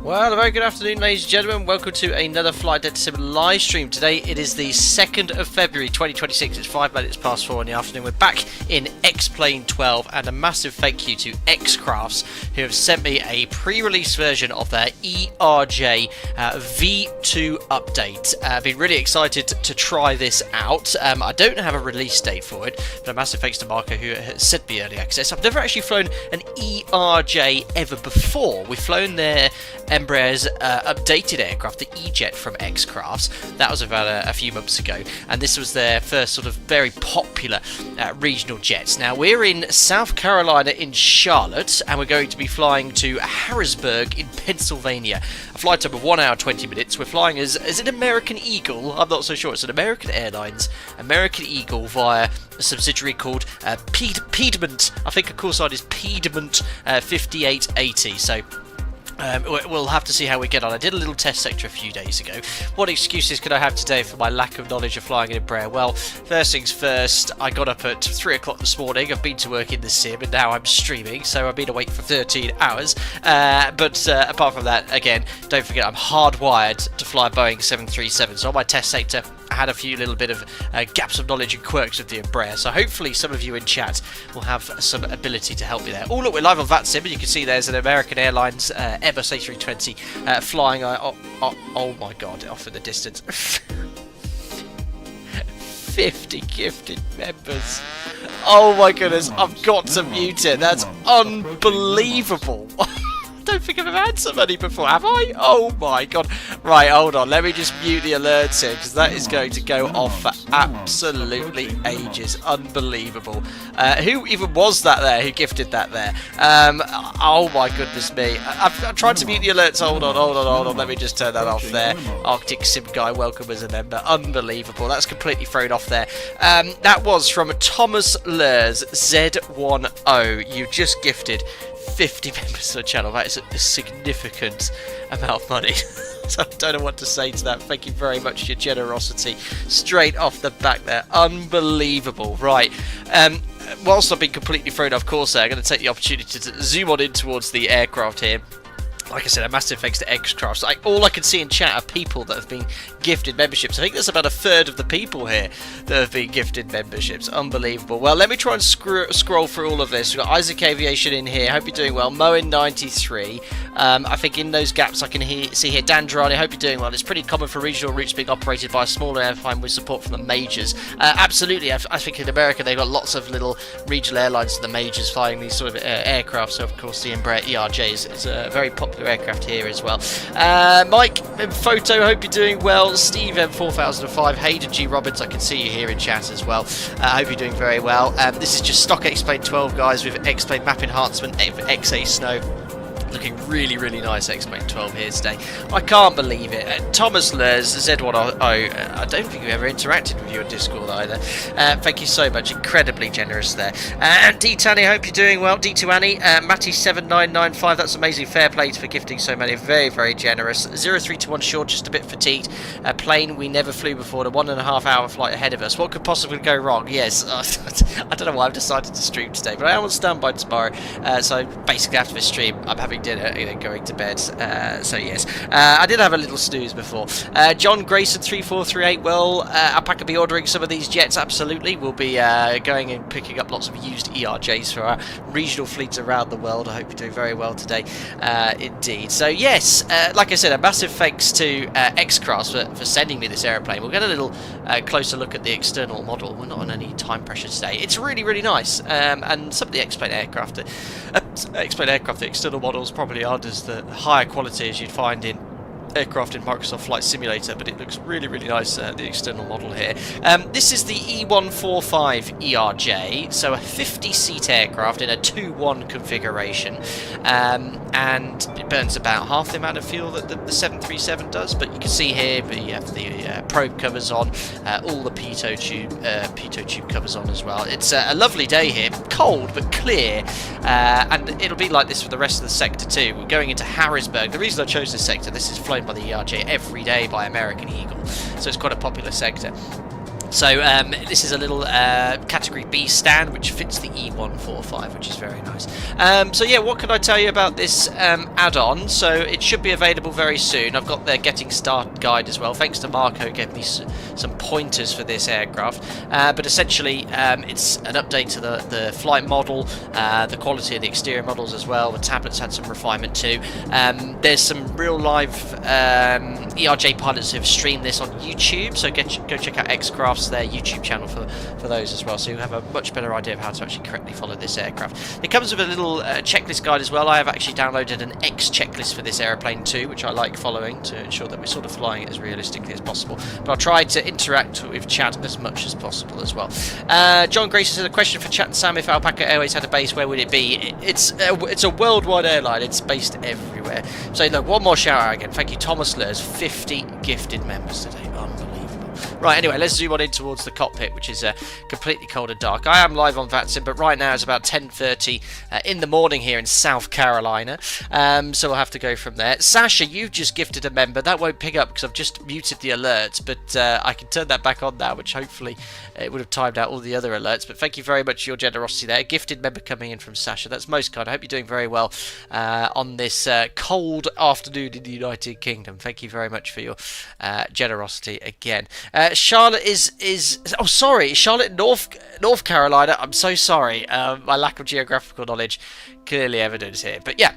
Well, a very good afternoon, ladies and gentlemen. Welcome to another Flight Data Sim live stream. Today it is the 2nd of February 2026. It's 5 minutes past 4 in the afternoon. We're back in X-Plane 12, and a massive thank you to X-Crafts, who have sent me a pre-release version of their ERJ V2 update. I've been really excited to try this out. I don't have a release date for it, but a massive thanks to Marco, who has sent me early access. I've never actually flown an ERJ ever before. We've flown their Embraer's updated aircraft, the E-Jet from X-Crafts. That was about a few months ago, and this was their first sort of very popular regional jets. Now we're in South Carolina in Charlotte, and we're going to be flying to Harrisburg in Pennsylvania. A flight time of 1 hour 20 minutes. We're flying as an American Eagle. I'm not so sure. It's an American Airlines American Eagle via a subsidiary called Piedmont. I think, of course, it is Piedmont 5880. So we'll have to see how we get on. I did a little test sector a few days ago. What excuses could I have today for my lack of knowledge of flying in Embraer? Well, first things first, I got up at 3 o'clock this morning. I've been to work in the sim, and now I'm streaming, so I've been awake for 13 hours. But apart from that, again, don't forget I'm hardwired to fly Boeing 737. So on my test sector, I had a few little bit of gaps of knowledge and quirks of the Embraer, so hopefully some of you in chat will have some ability to help me there. Oh look, we're live on VATSIM, and you can see there's an American Airlines Airbus A320 flying, oh my god, off in the distance. 50 gifted members. Oh my goodness, I've got to mute it, that's unbelievable. I don't think I've ever had so many before, have I? Oh my god. Right, hold on, let me just mute the alerts here, because that is going to go off for absolutely ages. Unbelievable. Who even was that there? Who gifted that there? Oh my goodness me. I've tried to mute the alerts. Hold on. Let me just turn that off there. Arctic Sim Guy, welcome as a member. Unbelievable. That's completely thrown off there. That was from Thomas Lurs Z10. You just gifted 50 members of the channel. That is a significant amount of money. So I don't know what to say to that. Thank you very much for your generosity straight off the back there. Unbelievable. Right. Whilst I've been completely thrown off course there, I'm going to take the opportunity to zoom on in towards the aircraft here. Like I said, a massive thanks to X-Crafts. All I can see in chat are people that have been gifted memberships. I think there's about a third of the people here that have been gifted memberships. Unbelievable. Well, let me try and scroll through all of this. We've got Isaac Aviation in here. Hope you're doing well. Moen93. I think in those gaps I can see here Dan Durrani. Hope you're doing well. It's pretty common for regional routes being operated by a smaller airline with support from the majors. Absolutely. I think in America they've got lots of little regional airlines and the majors flying these sort of aircraft. So, of course, the Embraer ERJs is a very popular aircraft here as well. Mike Photo, hope you're doing well. Steve M4005, Hayden G Robbins, I can see you here in chat as well. I hope you're doing very well. This is just stock X-Plane 12 guys with X-Plane map enhancement, XA Snow. Looking really, really nice X-Plane 12 here today. I can't believe it. Thomas Lurs, Z1O, I don't think we've ever interacted with you on Discord either. Thank you so much, incredibly generous there. And D Tanny, hope you're doing well. D2 Annie, Matty7995, that's amazing. Fair play for gifting so many, very, very generous. 0321 short, just a bit fatigued. Plane we never flew before, the 1.5 hour flight ahead of us. What could possibly go wrong? Yes, I don't know why I've decided to stream today, but I am on standby tomorrow. So basically after this stream, I'm having dinner and then going to bed. So yes, I did have a little snooze before. John Grayson 3438. Well, Alpaca be ordering some of these jets. Absolutely, we'll be going and picking up lots of used ERJs for our regional fleets around the world. I hope you're doing very well today, indeed. So yes, like I said, a massive thanks to X-Craft for sending me this aeroplane. We'll get a little closer look at the external model. We're not on any time pressure today. It's really, really nice, and some of the X-Plane aircraft, the external models probably aren't as the higher quality as you'd find in aircraft in Microsoft Flight Simulator, but it looks really, really nice, the external model here. This is the E145 ERJ, so a 50-seat aircraft in a 2-1 configuration, and it burns about half the amount of fuel that the 737 does, but you can see here we have the probe covers on, all the pitot tube covers on as well. It's a lovely day here, cold but clear, and it'll be like this for the rest of the sector too. We're going into Harrisburg. The reason I chose this sector, this is flown by the ERJ every day by American Eagle, so it's quite a popular sector. So this is a little Category B stand which fits the E145, which is very nice. So yeah, what can I tell you about this add-on? So it should be available very soon. I've got their getting started guide as well. Thanks to Marco, who gave me some pointers for this aircraft. But essentially, it's an update to the flight model, the quality of the exterior models as well. The tablets had some refinement too. There's some real live ERJ pilots who have streamed this on YouTube, so go check out X-Craft, their YouTube channel for those as well, so you have a much better idea of how to actually correctly follow this aircraft. It comes with a little checklist guide as well. I have actually downloaded an X checklist for this aeroplane too, which I like following to ensure that we're sort of flying it as realistically as possible, but I'll try to interact with chat as much as possible as well. John Grace says a question for Chat and Sam: if Alpaca Airways had a base, where would it be? It's a worldwide airline, it's based everywhere. So look, one more shout out again, thank you Thomas Lurs, 50 gifted members today, unbelievable. Right, anyway, let's zoom on in towards the cockpit, which is completely cold and dark. I am live on VATSIM, but right now it's about 10:30 in the morning here in South Carolina, so we'll have to go from there. Sasha, you've just gifted a member. That won't pick up because I've just muted the alerts, but I can turn that back on now, which hopefully it would have timed out all the other alerts. But thank you very much for your generosity there. A gifted member coming in from Sasha. That's most kind. I hope you're doing very well on this cold afternoon in the United Kingdom. Thank you very much for your generosity again. Charlotte is oh sorry, Charlotte, North Carolina. I'm so sorry. My lack of geographical knowledge clearly evident here, but yeah.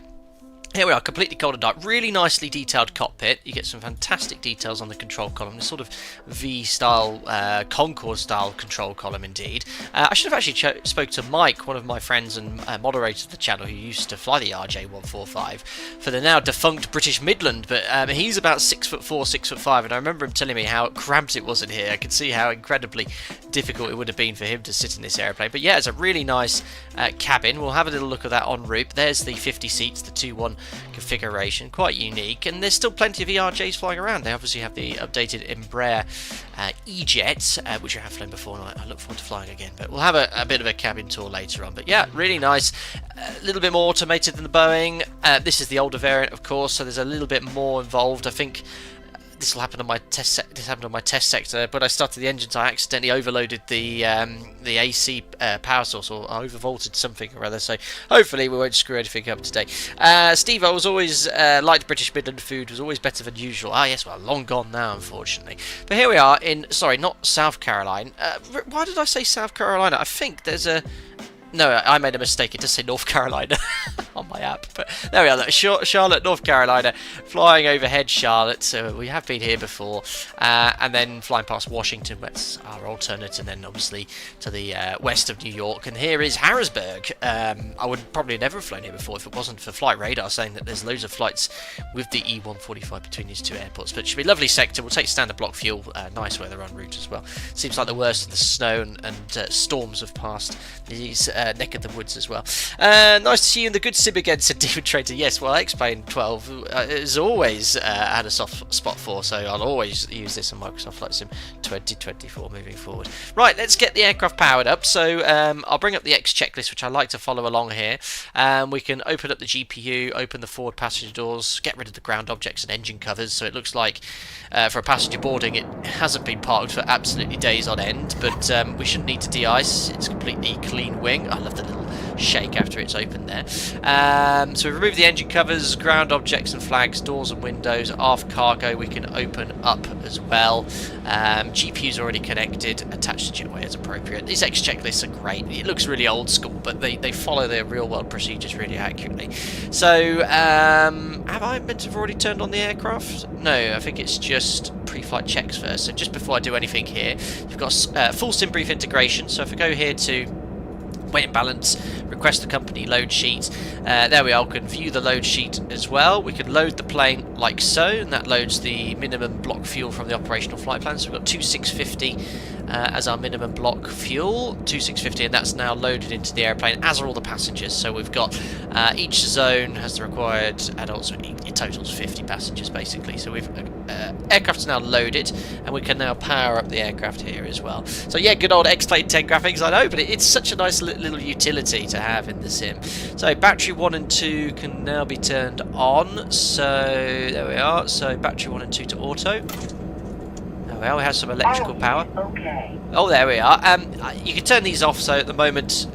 Here we are, completely cold and dark. Really nicely detailed cockpit. You get some fantastic details on the control column. This sort of V-style, Concorde-style control column, indeed. I should have actually spoke to Mike, one of my friends and moderator of the channel, who used to fly the ERJ 145 for the now defunct British Midland. But he's about 6'4", 6'5", and I remember him telling me how cramped it was in here. I could see how incredibly difficult it would have been for him to sit in this airplane. But yeah, it's a really nice cabin. We'll have a little look at that en route. There's the 50 seats, the 2-1 configuration, quite unique, and there's still plenty of ERJs flying around. They obviously have the updated Embraer E-Jets, which I have flown before, and I look forward to flying again, but we'll have a bit of a cabin tour later on. But yeah, really nice, a little bit more automated than the Boeing. This is the older variant, of course, so there's a little bit more involved. I think this will happen on my test. This happened on my test sector. When I started the engines, I accidentally overloaded the AC power source, or overvolted something or other. So hopefully we won't screw anything up today. Steve, I was always liked British Midland food. Was always better than usual. Ah, yes, well, long gone now, unfortunately. But here we are in, sorry, not South Carolina. Why did I say South Carolina? I think there's a. No, I made a mistake. It does say North Carolina on my app. But there we are. Charlotte, North Carolina, flying overhead Charlotte. So we have been here before. And then flying past Washington. That's our alternate. And then obviously to the west of New York. And here is Harrisburg. I would probably never have flown here before if it wasn't for Flight Radar saying that there's loads of flights with the E145 between these two airports. But it should be a lovely sector. We'll take standard block fuel. Nice weather en route as well. Seems like the worst of the snow and storms have passed these neck of the woods as well. Nice to see you in the good sim again, said Demon Trader. Yes, well, X-Plane 12 is always had a soft spot for, so I'll always use this on Microsoft Flight Sim 2024 moving forward. Right, let's get the aircraft powered up. So I'll bring up the X checklist, which I like to follow along here. We can open up the GPU, open the forward passenger doors, get rid of the ground objects and engine covers, so it looks like for a passenger boarding it hasn't been parked for absolutely days on end, but we shouldn't need to de-ice. It's completely clean wing. I love the little shake after it's open there. So we remove the engine covers, ground objects and flags, doors and windows, aft cargo we can open up as well. GPU's already connected, attached to jetway as appropriate. These X checklists are great. It looks really old school, but they follow their real world procedures really accurately. So have I meant to have already turned on the aircraft? No, I think it's just pre-flight checks first. So just before I do anything here, you've got full sim brief integration. So if I go here to weight and balance, request the company load sheet, there we are. We can view the load sheet as well. We can load the plane like so, and that loads the minimum block fuel from the operational flight plan. So we've got 2650 as our minimum block fuel, 2650, and that's now loaded into the airplane, as are all the passengers. So we've got each zone has the required adults. It totals 50 passengers basically. So we've aircraft's now loaded, and we can now power up the aircraft here as well. So yeah, good old X-Plane 10 graphics, I know, but it's such a nice little utility to have in the sim. So battery 1 and 2 can now be turned on. So there we are. So battery 1 and 2 to auto. Well, we have some electrical power. Okay. Oh, there we are. You can turn these off. So at the moment,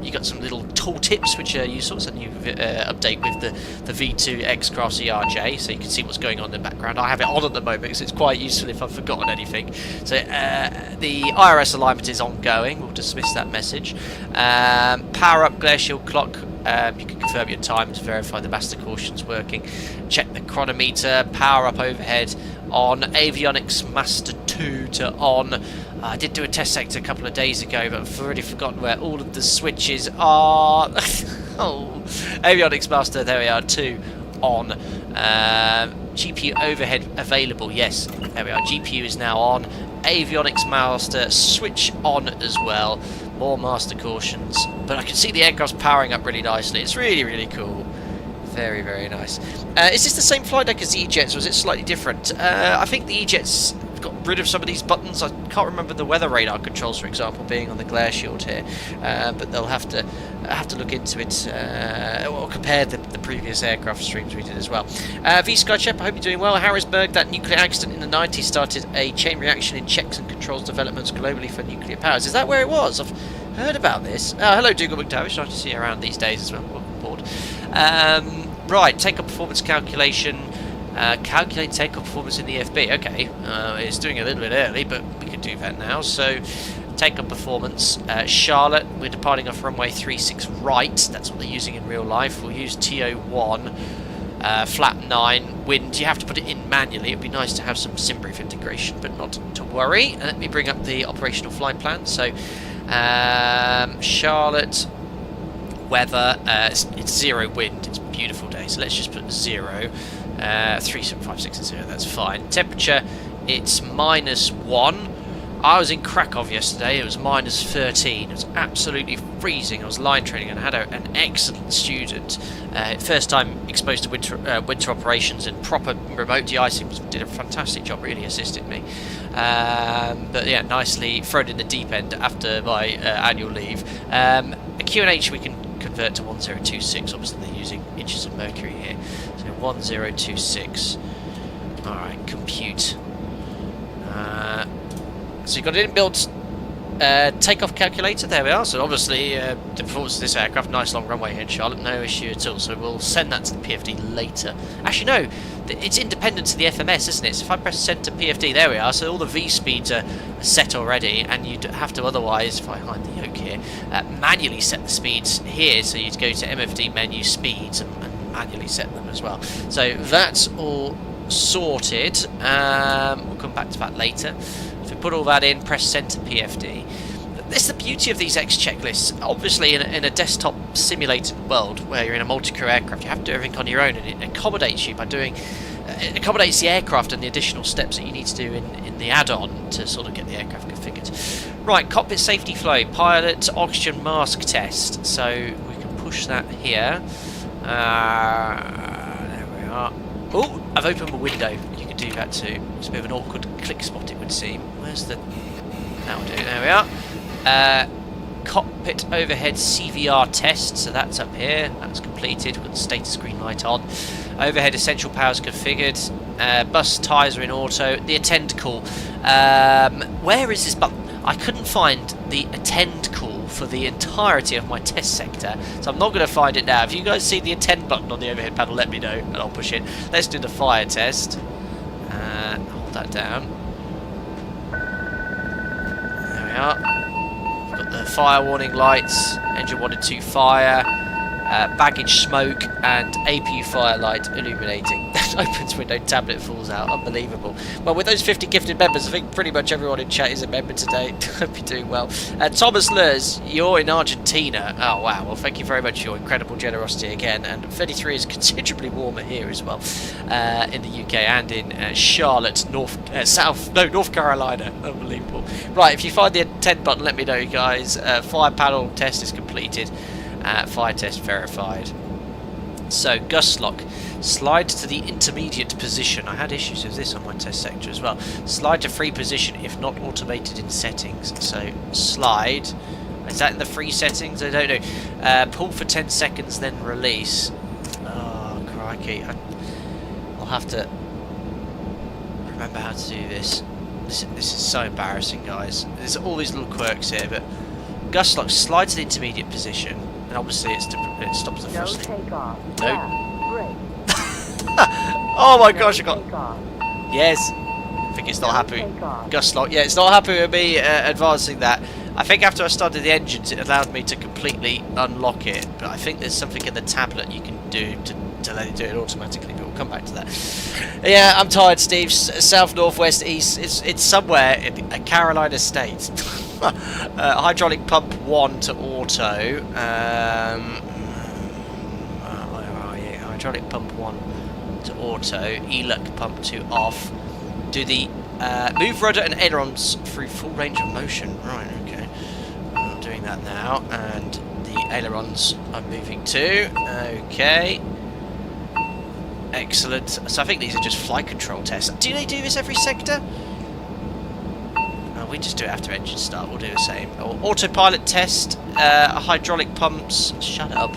you got some little tooltips which are useful. It's a new update with the V2 X-Class ERJ, so you can see what's going on in the background. I have it on at the moment because it's quite useful if I've forgotten anything. So the IRS alignment is ongoing. We'll dismiss that message. Power up glare shield clock. You can confirm your times, verify the master caution's working, check the chronometer, power up overhead on, avionics master 2 to on. I did do a test sector a couple of days ago, but I've already forgotten where all of the switches are. Oh, avionics master, there we are, 2 on. GPU overhead available, yes, there we are, GPU is now on. Avionics master switch on as well. More master cautions, but I can see the aircraft's powering up really nicely. It's really, really cool. Very, very nice. Is this the same flight deck as the E-Jets, or is it slightly different? I think the E-Jets got rid of some of these buttons. I can't remember the weather radar controls, for example, being on the glare shield here, but they'll have to look into it or compare the previous aircraft streams we did as well. V Skychep, I hope you're doing well. Harrisburg, that nuclear accident in the 90s started a chain reaction in checks and controls developments globally for nuclear powers. Is that where it was? I've heard about this. Hello, Dougal McTavish. Nice to see you around these days as well. Welcome aboard. Right, takeoff performance calculation. Calculate takeoff performance in the EFB. Okay, it's doing it a little bit early, but we could do that now. So, takeoff performance. Charlotte, we're departing off runway 36 right. That's what they're using in real life. We'll use TO1, flat 9, wind. You have to put it in manually. It'd be nice to have some sim brief integration, but not to worry. Let me bring up the operational flight plan. So, Charlotte, weather. It's 0 wind. It's a beautiful day. So let's just put 0. 37560, that's fine. Temperature, it's -1. I was in Krakow yesterday, it was -13. It was absolutely freezing. I was line training and I had an excellent student. First time exposed to winter operations and proper remote de-icing, did a fantastic job, really assisted me. But yeah, nicely thrown in the deep end after my annual leave. A QNH we can convert to 1026, obviously they're using inches of mercury here. So 1026. Alright, compute. So you've got an inbuilt takeoff calculator, there we are. So obviously the performance of this aircraft, nice long runway here in Charlotte, no issue at all. So we'll send that to the PFD later. Actually no, it's independent to the FMS, isn't it? So if I press send to PFD, there we are. So all the V speeds are set already, and you'd have to otherwise, if I hide the yoke here, manually set the speeds here. So you'd go to MFD menu speeds and manually set them as well. So that's all sorted. We'll come back to that later. So put all that in, press send to PFD. That's the beauty of these X checklists. Obviously, in a desktop simulated world where you're in a multi-crew aircraft, you have to do everything on your own, and it accommodates you by doing. It accommodates the aircraft and the additional steps that you need to do in the add-on to sort of get the aircraft configured. Right, cockpit safety flow, pilot oxygen mask test. So we can push that here. There we are. Oh, I've opened my window. You can do that too. It's a bit of an awkward click spot, it would seem. Where's the... That'll do. There we are. Cockpit overhead CVR test. So that's up here. That's completed. We've got the status screen light on. Overhead essential powers configured. Bus tyres are in auto. The attend call. Where is this button? I couldn't find the attend call for the entirety of my test sector, so I'm not going to find it now. If you guys see the attend button on the overhead panel, let me know and I'll push it. Let's do the fire test. Hold that down. There we are. Got the fire warning lights, engine 1 and 2 fire, baggage smoke, and APU fire light illuminating. Opens window, tablet falls out. Unbelievable. Well, with those 50 gifted members, I think pretty much everyone in chat is a member today. Hope you're doing well. Thomas Lurs, you're in Argentina. Oh, wow. Well, thank you very much for your incredible generosity again. And 33 is considerably warmer here as well, in the UK and in Charlotte, North Carolina. Unbelievable. Right, if you find the attend button, let me know, guys. Fire panel test is completed. Fire test verified. So, gust lock. Slide to the intermediate position. I had issues with this on my test sector as well. Slide to free position if not automated in settings. So, slide. Is that in the free settings? I don't know. Pull for 10 seconds, then release. Oh, crikey. I'll have to remember how to do this. This is so embarrassing, guys. There's all these little quirks here, but gust lock. Slide to the intermediate position. And obviously it stops the first thing. Takeoff. No. Yeah, Oh my gosh, I got... Yes. I think it's not happy. Gust lock. Yeah, it's not happy with me advancing that. I think after I started the engines, it allowed me to completely unlock it. But I think there's something in the tablet you can do to let it do it automatically. But we'll come back to that. Yeah, I'm tired, Steve. South, northwest, east. It's somewhere in a Carolina state. Hydraulic pump 1 to auto. Hydraulic pump 1 to auto. E-luck pump 2 off. Do the move rudder and ailerons through full range of motion. Right, okay. I'm doing that now. And the ailerons are moving too. Okay. Excellent. So I think these are just flight control tests. Do they do this every sector? We just do it after engine start. We'll do the same. Autopilot test. Hydraulic pumps. Shut up.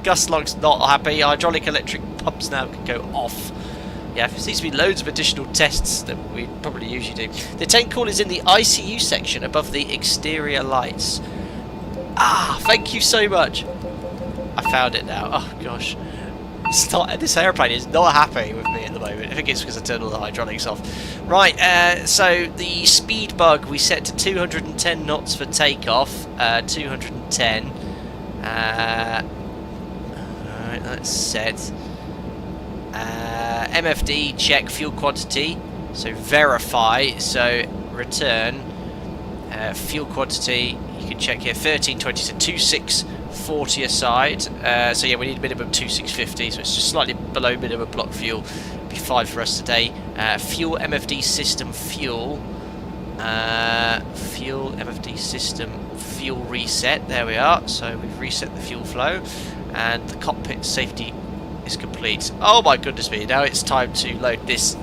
Gust lock's not happy. Hydraulic electric pumps now can go off. Yeah, there seems to be loads of additional tests that we probably usually do. The attend call is in the ICU section above the exterior lights. Ah, thank you so much. I found it now. Oh gosh. It's not, this airplane is not happy with me at the moment. I think it's because I turned all the hydraulics off. Right, so the speed bug we set to 210 knots for takeoff. 210. Alright, that's set. MFD, check fuel quantity. So verify. So return. Fuel quantity, you can check here, 1320, so 2640 aside. So yeah, we need minimum 2650, so it's just slightly below minimum block fuel. Be 5 for us today. Fuel MFD system fuel. Fuel MFD system fuel reset. There we are. So we've reset the fuel flow, and the cockpit safety is complete. Oh my goodness me! Now it's time to load this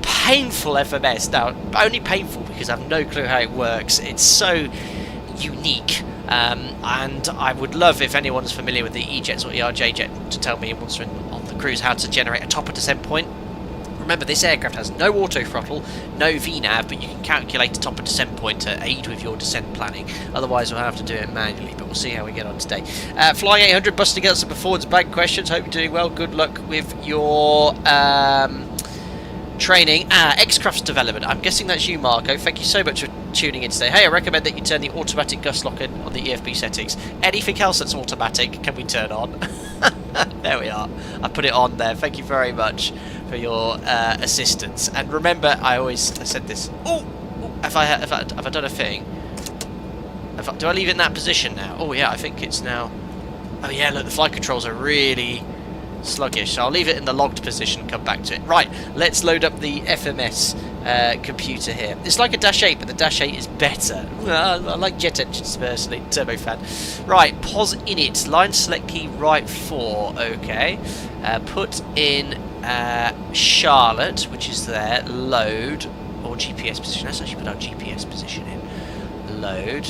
painful FMS. Now, only painful because I have no clue how it works. It's so unique, and I would love if anyone's familiar with the E-Jets or ERJ jet to tell me once we're on the cruise how to generate a top of descent point. Remember, this aircraft has no auto throttle, no VNAV, but you can calculate a top of descent point to aid with your descent planning. Otherwise, we'll have to do it manually, but we'll see how we get on today. Flying 800, busting out some performance bank questions. Hope you're doing well. Good luck with your training. X-Crafts development. I'm guessing that's you, Marco. Thank you so much for tuning in today. Hey, I recommend that you turn the automatic gust lock on the EFB settings. Anything else that's automatic can we turn on? There we are. I put it on there. Thank you very much for your assistance. And remember, I said this. Oh, have I done a thing? Do I leave it in that position now? Oh yeah, I think it's now. Oh yeah, look, the flight controls are really sluggish. So I'll leave it in the logged position and come back to it. Right, let's load up the FMS computer here. It's like a Dash 8, but the Dash 8 is better. I like jet engines personally, turbofan. Right, pause in it. Line select key right 4. Okay. Put in Charlotte, which is there. Load or GPS position. Let's actually put our GPS position in. Load.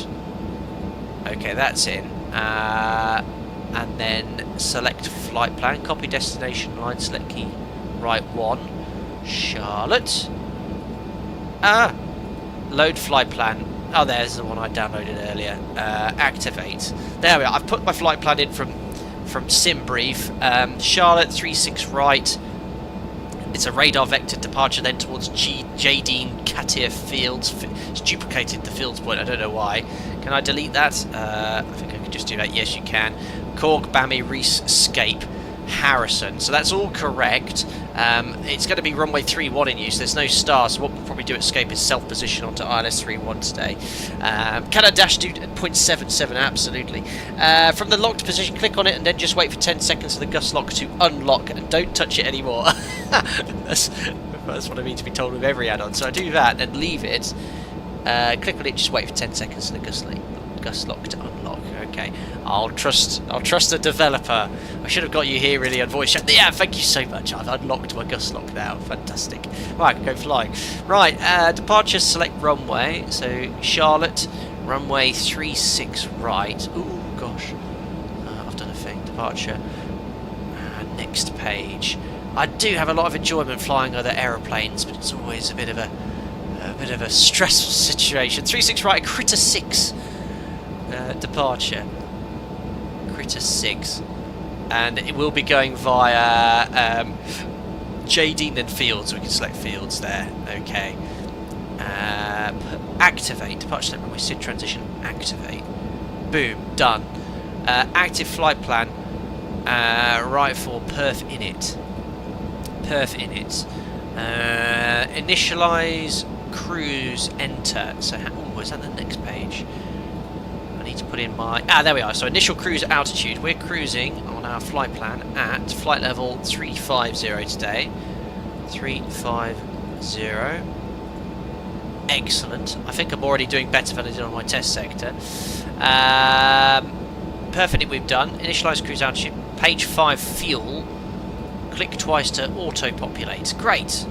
Okay, that's in. And then select flight plan. Copy destination. Line select key right 1. Charlotte. Load flight plan. Oh, there's the one I downloaded earlier. Activate. There we are. I've put my flight plan in from SimBrief. Charlotte 36 right. It's a radar vector departure then towards Jadine Katir Fields. It's duplicated the Fields point. I don't know why. Can I delete that? I think I can just do that. Yes, you can. Cork, Bammy, Reese, Escape, Harrison. So that's all correct. It's going to be runway 31 in use. There's no star, so what we'll probably do at Escape is self-position onto ILS 31 today. Can I dash do at 0.77? Absolutely. From the locked position, click on it and then just wait for 10 seconds for the gust lock to unlock and don't touch it anymore. that's what I mean to be told with every add-on. So I do that and leave it. Click on it, just wait for 10 seconds for the gust lock to unlock. Okay, I'll trust the developer. I should have got you here really on voice chat. Yeah, thank you so much. I've unlocked my gust lock now. Fantastic. Right, I can go flying. Right, departure select runway. So Charlotte, runway 36 right. Ooh, gosh. I've done a thing. Departure. Next page. I do have a lot of enjoyment flying other aeroplanes, but it's always a bit of a stressful situation. 36 right, critter 6. Departure. Critter 6. And it will be going via Jadine then Fields, so we can select Fields there. Okay. Activate. Departure select runway SID transition. Activate. Boom. Done. Active flight plan. Right for Perth init. Perth init. Initialize cruise enter. So, is that the next page? I need to put in my... there we are. So initial cruise altitude. We're cruising on our flight plan at flight level 350 today. 350. Excellent. I think I'm already doing better than I did on my test sector. Perfect, we've done. Initialize cruise altitude. Page 5 fuel. Click twice to auto-populate. Great.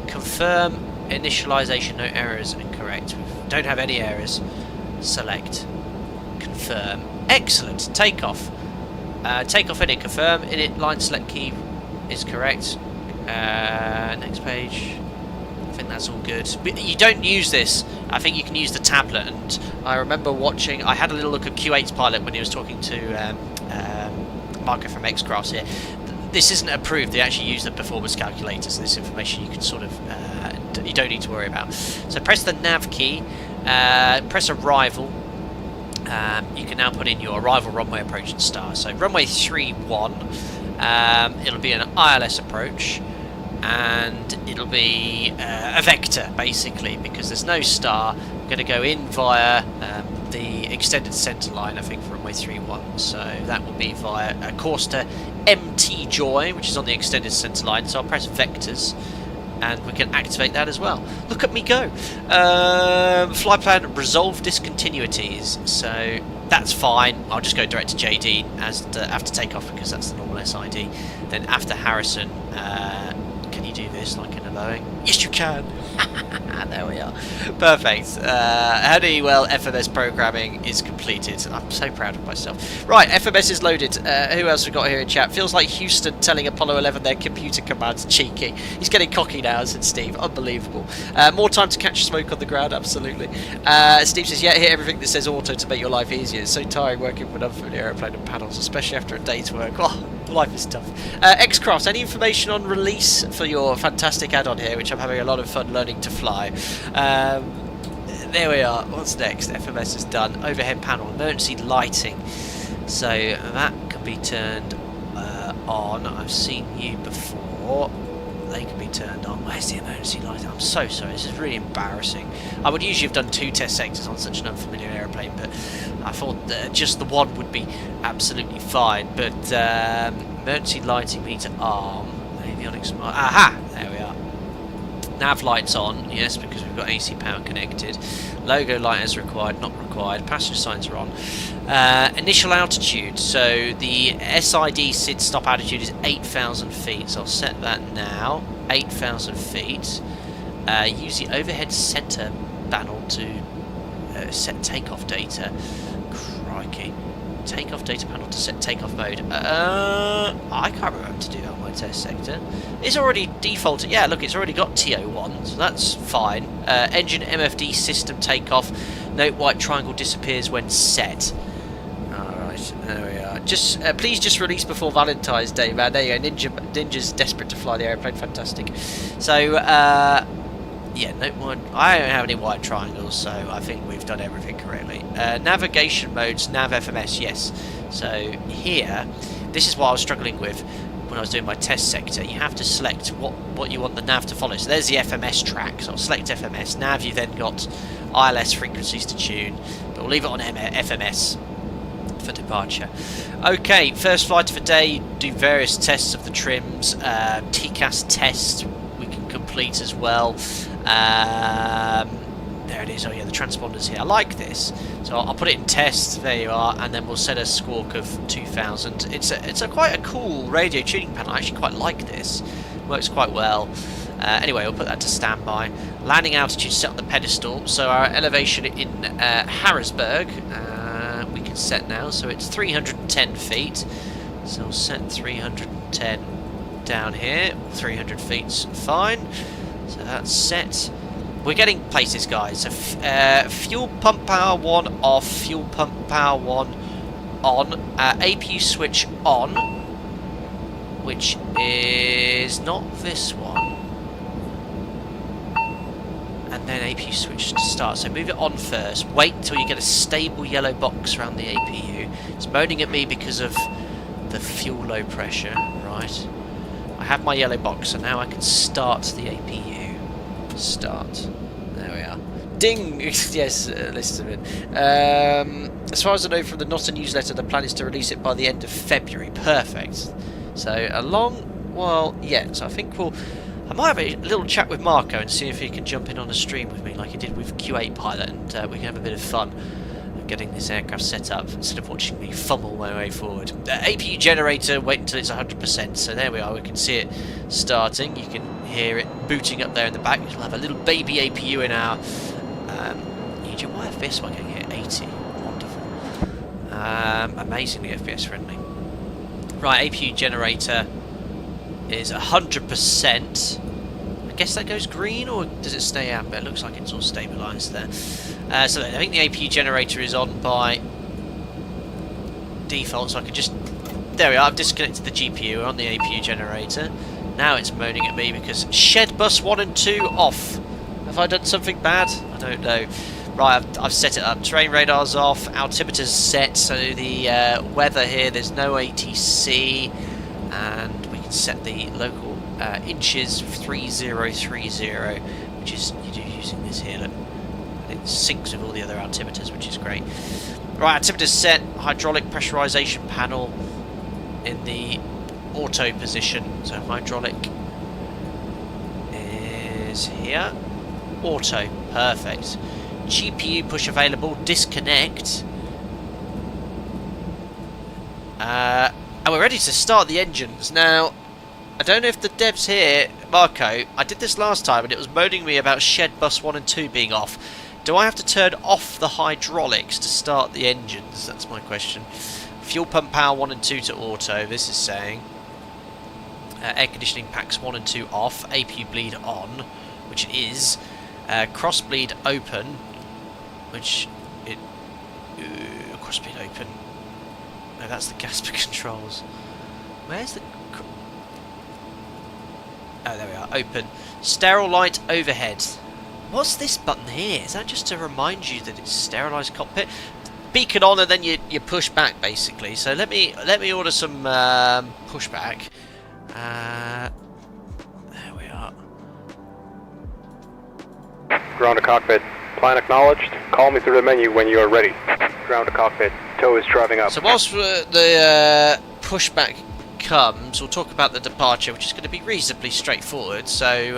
Confirm initialization. No errors. Incorrect. We don't have any errors. Select. Confirm. Excellent. Takeoff. Takeoff init. Confirm. Init line select key is correct. Next page. I think that's all good. But you don't use this. I think you can use the tablet. And I remember watching. I had a little look at Q8's pilot when he was talking to Marco from X-Crafts here. This isn't approved. They actually use the performance calculator, so this information you can sort of you don't need to worry about. So press the nav key, press arrival. You can now put in your arrival runway approach and star. So runway 31, it'll be an ILS approach, and it'll be a vector basically because there's no star. I'm going to go in via the extended centre line, I think, for runway 31. So that will be via a course to MT Joy, which is on the extended centre line. So I'll press vectors, and we can activate that as well. Look at me go! Flight plan resolve discontinuities. So that's fine. I'll just go direct to JD after takeoff because that's the normal SID. Then after Harrison, can you do this like in a Boeing? Yes, you can. There we are. Perfect. Honeywell FMS programming is completed. I'm so proud of myself. Right, FMS is loaded. Who else we got here in chat? Feels like Houston telling Apollo 11 their computer commands. Cheeky. He's getting cocky now, isn't Steve? Unbelievable. More time to catch smoke on the ground. Absolutely. Steve says, yeah, hit everything that says auto to make your life easier. It's so tiring working with unfamiliar aeroplane and panels, especially after a day's work. Oh, life is tough. X-Crafts, any information on release for your fantastic add-on here, which I'm having a lot of fun learning to fly? There we are. What's next? FMS is done. Overhead panel, emergency lighting. So that can be turned on. I've seen you before. They can be turned on. Where's the emergency lighting? I'm so sorry. This is really embarrassing. I would usually have done 2 test sectors on such an unfamiliar aeroplane, but I thought just the one would be absolutely fine. But emergency lighting meter arm. Avionics. Aha! There we are. Nav lights on, yes, because we've got AC power connected. Logo light is required, not required. Passenger signs are on. Initial altitude, so the SID SID stop altitude is 8,000 feet, so I'll set that now. 8,000 feet. Use the overhead center panel to set takeoff data. Crikey. Takeoff data panel to set takeoff mode. I can't remember to do that on my test sector. It's already defaulted. Yeah, look, it's already got TO1, so that's fine. Engine MFD system takeoff. Note white triangle disappears when set. Alright, there we are. Just please just release before Valentine's Day, man. There you go. Ninja's desperate to fly the airplane. Fantastic. So, yeah, note one. I don't have any white triangles, so I think we've done everything correctly. Navigation modes, nav FMS, yes. So here, this is what I was struggling with when I was doing my test sector. You have to select what you want the nav to follow. So there's the FMS track. So I'll select FMS. Nav, you then got ILS frequencies to tune, but we'll leave it on FMS for departure. Okay, first flight of the day. Do various tests of the trims. TCAS test we can complete as well. There it is. Oh yeah, the transponder's here. I like this, so I'll put it in test. There you are, and then we'll set a squawk of 2000. It's quite a cool radio tuning panel. I actually quite like this. Works quite well. Anyway, we'll put that to standby. Landing altitude set on the pedestal. So our elevation in Harrisburg we can set now. So it's 310 feet. So we'll set 310 down here. 300 feet's fine. So that's set. We're getting places, guys. So fuel pump power 1 off, fuel pump power 1 on, APU switch on, which is not this one, and then APU switch to start. So move it on first. Wait until you get a stable yellow box around the APU. It's moaning at me because of the fuel low pressure. Right. I have my yellow box, so now I can start the APU. Start. There we are. Ding! Yes, listen to it. As far as I know from the Not a newsletter, the plan is to release it by the end of February. Perfect. So a long while yet. So I think I might have a little chat with Marco and see if he can jump in on a stream with me like he did with Q8 Pilot, and we can have a bit of fun getting this aircraft set up instead of watching me fumble my way forward. APU generator, wait until it's 100%. So there we are, we can see it starting. You can hear it booting up there in the back. We'll have a little baby APU in our ERJ. Why FPS am I getting here? 80. Wonderful. Amazingly FPS friendly. Right, APU generator is 100%. I guess that goes green, or does it stay amber? It looks like it's all stabilised there. So I think the APU generator is on by default, so I can just... There we are, I've disconnected the GPU. We're on the APU generator. Now it's moaning at me because shed bus 1 and 2 off. Have I done something bad? I don't know. Right, I've set it up. Terrain radar's off, altimeter's set, so the weather here, there's no ATC, and we can set the local inches 3030, which is, you do using this here, look. It syncs with all the other altimeters, which is great. Right, altimeter's set, hydraulic pressurization panel in the auto position. So hydraulic is here. Auto, perfect. GPU push available, disconnect. And we're ready to start the engines. Now, I don't know if the devs here, Marco, I did this last time and it was moaning me about shed bus 1 and 2 being off. Do I have to turn off the hydraulics to start the engines? That's my question. Fuel pump power 1 and 2 to auto, this is saying. Air conditioning packs 1 and 2 off. APU bleed on, which it is. Cross bleed open, which it... cross bleed open. No, that's the Gasper controls. Where's the... Oh, there we are. Open. Sterile light overhead. What's this button here? Is that just to remind you that it's sterilised cockpit? Beacon on and then you push back basically. So let me order some pushback. There we are. Ground to cockpit. Plan acknowledged. Call me through the menu when you are ready. Ground to cockpit. Tow is driving up. So whilst the pushback comes, we'll talk about the departure, which is going to be reasonably straightforward. So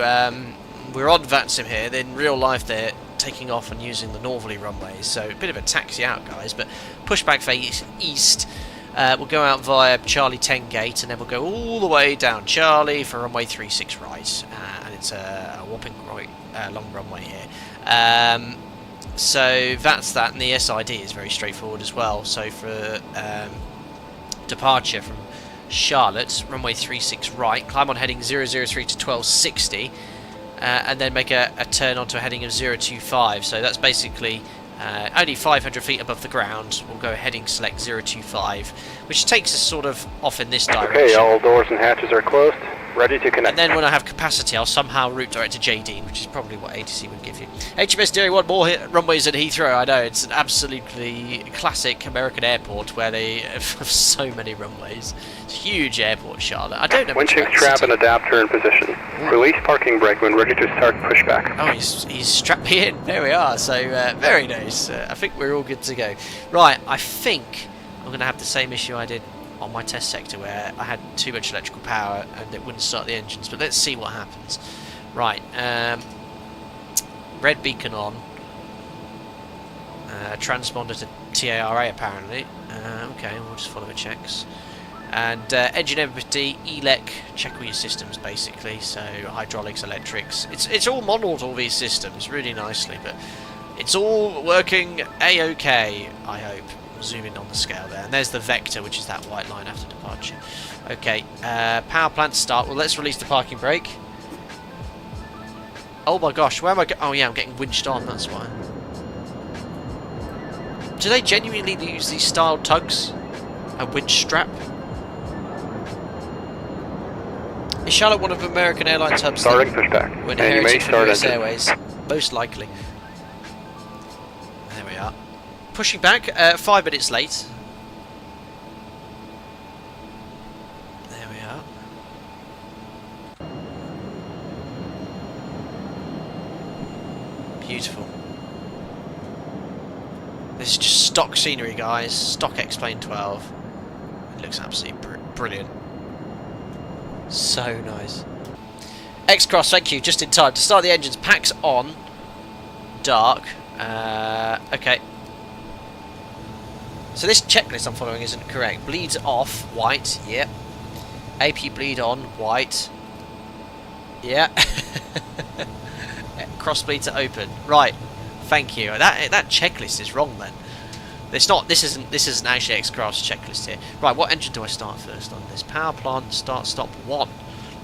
we're on VATSIM here. In real life, they're taking off and using the northerly runways, so a bit of a taxi out, guys. But pushback face east. We'll go out via Charlie 10 gate, and then we'll go all the way down Charlie for runway 36 right, and it's a whopping long runway here. So that's that, and the SID is very straightforward as well. So for departure from Charlotte, runway 36 right, climb on heading 003 to 1260, and then make a turn onto a heading of 025. So that's basically only 500 feet above the ground. We'll go heading select 025, which takes us sort of off in this direction. Okay, all doors and hatches are closed. Ready to connect. And then when I have capacity, I'll somehow route direct to JD, which is probably what ATC would give you. HMS Deering want more runways than Heathrow. I know, it's an absolutely classic American airport where they have so many runways. It's a huge airport, Charlotte. I don't know. Winching strap and adapter in position. Release parking brake when ready to start pushback. Oh, he's strapped me in. There we are. So very nice. I think we're all good to go. Right, I think I'm going to have the same issue I did on my test sector where I had too much electrical power and it wouldn't start the engines, but let's see what happens. Right, red beacon on, transponder to TARA apparently. Okay, we'll just follow the checks. And engine empty, ELEC, check all your systems basically, so hydraulics, electrics. It's all modelled, all these systems, really nicely, but it's all working A-OK, I hope. Zoom in on the scale there, and there's the vector, which is that white line after departure. Okay, power plant start. Well, let's release the parking brake. Oh my gosh, where am I oh yeah, I'm getting winched on, that's why. Do they genuinely use these style tugs? A winch strap? Is Charlotte one of American Airlines hubs? Starting pushback. When inherited from US Airways? Most likely. There we are. Pushing back, 5 minutes late. There we are. Beautiful. This is just stock scenery, guys. Stock X-Plane 12. It looks absolutely brilliant. So nice. X-Cross, thank you. Just in time to start the engines. Packs on. Dark. Okay. So this checklist I'm following isn't correct. Bleeds off, white, yep. AP bleed on, white. Yeah. Cross bleed to open. Right. Thank you. That checklist is wrong then. It's not this isn't actually X-Craft's checklist here. Right, what engine do I start first on this? Power plant, start, stop, 1.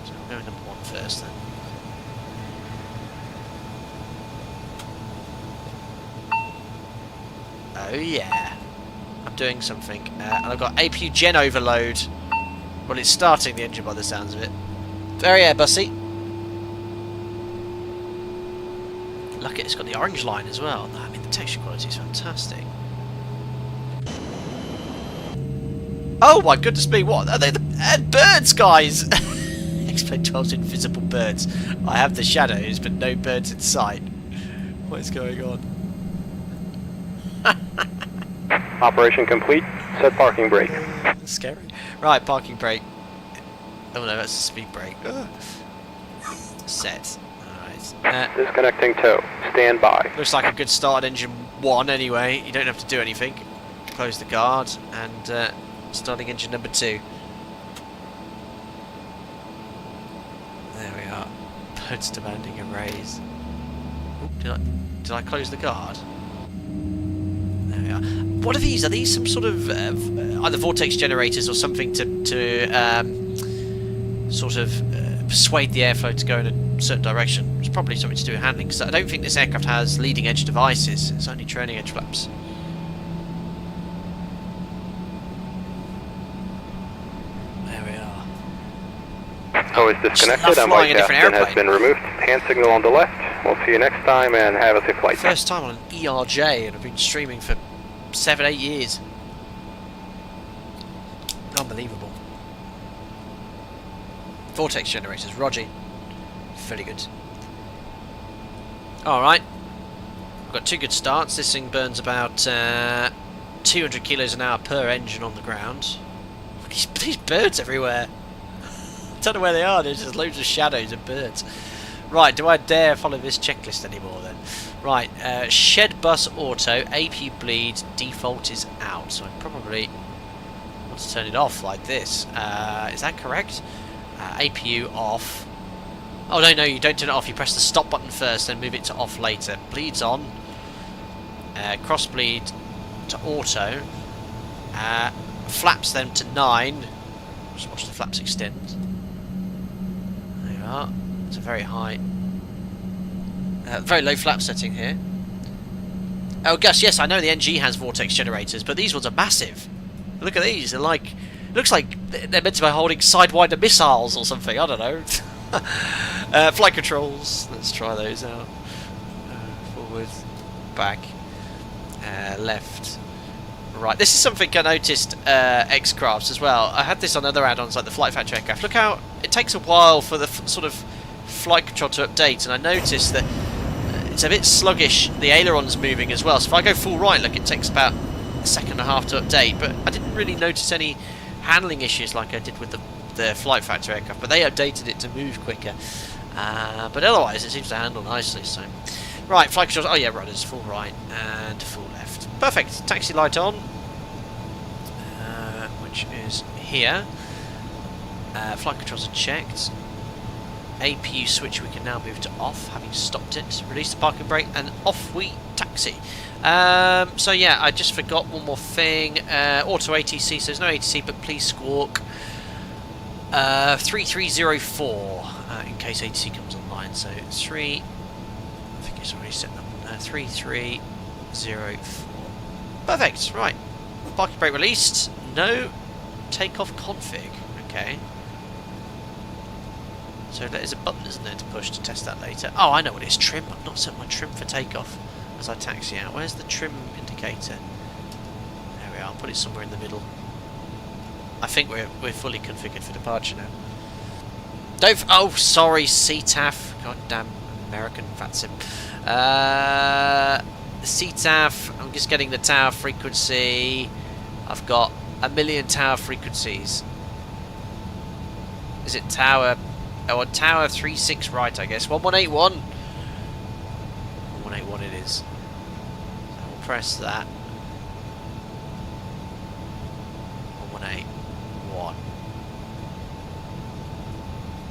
So I'm going number 1 first then. Oh yeah. I'm doing something, and I've got APU gen overload. Well, it's starting the engine by the sounds of it. Very Airbusy. Look, it's got the orange line as well. I mean, the texture quality is fantastic. Oh my goodness me! What are they? Birds, guys! X-Plane 12's invisible birds. I have the shadows, but no birds in sight. What is going on? Operation complete. Set parking brake. Scary. Right, parking brake. Oh no, that's a speed brake. Ugh. Set. Alright. Disconnecting tow. Stand by. Looks like a good start at engine 1 anyway. You don't have to do anything. Close the guard and starting engine number 2. There we are. Birds demanding a raise. Ooh, did I close the guard? There we are. What are these? Are these some sort of either vortex generators or something to sort of persuade the airflow to go in a certain direction? It's probably something to do with handling, because I don't think this aircraft has leading edge devices. It's only trailing edge flaps. There we are. Oh, it's disconnected. I'm flying a different airplane. Has been removed. Hand signal on the left. We'll see you next time, and have a safe flight. First time on an ERJ, and I've been streaming for 7-8 years. Unbelievable. Vortex generators, Roger. Very good. Alright. We've got 2 good starts. This thing burns about 200 kilos an hour per engine on the ground. These birds everywhere. I don't know where they are. There's just loads of shadows of birds. Right, do I dare follow this checklist anymore then? Right, shed bus auto, APU bleed, default is out. So I probably want to turn it off like this. Is that correct? APU off. Oh no, you don't turn it off. You press the stop button first, then move it to off later. Bleeds on. Cross bleed to auto. Flaps them to 9. Just watch the flaps extend. There you are. It's a very high, very low flap setting here. Oh gosh, yes, I know the NG has vortex generators, but these ones are massive. Look at these. They're like, looks like they're meant to be holding sidewinder missiles or something. I don't know. Flight controls. Let's try those out. Forward, back, left, right. This is something I noticed X-Crafts as well. I had this on other add-ons like the Flight Factory aircraft. Look how it takes a while for the sort of flight control to update, and I noticed that it's a bit sluggish. The aileron's moving as well. So if I go full right, look, it takes about a second and a half to update. But I didn't really notice any handling issues like I did with the Flight Factory aircraft. But they updated it to move quicker. But otherwise, it seems to handle nicely. So, right, flight controls. Oh yeah, rudders, full right and full left. Perfect. Taxi light on, which is here. Flight controls are checked. APU switch we can now move to off, having stopped it. Release the parking brake and off we taxi. So yeah, I just forgot one more thing. Auto ATC, so there's no ATC, but please squawk 3304 in case ATC comes online. So 3, I think it's already set up on there. 3304. Perfect. Right. Parking brake released. No takeoff config. Okay. So there's a button, isn't there, to push to test that later. Oh, I know what it is. Trim. I've not set my trim for takeoff as I taxi out. Where's the trim indicator? There we are. I'll put it somewhere in the middle. I think we're fully configured for departure now. Don't. Oh, sorry, CTAF. God damn American fatsim. CTAF. I'm just getting the tower frequency. I've got a million tower frequencies. Is it tower? Oh, on tower 36 right, I guess. 1181. 1181 it is. So we'll press that. 1181.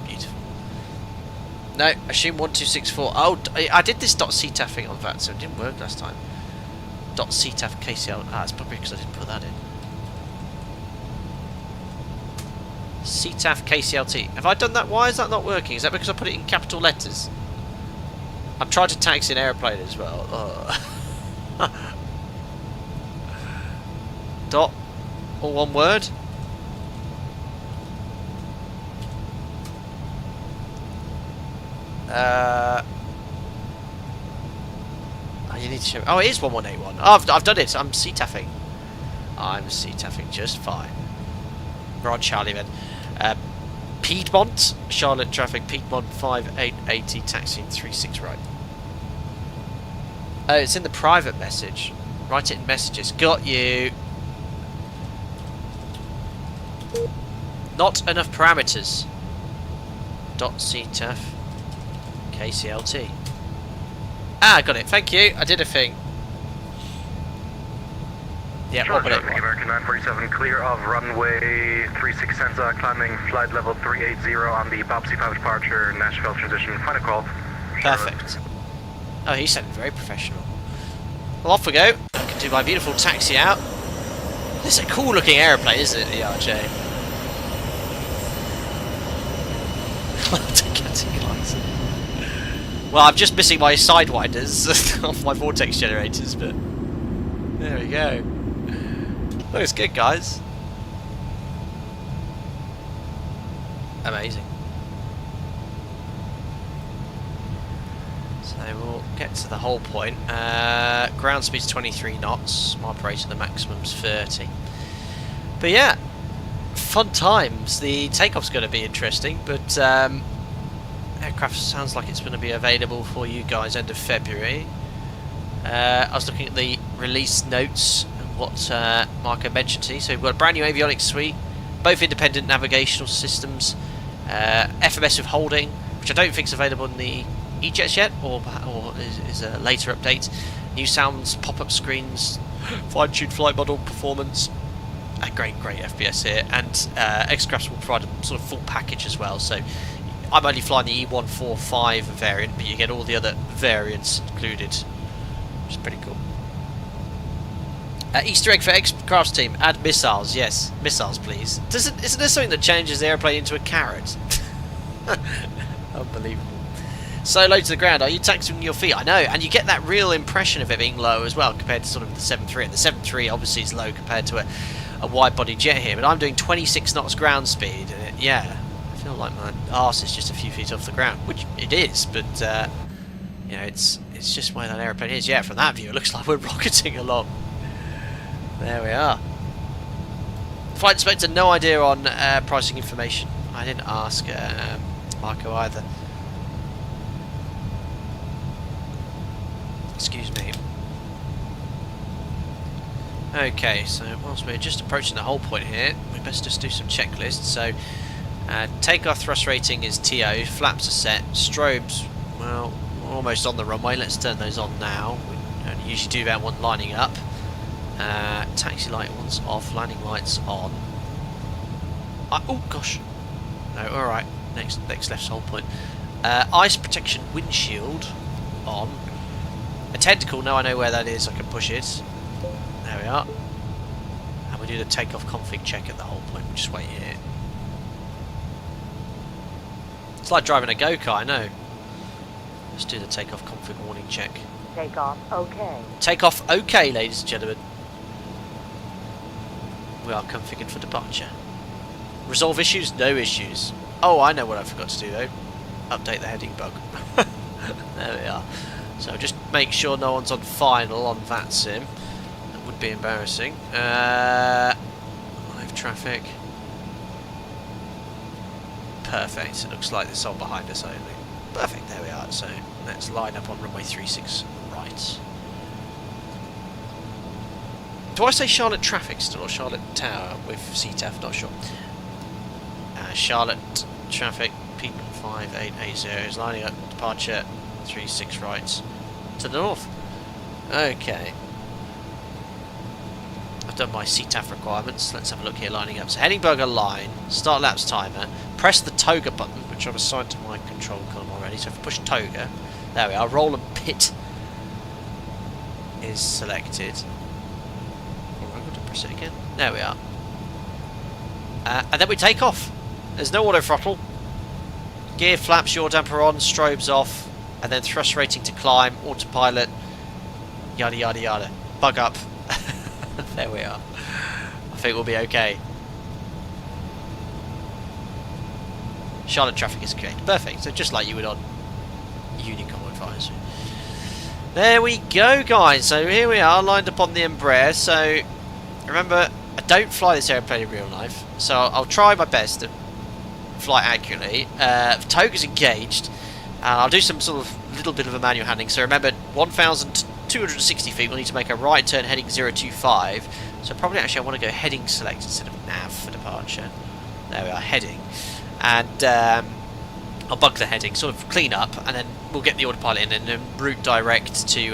Beautiful. No, assume 1264. Oh, I did this .ctaf thing on that, so it didn't work last time. .ctaf KCL. Ah, it's probably because I didn't put that in. CTAF KCLT. Have I done that? Why is that not working? Is that because I put it in capital letters? I'm trying to taxi an airplane as well. Dot. All one word. Oh, you need to show me. Oh, it is 1181. Oh, I've done it. I'm CTAFing. I'm CTAFing just fine. We're on Charlie then. Piedmont, Charlotte traffic, Piedmont 5880, taxiing 36 right. Oh, it's in the private message. Write it in messages. Got you. Not enough parameters. .ctaf KCLT. Ah, got it. Thank you. I did a thing. Yeah, what American 947, clear of runway 36 sensor, climbing flight level 380 on the Bobsy 5 departure, Nashville transition, final call. Perfect. Oh, he sounded very professional. Well, off we go. I can do my beautiful taxi out. This is a cool looking aeroplane, isn't it, the ERJ? Well, I'm just missing my sidewinders off my vortex generators, but there we go. Looks good, guys. Amazing. So we'll get to the whole point. Ground speed's 23 knots. My operator, the maximum's 30. But yeah, fun times. The takeoff's going to be interesting, but aircraft sounds like it's going to be available for you guys end of February. I was looking at the release notes and what Marco mentioned to you. So we've got a brand new avionics suite, both independent navigational systems, FMS with holding, which I don't think is available in the EJets yet, or is a later update. New sounds, pop-up screens, fine-tuned flight model, performance. A great FPS here, and X-Crafts will provide a sort of full package as well. So I'm only flying the E145 variant, but you get all the other variants included, which is pretty cool. Easter egg for X-Crafts team: add missiles. Yes, missiles, please. Isn't there something that changes the airplane into a carrot? Unbelievable. So low to the ground. Are you taxiing your feet? I know, and you get that real impression of it being low as well compared to sort of the 7.3. And the 7.3 obviously is low compared to a wide-body jet here, but I'm doing 26 knots ground speed, and yeah, I feel like my arse is just a few feet off the ground, which it is, but you know, it's just where that airplane is. Yeah, from that view, it looks like we're rocketing along. There we are. Flight inspector, no idea on pricing information. I didn't ask Marco either. Excuse me. Okay, so whilst we're just approaching the whole point here, we best just do some checklists. So, takeoff thrust rating is TO, flaps are set, strobes, well, we're almost on the runway. Let's turn those on now. We only usually do that one lining up. Taxi light one's off, landing lights on. Oh gosh, no, all right. Next left's whole point. Ice protection windshield on. A tentacle, now I know where that is, I can push it. There we are. And we do the takeoff config check at the whole point. We'll just wait here. It's like driving a go-kart, I know. Let's do the takeoff config warning check. Takeoff okay. Takeoff okay, ladies and gentlemen. We are configured for departure. Resolve issues? No issues. Oh, I know what I forgot to do though. Update the heading bug. There we are. So just make sure no one's on final on that sim. That would be embarrassing. Live traffic. Perfect. It looks like there's someone behind us only. Perfect, there we are. So let's line up on runway 36 right. Do I say Charlotte Traffic still or Charlotte Tower with CTAF? Not sure. Charlotte Traffic, Piedmont 5880 is lining up departure 36 right to the north. Okay. I've done my CTAF requirements. Let's have a look here, lining up. So heading burger line, start laps timer, press the toga button, which I've assigned to my control column already. So if I push toga, there we are, roll and pit is selected. Oh, I'm going to press it again. There we are. And then we take off. There's no auto throttle. Gear flaps, yaw damper on, strobes off, and then thrust rating to climb, autopilot, yada yada yada. Bug up. There we are. I think we'll be okay. Charlotte traffic is created. Perfect. So just like you would on Unicom Advisory. There we go, guys. So here we are, lined up on the Embraer. So remember, I don't fly this airplane in real life, so I'll try my best to fly accurately. Toga's engaged, and I'll do some sort of little bit of a manual handling. So remember, 1,260 feet, we'll need to make a right turn heading 025. So probably actually I want to go heading select instead of nav for departure. There we are, heading. And I'll bug the heading, sort of clean up, and then we'll get the autopilot in and then route direct to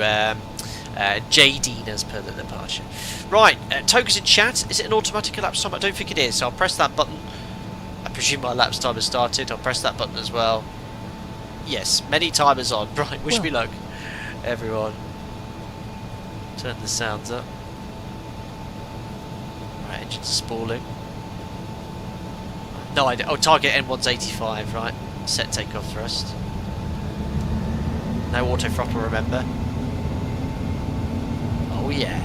JD as per the departure. Right, Toga's in chat. Is it an automatic elapsed time? I don't think it is, so I'll press that button. I presume my elapsed time has started. I'll press that button as well. Yes, many timers on. Right, wish me luck, everyone. Turn the sounds up. Right, engines are spooling. No idea. Oh, target N1's 85, right. Set takeoff thrust. No auto throttle, remember. Oh yeah.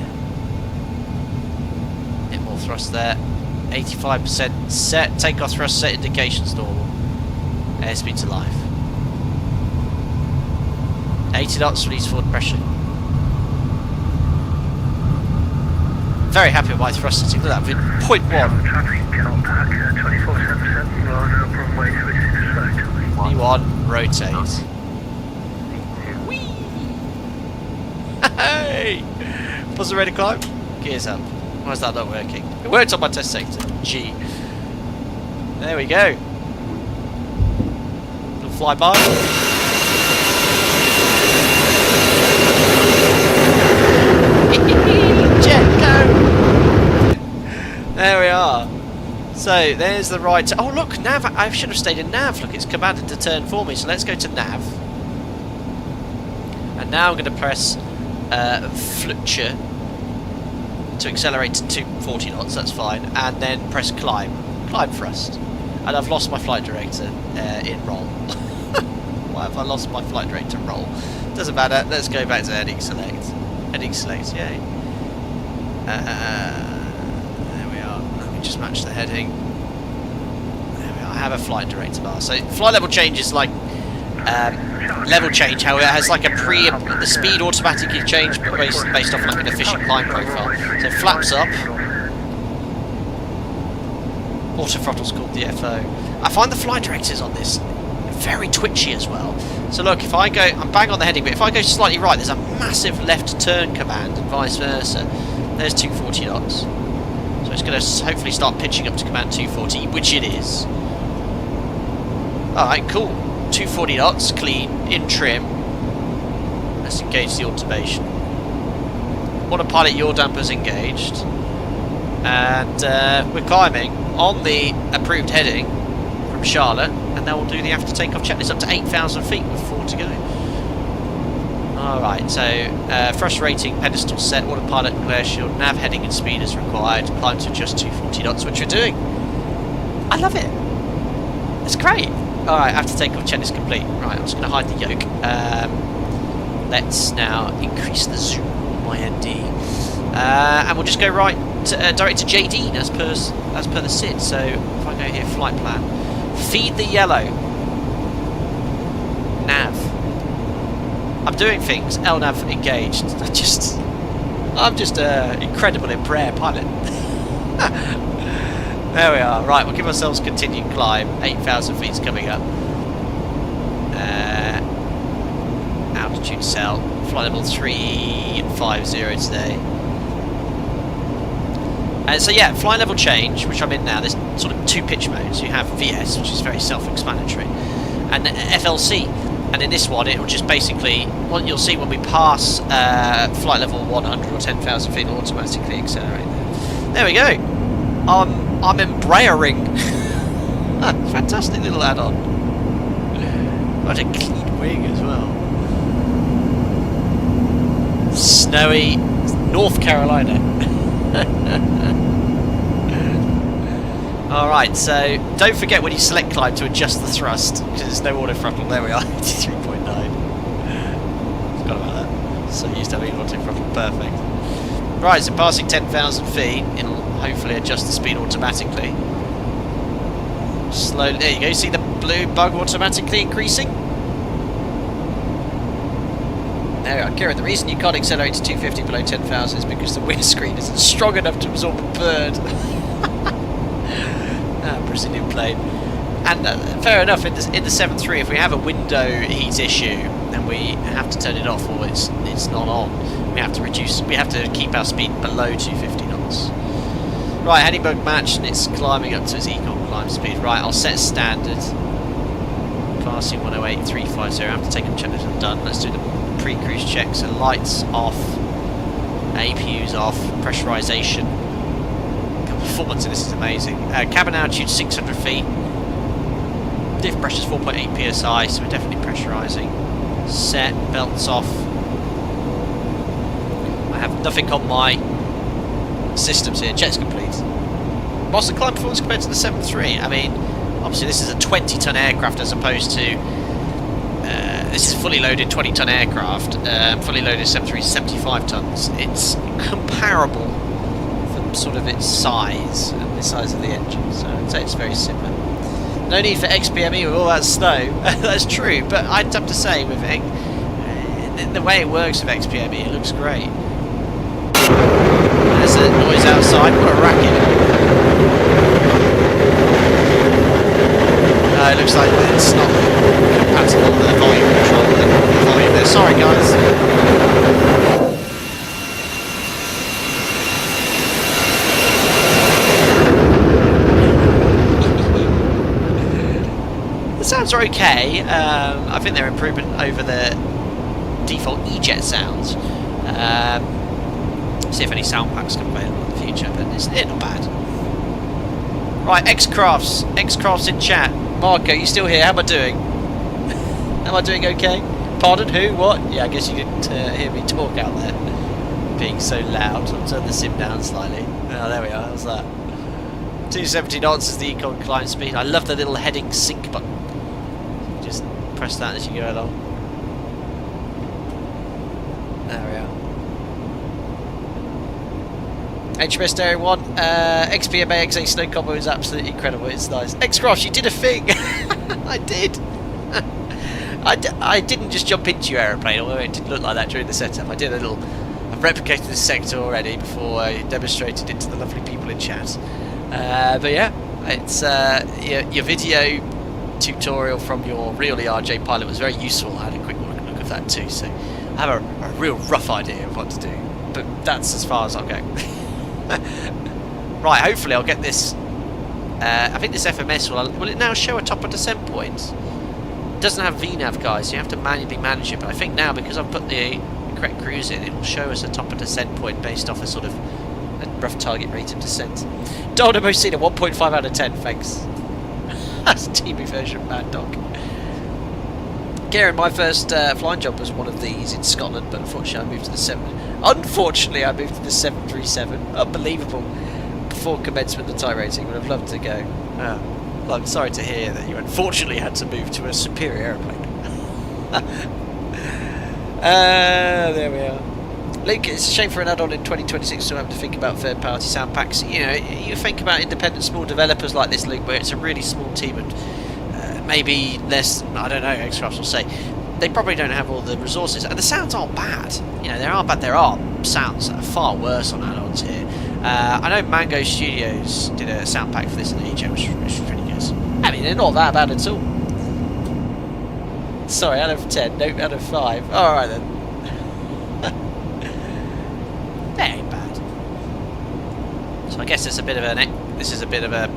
Bit more thrust there. 85% set. Takeoff thrust set, indications normal. Airspeed to life. 80 knots, release forward pressure. Very happy with my thrust setting. Look at that, 0.1. Traffic, contact 2477, line up runway 36 right. V1, rotate. Whee! Hey! Pause the ready to climb. Gears up. Why is that not working? It worked on my test sector. G. There we go. Little Fly by. Jet, go! There we are. So there's the right. Oh look, nav. I should have stayed in nav. Look, it's commanded to turn for me. So let's go to nav. And now I'm going to press flagship to accelerate to 240 knots. That's fine. And then press climb thrust. And I've lost my flight director in roll. Why have I lost my flight director roll? Doesn't matter. Let's go back to heading select. Heading select. Yay. There we are. Let me just match the heading. There we are. I have a flight director bar. So flight level change is like level change. However, it has like the speed automatically changed based off like an efficient climb profile. So flaps up. Auto throttle's called the FO. I find the flight directors on this very twitchy as well. So look, if I go, I'm bang on the heading, but if I go slightly right, there's a massive left turn command and vice versa. There's 240 knots. So it's going to hopefully start pitching up to command 240, which it is. Alright, cool. 240 knots, clean, in trim. Let's engage the automation. Autopilot yaw dampers engaged. And we're climbing on the approved heading from Charlotte, and then we'll do the after takeoff checklist up to 8,000 feet with 4 to go. Alright, so thrust rating, pedestal set, autopilot, glare shield, nav heading and speed is required, climb to just 240 knots, which we're doing. I love it. It's great. Alright, after takeoff checklist complete. Right, I'm just going to hide the yoke. Let's now increase the zoom on my ND. And we'll just go right to, direct to JD as per the SID. So if I go here, flight plan, feed the yellow, nav. I'm doing things. LNav engaged. I'm just an incredible Embraer pilot. There we are. Right, we'll give ourselves continued climb. 8,000 feet's coming up. Altitude cell. Flight level 350 today. So yeah, flight level change, which I'm in now. There's sort of 2 pitch modes. You have VS, which is very self-explanatory, and FLC. And in this one, it will just basically, what you'll see when we pass flight level 100 or 10,000 feet, it'll automatically accelerate. There we go. I'm Embraering. Fantastic little add-on. Got a clean wing as well. Snowy North Carolina. Alright, so don't forget when you select climb to adjust the thrust, because there's no auto throttle. There we are, 83.9. Forgot about that. So used to having auto throttle, perfect. Right, so passing 10,000 feet, it'll hopefully adjust the speed automatically. Slowly, there you go, see the blue bug automatically increasing? There we are, Kieran, the reason you can't accelerate to 250 below 10,000 is because the windscreen isn't strong enough to absorb a bird. Brazilian plane. And fair enough, in the 7.3, if we have a window heat issue, then we have to turn it off, or it's not on. We have to keep our speed below 250 knots. Right, heading bug match, and it's climbing up to its econ climb speed. Right, I'll set standard. Passing 108.350. After takeoff checklist is done. Let's do the pre-cruise check. So lights off, APUs off, pressurization. Performance in this is amazing. Cabin altitude 600 feet. Diff pressure is 4.8 psi, so we're definitely pressurizing. Set, belts off. I have nothing on my systems here. Jet's complete. What's the climb performance compared to the 7.3? I mean, obviously this is a 20-ton aircraft as opposed to this is fully loaded 20-ton aircraft. Fully loaded 7.3 is 75 tons. It's comparable for sort of its size and the size of the engine, so I'd say it's very similar. No need for XPME with all that snow. That's true, but I'd have to say with the way it works with XPME, it looks great. There's a noise outside. What a racket! It looks like it's not compatible with the volume control and the volume there. Sorry, guys. sounds are okay. I think they're improvement over the default EJet sounds. See if any sound packs come available in the future, but it's not bad. Right, X-Crafts in chat. Marco, you still here? How am I doing? Am I doing okay? Pardon, who? What? Yeah, I guess you didn't hear me talk out there. Being so loud. I'll turn the sim down slightly. Oh, there we are. How's that? 270 knots is the econ climb speed. I love the little heading sync button. Just press that as you go along. There we are. HMS Dairy 1, XPMA XA Snow Combo is absolutely incredible. It's nice. X-Cross, you did a thing! I did! I didn't just jump into your aeroplane, although it did look like that during the setup. I've replicated this sector already before I demonstrated it to the lovely people in chat. But yeah, it's your video tutorial from your real ERJ pilot was very useful. I had a quick look at that too, so I have a real rough idea of what to do. But that's as far as I'll go. Right, hopefully I'll get this. I think this FMS will it now show a top of descent point? It doesn't have VNAV, guys. So you have to manually manage it. But I think now, because I've put the correct cruise in, it will show us a top of descent point based off a sort of a rough target rate of descent. Dynamo seen a 1.5 out of 10. Thanks. That's a TV version of Mad Dog. Kieran, my first flying job was one of these in Scotland, but unfortunately I moved to the 737. Unbelievable. Before commencement of the type rating, would have loved to go. Well, I'm sorry to hear that you unfortunately had to move to a superior aeroplane. There we are. Luke, it's a shame for an add-on in 2026 to have to think about third-party sound packs. You know, you think about independent small developers like this, Luke, where it's a really small team and maybe less, I don't know, X-Crafts will say, they probably don't have all the resources. And the sounds aren't bad. You know, there are sounds that are far worse on add-ons here. I know Mango Studios did a sound pack for this in the EJ, which was pretty good. I mean, they're not that bad at all. Sorry, out of 10, no, out of 5. Alright then. They ain't bad. So I guess it's a bit of this is a bit of a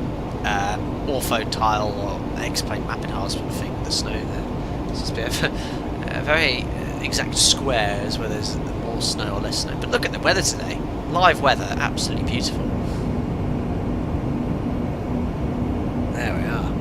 ortho tile or X-plane mapping Harrisburg thing with the snow there. This is a bit of a very exact squares where there's more snow or less snow. But look at the weather today. Live weather, absolutely beautiful. There we are.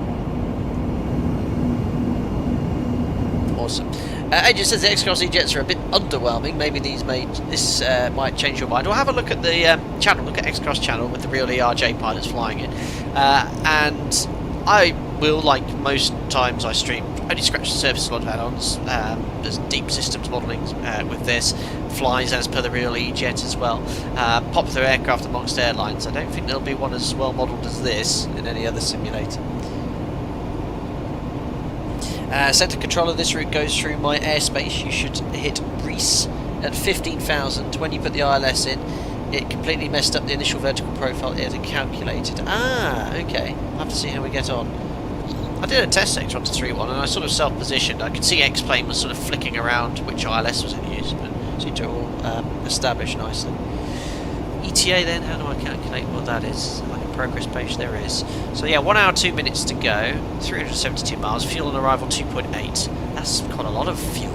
Awesome. Agent says the X-Cross E-Jets are a bit underwhelming. Maybe this might change your mind. We'll have a look at the channel, look at X-Cross channel with the real ERJ pilots flying it. And I will, like most times I stream, only scratch the surface of a lot of add-ons. There's deep systems modelling with this. Flies as per the real E-Jet as well. Popular aircraft amongst airlines. I don't think there'll be one as well modelled as this in any other simulator. Centre control of this route goes through my airspace. You should hit Reese at 15,000. When you put the ILS in, it completely messed up the initial vertical profile it had calculated. Ah, okay. I'll have to see how we get on. I did a test sector onto 3-1 and I sort of self-positioned. I could see X-plane was sort of flicking around which ILS was in use, but it seemed to all establish nicely. ETA then, how do I calculate what that is? Like a progress page, there is. So yeah, 1 hour 2 minutes to go, 372 miles, fuel on arrival 2.8. That's quite a lot of fuel,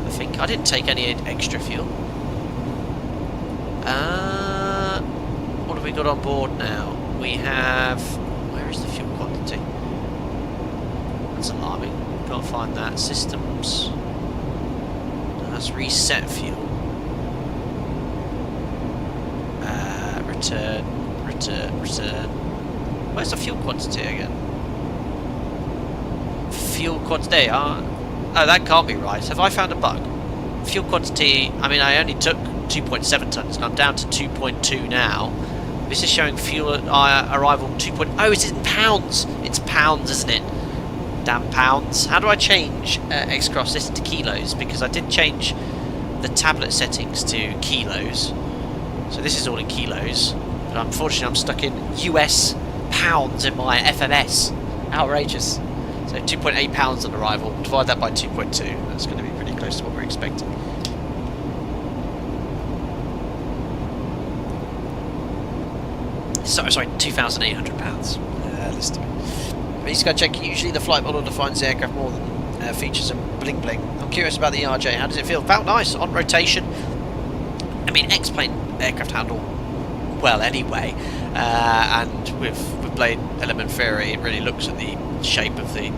I think. I didn't take any extra fuel. What have we got on board now? We have... where is the fuel quantity? That's alarming. Can't find that. Systems. That's reset fuel. Return. Where's the fuel quantity again? Fuel quantity. Oh, that can't be right. Have I found a bug? Fuel quantity. I mean, I only took 2.7 tons, and I'm down to 2.2 now. This is showing fuel arrival 2.0. Oh, it's in pounds. It's pounds, isn't it? Damn pounds. How do I change X-Cross this into kilos? Because I did change the tablet settings to kilos. So this is all in kilos. But unfortunately I'm stuck in US pounds in my FMS. Outrageous. So 2.8 pounds on arrival. Divide that by 2.2. That's going to be pretty close to what we're expecting. Sorry, 2,800 pounds. Let's do it. He's going to check. Usually the flight model defines the aircraft more than features and bling bling. I'm curious about the ERJ. How does it feel? Felt nice on rotation. I mean, X-plane aircraft handle well anyway, and with blade element theory, it really looks at the shape of the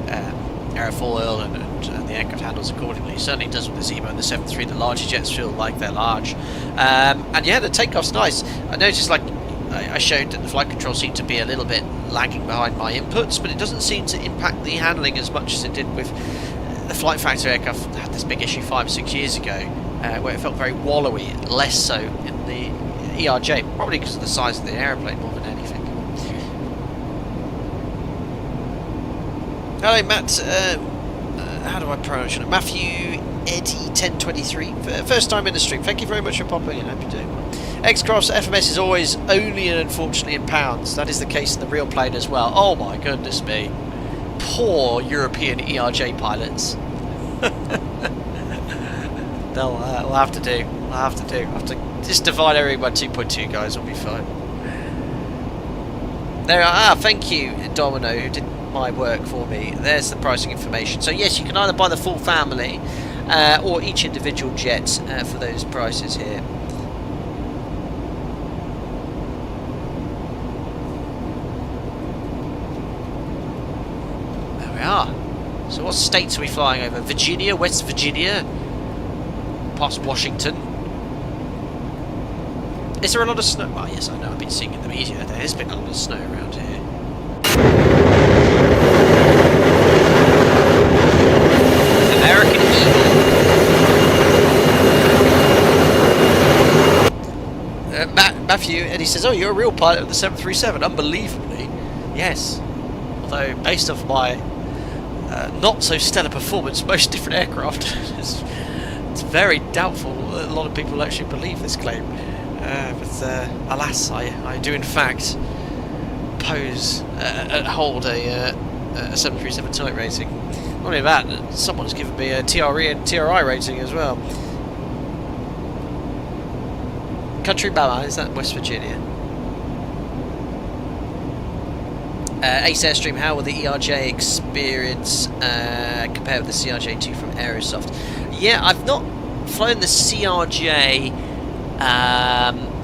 airfoil and the aircraft handles accordingly. It certainly does with the Zemo and the 7.3. The larger jets feel like they're large, and yeah, the takeoff's nice. I noticed, like I showed, that the flight control seemed to be a little bit lagging behind my inputs, but it doesn't seem to impact the handling as much as it did with the Flight Factor aircraft that had this big issue 5 or 6 years ago, where it felt very wallowy, less so in the ERJ, probably because of the size of the aeroplane more than anything. Hello Matt, how do I pronounce it? Matthew Eddie 1023, first time in the stream. Thank you very much for popping in, hope you're doing well. X-Craft's FMS is always only and unfortunately in pounds. That is the case in the real plane as well. Oh my goodness me. Poor European ERJ pilots. We'll have to do. We'll have to just divide everything by 2.2, guys. We'll be fine. There we are. Thank you, Domino, who did my work for me. There's the pricing information. So yes, you can either buy the full family or each individual jet for those prices here. So what states are we flying over? Virginia, West Virginia, past Washington. Is there a lot of snow? Oh yes, I know, I've been seeing in the media that there's been a lot of snow around here. American Eagle. Matthew, and he says, oh, you're a real pilot of the 737, unbelievably. Yes, although based off my not so stellar performance, most different aircraft, it's very doubtful that a lot of people actually believe this claim. But alas, I do in fact hold a 737 type rating. Not only that, someone's given me a TRE and TRI rating as well. Country Bala, is that West Virginia? Ace Airstream, how will the ERJ experience compare with the CRJ2 from Aerosoft? Yeah, I've not flown the CRJ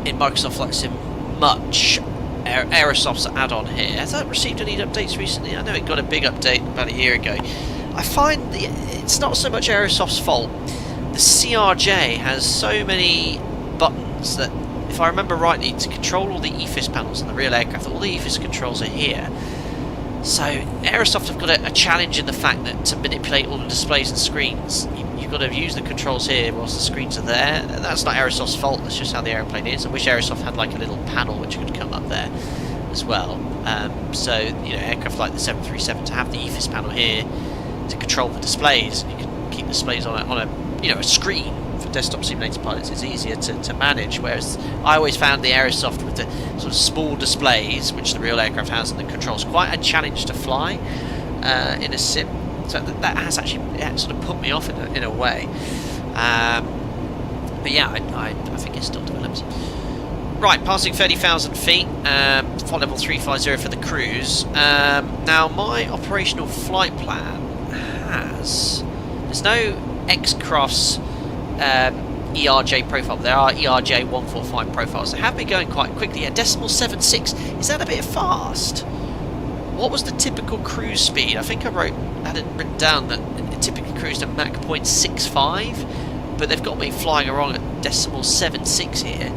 in Microsoft Flight Sim much. Aerosoft's add-on here. Has that received any updates recently? I know it got a big update about a year ago. I find it's not so much Aerosoft's fault. The CRJ has so many buttons that, if I remember rightly, to control all the EFIS panels on the real aircraft, all the EFIS controls are here. So Aerosoft have got a challenge in the fact that to manipulate all the displays and screens, you've got to use the controls here whilst the screens are there. And that's not Aerosoft's fault, that's just how the aeroplane is. I wish Aerosoft had like a little panel which could come up there as well. So, you know, aircraft like the 737 to have the EFIS panel here to control the displays. You can keep displays on a screen. For desktop simulator pilots, it's easier to manage, whereas I always found the Aerosoft with the sort of small displays, which the real aircraft has, and the controls, quite a challenge to fly in a sim. So that has actually sort of put me off in a way. But yeah, I think it still develops. Right, passing 30,000 feet, flight level 350 for the cruise. Now, my operational flight plan there's no X-Crafts ERJ profile. There are ERJ 145 profiles. They have been going quite quickly. A decimal 7.6. Is that a bit fast? What was the typical cruise speed? I think I had it written down that it typically cruised at Mach 0.65, but they've got me flying along at decimal 7.6 here.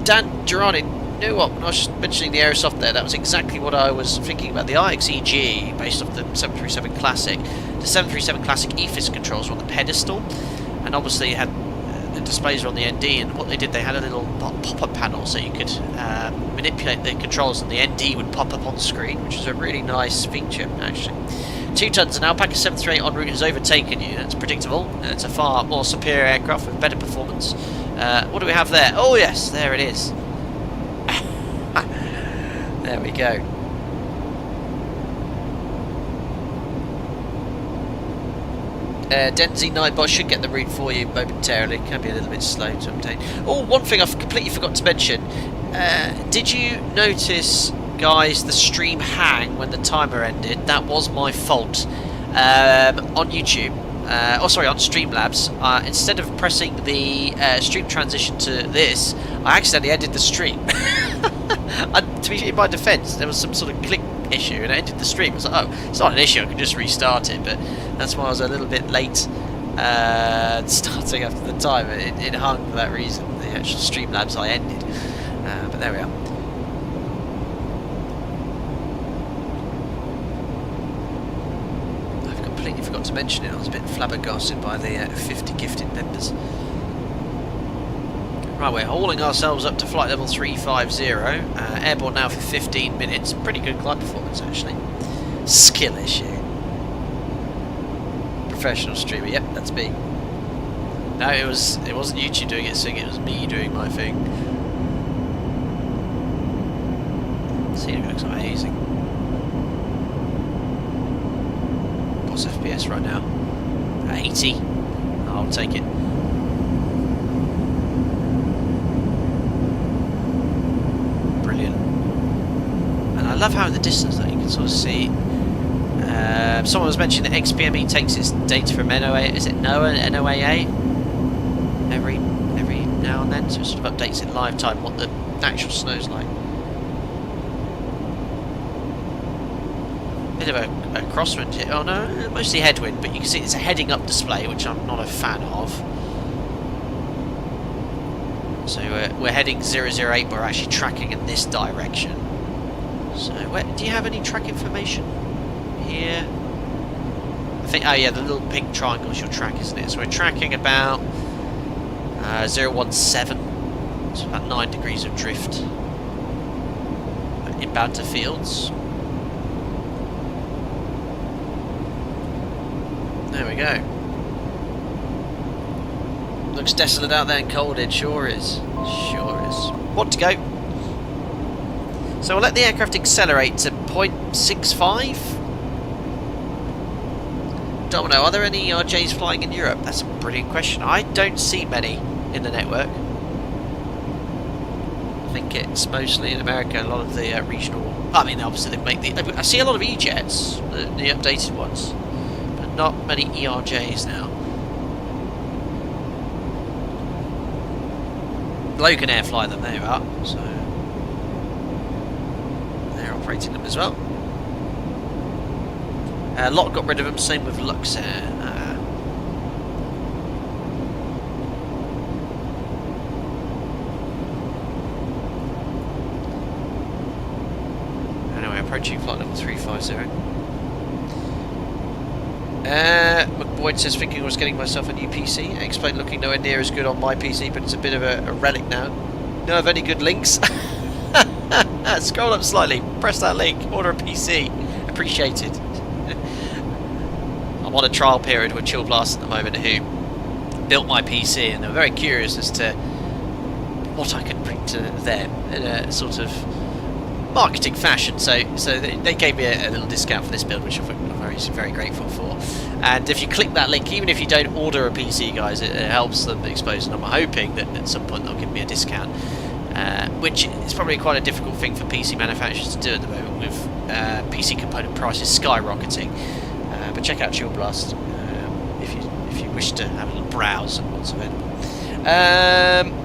Dan Durrani, you know what? When I was just mentioning the Aerosoft there, that was exactly what I was thinking about. The IXEG, based off the 737 Classic. The 737 Classic EFIS controls were on the pedestal, and obviously you had the displays were on the ND, and what they did, they had a little pop-up panel so you could manipulate the controls and the ND would pop up on screen, which is a really nice feature, actually. 2 tons, an Alpaca 738 en route has overtaken you. That's predictable. It's a far more superior aircraft with better performance. What do we have there? Oh yes, there it is. There we go. Denzi Nightbot should get the route for you momentarily. Can be a little bit slow to obtain. Oh, one thing I completely forgot to mention. Did you notice guys, the stream hang when the timer ended. That was my fault. On YouTube, on Streamlabs, instead of pressing the stream transition to this, I accidentally ended the stream. To be in my defence, there was some sort of click issue and I ended the stream. I was like, oh, it's not an issue, I can just restart it, but that's why I was a little bit late starting after the time. It hung for that reason, the actual Streamlabs I ended. But there we are. I've completely forgot to mention it. I was a bit flabbergasted by the 50 gifted members. Right, we're hauling ourselves up to flight level 350, airborne now for 15 minutes. Pretty good climb performance, actually. Skill issue. Professional streamer, yep, that's me. No, it wasn't YouTube doing its thing, it was me doing my thing. Scenery looks amazing. What's FPS right now? 80. I'll take it. Brilliant. And I love how in the distance that you can sort of see. Someone was mentioning that XPME takes its data from NOA. Is it NOAA? Every now and then, so it sort of updates in live time what the actual snow's like. Bit of a crosswind here. Oh no, mostly headwind, but you can see it's a heading up display, which I'm not a fan of. So we're heading 008, we're actually tracking in this direction. So do you have any track information here? I think, oh yeah, the little pink triangle is your track, isn't it? So we're tracking about 017, so about 9 degrees of drift. Inbound to fields. There we go. Looks desolate out there and cold, it sure is. Sure is. Want to go. So we'll let the aircraft accelerate to 0.65. Domino, are there any ERJs flying in Europe? That's a brilliant question. I don't see many in the network. I think it's mostly in America, a lot of the regional... I mean, obviously they make the... I see a lot of E-jets, the updated ones. But not many ERJs now. Logan Air fly them, there you are. So they're operating them as well. A lot got rid of them, same with Luxair. Anyway, approaching flight level 350. McBoyd says, thinking I was getting myself a new PC. I explained looking nowhere near as good on my PC, but it's a bit of a relic now. Know of any good links? Scroll up slightly, press that link, order a PC. Appreciated. I'm on a trial period with Chill Blast at the moment, who built my PC, and they're very curious as to what I can bring to them in a sort of marketing fashion. So they gave me a little discount for this build, which I'm very grateful for. And if you click that link, even if you don't order a PC, guys, it helps them expose. And I'm hoping that at some point they'll give me a discount, which is probably quite a difficult thing for PC manufacturers to do at the moment with PC component prices skyrocketing. But check out Chill Blast if you wish to have a little browse at what's available.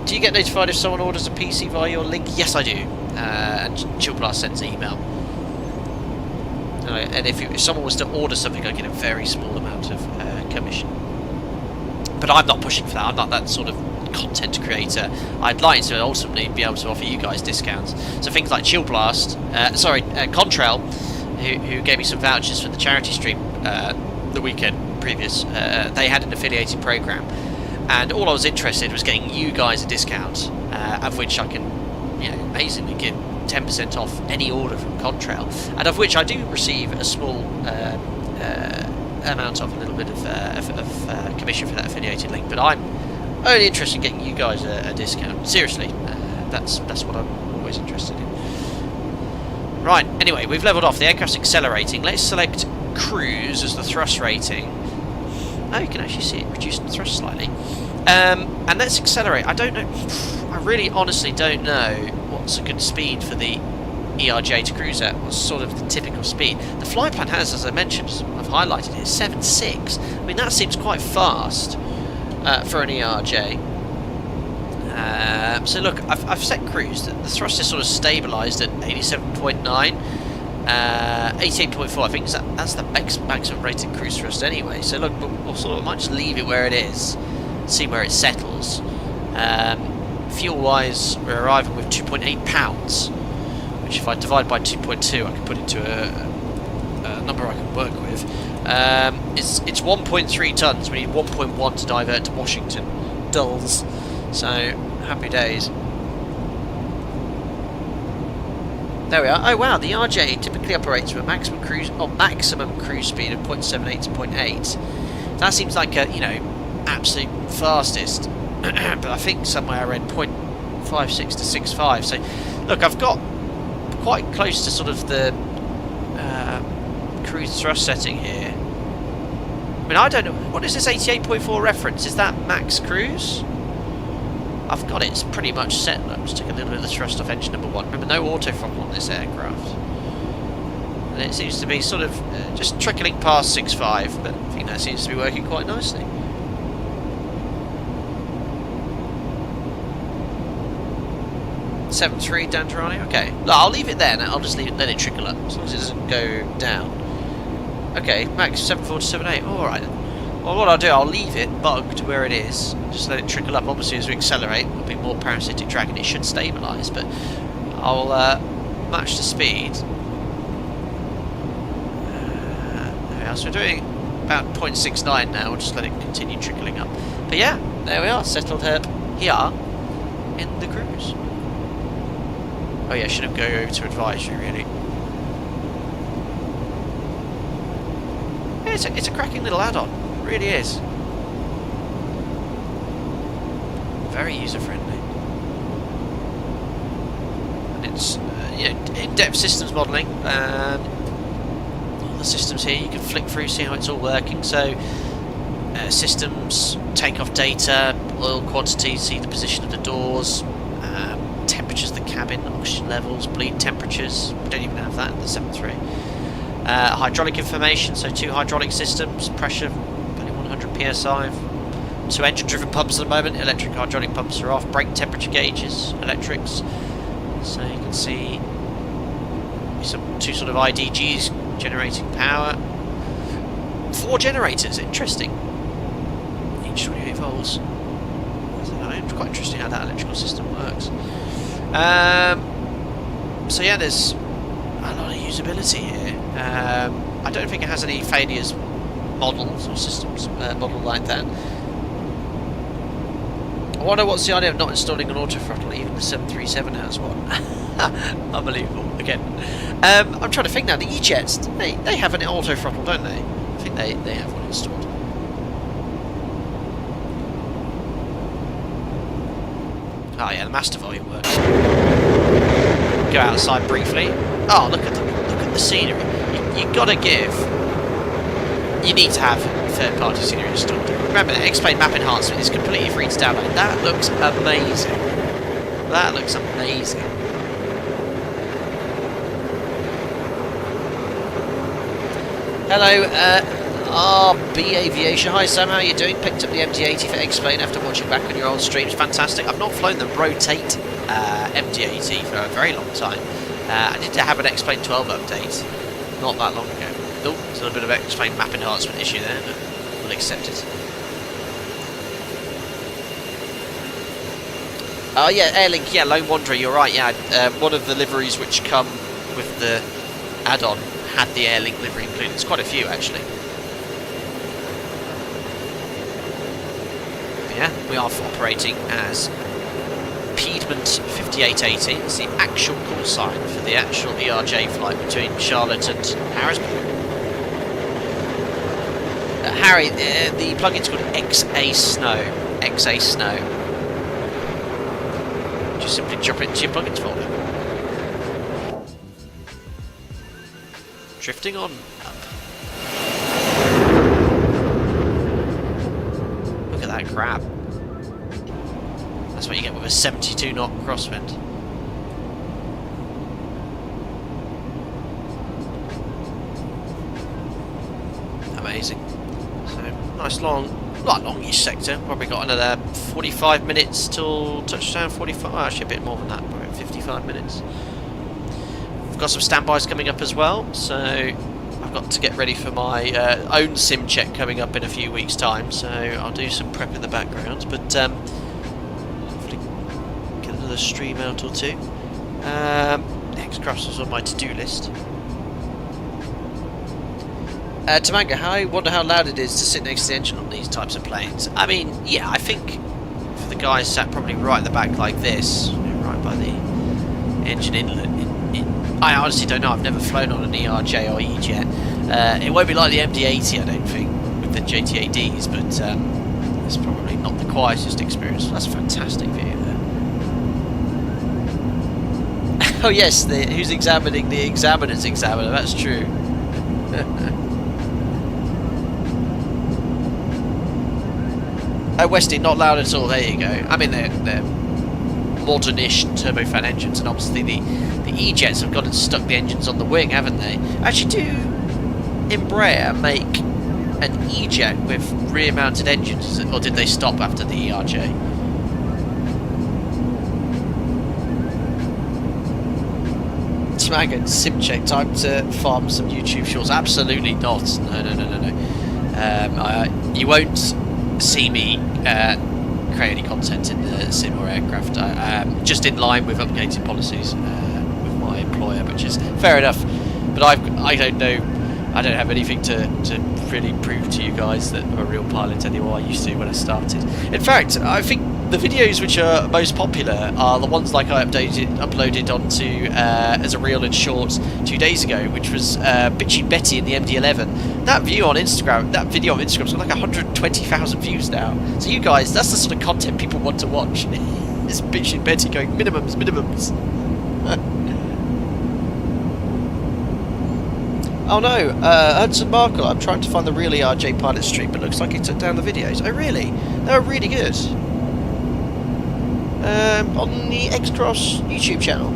Do you get notified if someone orders a PC via your link? Yes, I do. And Chill Blast sends an email. And if someone was to order something, I get a very small amount of commission. But I'm not pushing for that. I'm not that sort of content creator. I'd like to ultimately be able to offer you guys discounts. So things like Chill Blast, Contrail, who gave me some vouchers for the charity stream the weekend previous, they had an affiliated program, and all I was interested in was getting you guys a discount, of which I can, amazingly give 10% off any order from Contrail, and of which I do receive a small amount of a little bit of commission for that affiliated link. But I'm only interested in getting you guys a discount. Seriously, that's what I'm always interested in. Right, anyway, we've levelled off. The aircraft's accelerating. Let's select cruise as the thrust rating. Oh, you can actually see it reducing the thrust slightly. And let's accelerate. I don't know. I really honestly don't know what's a good speed for the ERJ to cruise at, what's sort of the typical speed. The flight plan has, as I mentioned, as I've highlighted here, 7.6. I mean, that seems quite fast for an ERJ. So look, I've set cruise. The thrust is sort of stabilised at 87.9. 88.4, I think that's the maximum rated cruise thrust anyway. So look, we'll sort of might just leave it where it is, see where it settles. Fuel wise, we're arriving with 2.8 pounds, which if I divide by 2.2 I can put into a number I can work with. It's 1.3 tons. We need 1.1 to divert to Washington. Dulls. So happy days. There we are. Oh wow, the RJ typically operates with a maximum cruise speed of 0.78 to 0.8. That seems like a, you know, absolute fastest. But I think somewhere I read 0.56 to 6.5. So look, I've got quite close to sort of the cruise thrust setting here. I mean, I don't know, what is this 88.4 reference? Is that max cruise? I've got it pretty much set. Look, let's take a little bit of the thrust off engine number 1. Remember, no auto throttle on this aircraft. And it seems to be sort of just trickling past 6.5, but I think that seems to be working quite nicely. .73 down to Ronnie. Okay, look, I'll leave it there now. I'll just leave it, let it trickle up as long as it doesn't go down. Okay, max 7.4 to 7.8. All right. Well, what I'll do, I'll leave it bugged where it is. Just let it trickle up. Obviously, as we accelerate, there'll be more parasitic drag, and it should stabilise. But I'll match the speed. There we are. So we're doing about 0.69 now. We'll just let it continue trickling up. But yeah, there we are. Settled here in the cruise. Oh yeah, I should have go over to advisory really. Yeah, it's a cracking little add-on, it really is. Very user friendly, and it's you know, in-depth systems modelling. All the systems here you can flick through, see how it's all working. So systems, takeoff data, oil quantity, see the position of the doors. Temperatures of the cabin, oxygen levels, bleed temperatures. We don't even have that in the 7.3. Hydraulic information, so 2 hydraulic systems, pressure, only 100 psi. 2 engine-driven pumps at the moment. Electric hydraulic pumps are off. Brake temperature gauges, electrics. So you can see some 2 sort of IDGs generating power. 4 generators, interesting. Each 28 volts. It's quite interesting how that electrical system works. So yeah, there's a lot of usability here. I don't think it has any failures models or systems model like that. I wonder what's the idea of not installing an auto throttle. Even the 737 has one. Unbelievable. Again, I'm trying to think now. The E-jets, they have an auto throttle, don't they? I think they have one installed. Oh yeah, the master volume works. Go outside briefly. Oh, look at the scenery. You gotta give. You need to have third-party scenery installed. Remember, the X-Plane map enhancement is completely free to download. That looks amazing. That looks amazing. Hello, RB Aviation. Hi Sam, how are you doing? Picked up the MD-80 for X-Plane after watching back on your old streams. Fantastic. I've not flown the Rotate MD-80 for a very long time. I did have an X-Plane 12 update not that long ago. Oh, there's a little bit of X-Plane map enhancement issue there, but we'll accept it. Oh yeah, Airlink, yeah, Lone Wanderer, you're right, yeah. One of the liveries which come with the add-on had the Airlink livery included. There's quite a few actually. Yeah, we are operating as Piedmont 5880. It's the actual call sign for the actual ERJ flight between Charlotte and Harrisburg. Harry, the plugin's called XA Snow. XA Snow. Just simply drop it into your plugins folder. Drifting on up. Look at that crab. That's what you get with a 72 knot crosswind. amazing. So nice longish sector. Probably got another 45 minutes till touchdown. 45, actually a bit more than that. Probably 55 minutes. We've got some standbys coming up as well. So I've got to get ready for my own sim check coming up in a few weeks' time. So I'll do some prep in the background. But hopefully get another stream out or two. X-Crafts was on my to-do list. Tamanga, I wonder how loud it is to sit next to the engine on these types of planes. I mean, yeah, I think for the guys sat probably right at the back like this, right by the engine inlet, I honestly don't know. I've never flown on an ERJ or E-Jet. It won't be like the MD-80, I don't think, with the JT-ADs, but it's probably not the quietest experience. That's a fantastic view there. Oh yes, who's examining the examiner's examiner? That's true. Oh, Westy, not loud at all. There you go. I mean, they're modernish turbofan engines, and obviously the E-Jets have gone and stuck the engines on the wing, haven't they? Actually, do Embraer make an E-Jet with rear-mounted engines, or did they stop after the ERJ? Smagan, sim check, time to farm some YouTube shorts. Absolutely not. No. You won't see me create any content in the sim or aircraft. Just in line with updated policies with my employer, which is fair enough. But I don't know. I don't have anything to really prove to you guys that I'm a real pilot anymore. I used to when I started. In fact, I think the videos which are most popular are the ones like I uploaded onto as a reel and shorts 2 days ago, which was Bitchy Betty in the MD-11. That video on Instagram's got like 120,000 views now. So you guys, that's the sort of content people want to watch. It's Bitchy Betty going minimums. Oh no, Hudson Markle, I'm trying to find the real ERJ pilot stream, but looks like he took down the videos. Oh really? They were really good. On the X-Cross YouTube channel.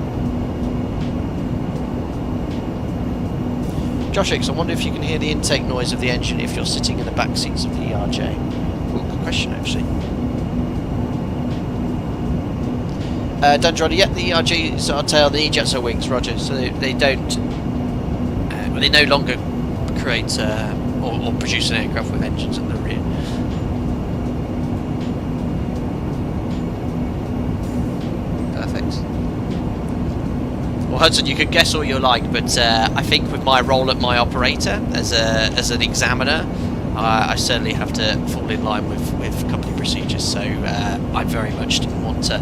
Josh X, I wonder if you can hear the intake noise of the engine if you're sitting in the back seats of the ERJ. Ooh, good question actually. Dundroddy, yeah, the ERJs are tail, the E-Jets are wings, Roger, so they don't... they no longer create or produce an aircraft with engines at the rear. Perfect. Well, Hudson, you can guess all you like, but I think with my role at my operator as an examiner, I certainly have to fall in line with company procedures. So I very much didn't want to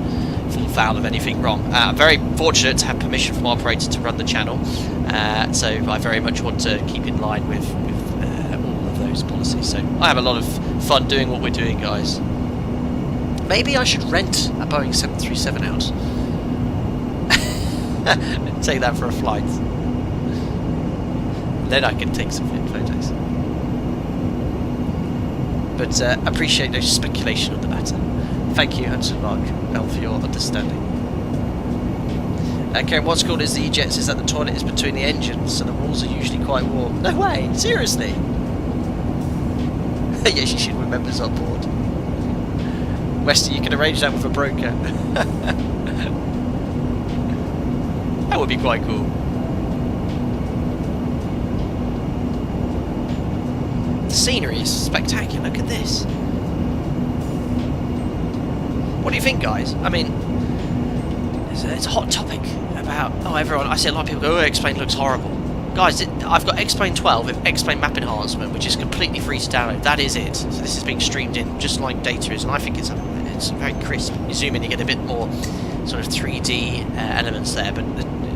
fall foul of anything wrong. I'm very fortunate to have permission from my operator to run the channel, so I very much want to keep in line with all of those policies. So I have a lot of fun doing what we're doing, guys. Maybe I should rent a Boeing 737 out. Take that for a flight. Then I can take some fit photos. But appreciate no speculation on the matter. Thank you, Hudson Mark L, for your understanding. Karen, what's called is the E-Jets is that the toilet is between the engines, so the walls are usually quite warm. No way, seriously? Yes, you should with members on board. Westy, you can arrange that with a broker. That would be quite cool. The scenery is spectacular, look at this. What do you think, guys? I mean, it's a hot topic about, everyone, I see a lot of people go, X-Plane looks horrible. Guys, I've got X-Plane 12 with X-Plane map enhancement, which is completely free to download. That is it. So this is being streamed in just like data is, and I think it's very crisp. You zoom in, you get a bit more sort of 3D elements there, but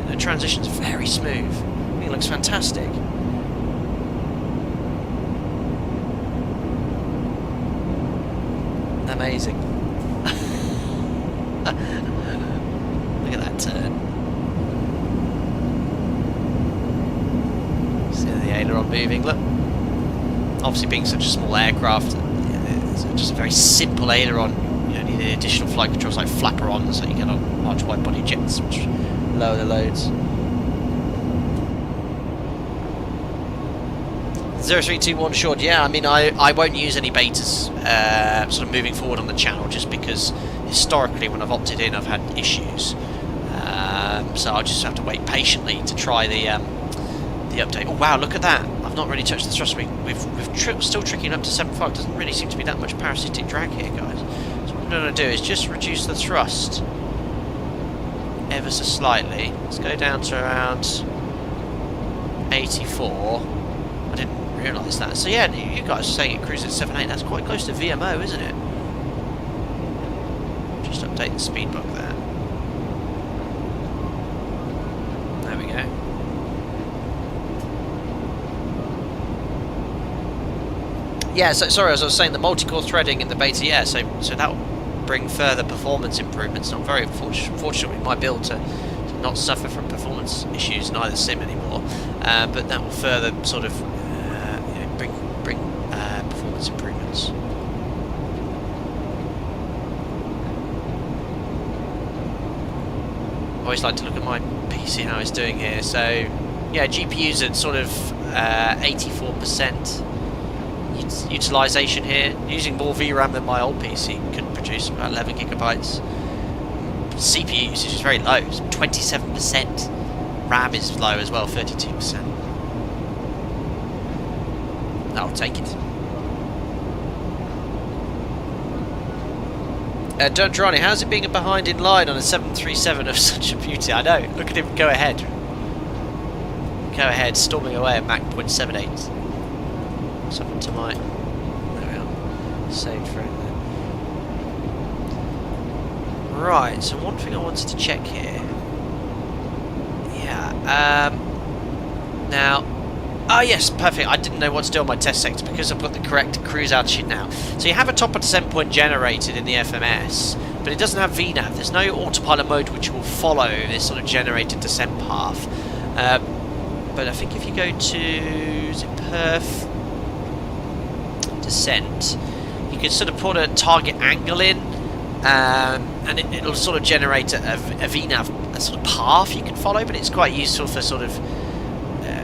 the transition's very smooth. I think it looks fantastic. Amazing. Look at that turn. See the aileron moving, look. Obviously being such a small aircraft, it's just a very simple aileron. You don't need any additional flight controls like flapper-ons that you get on large wide-body jets, which lower the loads. 0321 short. Yeah, I mean, I won't use any betas sort of moving forward on the channel, just because historically when I've opted in I've had issues. So I'll just have to wait patiently to try the update. Oh wow, look at that! I've not really touched the thrust. We've still tricking up to 7.5. Doesn't really seem to be that much parasitic drag here, guys. So what I'm going to do is just reduce the thrust ever so slightly. Let's go down to around 84. I didn't realise that. So yeah, you guys are saying it cruises at 7.8. That's quite close to VMO, isn't it? Just update the speed book there. There we go. Yeah, so sorry, as I was saying, the multi-core threading in the beta, yeah, so that will bring further performance improvements. I'm very fortunate we might be able to not suffer from performance issues in either sim anymore, but that will further sort of bring performance improvements. I always like to look at my PC, how it's doing here. So yeah, GPU's at sort of 84% utilization here, using more VRAM than my old PC could produce, about 11 gigabytes. CPU usage is very low, it's 27%. RAM is low as well, 32%. I'll take it. Don Durrani, how's it being behind in line on a 737 of such a beauty? I know, look at him go ahead. Go ahead, storming away at Mach 0.78. What's happened to my... There we are. Saved frame there. Right, so one thing I wanted to check here. Yeah, now... Oh yes, perfect. I didn't know what to do on my test sector because I've got the correct cruise altitude now. So you have a top of descent point generated in the FMS, but it doesn't have VNAV. There's no autopilot mode which will follow this sort of generated descent path. But I think if you go to... is it Perth? Descent, you can sort of put a target angle in, and it'll sort of generate a VNAV, a sort of path you can follow, but it's quite useful for sort of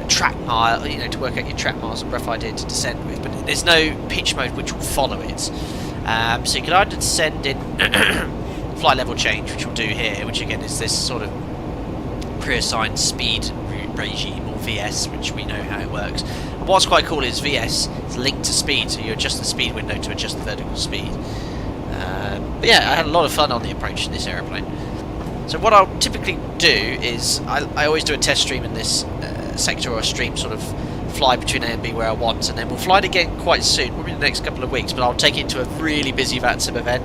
track mile, you know, to work out your track miles and rough idea to descend with, but there's no pitch mode which will follow it. So you can either descend in flight level change, which we'll do here, which again is this sort of preassigned speed regime, or VS, which we know how it works. And what's quite cool is VS is linked to speed, so you adjust the speed window to adjust the vertical speed. But yeah, I had a lot of fun on the approach in this aeroplane. So what I'll typically do is I always do a test stream in this sector, or a stream sort of fly between A and B where I want, and then we'll fly it again quite soon, probably in the next couple of weeks, but I'll take it to a really busy VATSIM event.